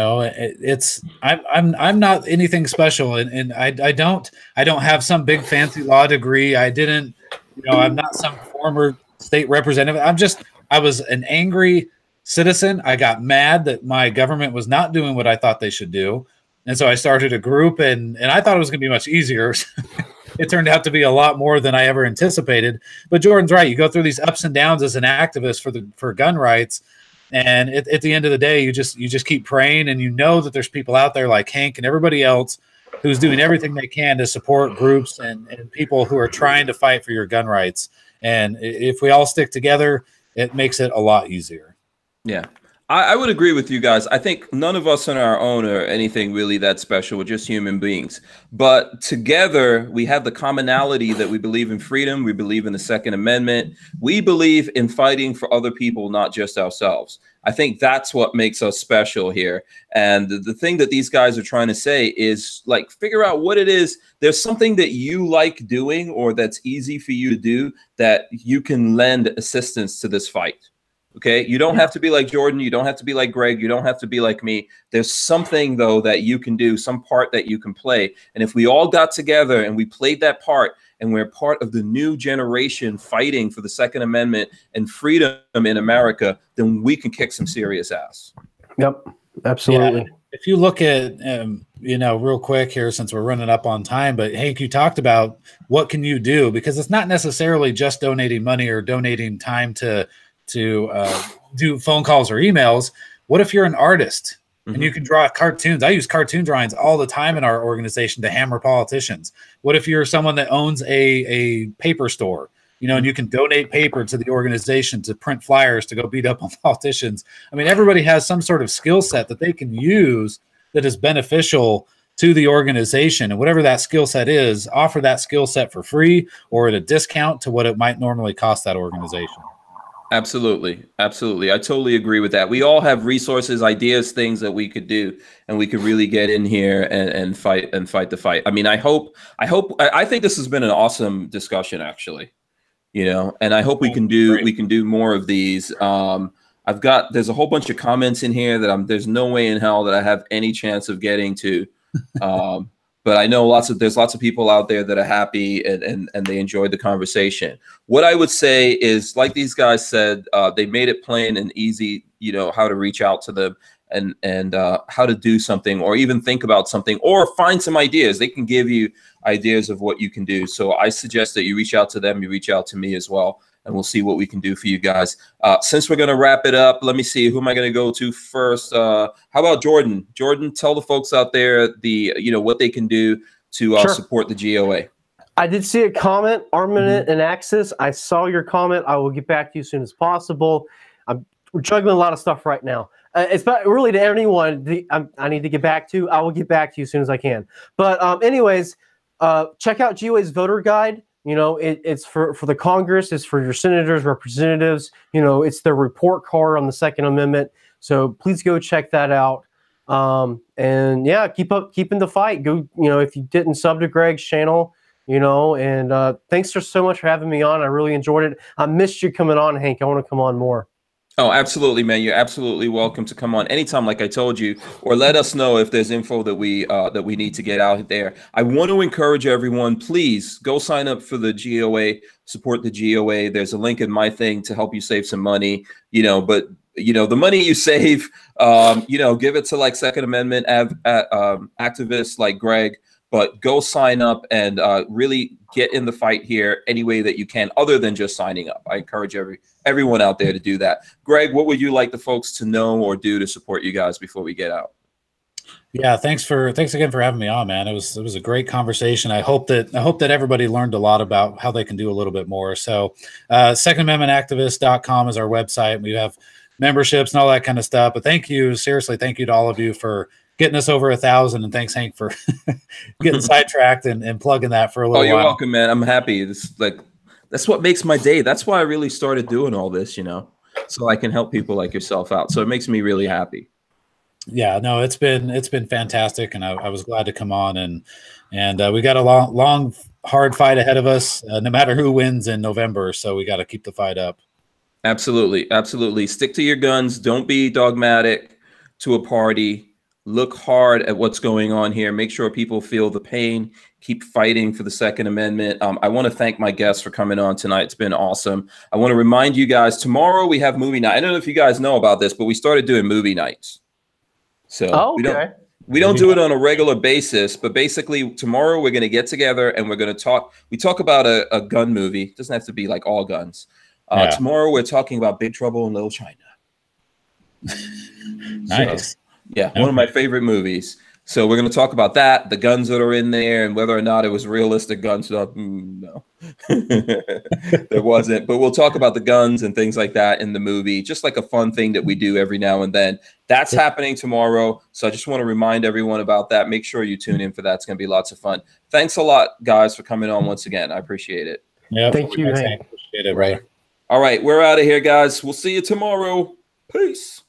I'm not anything special, and I don't have some big fancy law degree. I didn't, I'm not some former state representative. I was an angry citizen. I got mad that my government was not doing what I thought they should do, and so I started a group, and I thought it was going to be much easier. It turned out to be a lot more than I ever anticipated. But Jordan's right. You go through these ups and downs as an activist for gun rights. And at the end of the day, you just keep praying, and that there's people out there like Hank and everybody else who's doing everything they can to support groups and people who are trying to fight for your gun rights. And if we all stick together, it makes it a lot easier. Yeah. I would agree with you guys. I think none of us on our own are anything really that special. We're just human beings. But together, we have the commonality that we believe in freedom. We believe in the Second Amendment. We believe in fighting for other people, not just ourselves. I think that's what makes us special here. And the thing that these guys are trying to say is like, figure out what it is. There's something that you like doing or that's easy for you to do that you can lend assistance to this fight. Okay, you don't have to be like Jordan. You don't have to be like Greg. You don't have to be like me. There's something, though, that you can do, some part that you can play. And if we all got together and we played that part and we're part of the new generation fighting for the Second Amendment and freedom in America, then we can kick some serious ass. Yep, absolutely. Yeah, if you look at, real quick here, since we're running up on time, but Hank, you talked about what can you do? Because it's not necessarily just donating money or donating time to do phone calls or emails. What if you're an artist And you can draw cartoons. I use cartoon drawings all the time in our organization to hammer politicians. What if you're someone that owns a paper store, you know, and you can donate paper to the organization to print flyers to go beat up on politicians? I mean, everybody has some sort of skill set that they can use that is beneficial to the organization. And whatever that skill set is, offer that skill set for free or at a discount to what it might normally cost that organization. Absolutely. Absolutely. I totally agree with that. We all have resources, ideas, things that we could do, and we could really get in here and fight the fight. I mean, I think this has been an awesome discussion, actually, you know, and I hope we can do more of these. There's a whole bunch of comments in here that there's no way in hell that I have any chance of getting to. But I know there's lots of people out there that are happy and they enjoyed the conversation. What I would say is, like these guys said, they made it plain and easy, you know, how to reach out to them and how to do something, or even think about something, or find some ideas. They can give you ideas of what you can do. So I suggest that you reach out to them, you reach out to me as well, and we'll see what we can do for you guys. Since we're going to wrap it up, let me see, who am I going to go to first? How about Jordan? Jordan, tell the folks out there what they can do to support the GOA. I did see a comment, Armament and Axis. I saw your comment. I will get back to you as soon as possible. We're juggling a lot of stuff right now. It's not really to anyone I need to get back to. I will get back to you as soon as I can. But anyways, check out GOA's voter guide. You know, it's for the Congress, it's for your senators, representatives. You know, it's their report card on the Second Amendment. So please go check that out. And yeah, keeping the fight. Go, you know, if you didn't sub to Greg's channel, you know, and thanks so much for having me on. I really enjoyed it. I missed you coming on, Hank. I want to come on more. Oh, absolutely, man. You're absolutely welcome to come on anytime, like I told you, or let us know if there's info that we need to get out there. I want to encourage everyone, please go sign up for the GOA, support the GOA. There's a link in my thing to help you save some money, you know, but you know, the money you save, you know, give it to like Second Amendment activists like Greg, but go sign up and really get in the fight here any way that you can, other than just signing up. I encourage everyone out there to do that. Greg, what would you like the folks to know or do to support you guys before we get out? Yeah, thanks again for having me on, man. It was a great conversation. I hope that everybody learned a lot about how they can do a little bit more. So secondamendmentactivist.com is our website. We have memberships and all that kind of stuff. But thank you, seriously, thank you to all of you for getting us over 1,000, and thanks, Hank, for getting sidetracked and plugging that for a little while. Oh, you're welcome, man. I'm happy. That's what makes my day. That's why I really started doing all this, you know, so I can help people like yourself out. So it makes me really happy. Yeah, no, it's been fantastic, and I was glad to come on, and we got a long, hard fight ahead of us, no matter who wins in November. So we got to keep the fight up. Absolutely, absolutely. Stick to your guns. Don't be dogmatic to a party. Look hard at what's going on here. Make sure people feel the pain. Keep fighting for the Second Amendment. I want to thank my guests for coming on tonight. It's been awesome. I want to remind you guys, tomorrow we have movie night. I don't know if you guys know about this, but we started doing movie nights. So we don't do it on a regular basis, but basically tomorrow we're going to get together and we're going to talk. We talk about a gun movie. It doesn't have to be like all guns. Tomorrow we're talking about Big Trouble in Little China. Nice. So, yeah, one of my favorite movies. So we're going to talk about that, the guns that are in there, and whether or not it was realistic guns. No, there wasn't. But we'll talk about the guns and things like that in the movie, just like a fun thing that we do every now and then. That's happening tomorrow. So I just want to remind everyone about that. Make sure you tune in for that. It's going to be lots of fun. Thanks a lot, guys, for coming on once again. I appreciate it. Yeah, thank you. Appreciate it, brother. All right, we're out of here, guys. We'll see you tomorrow. Peace.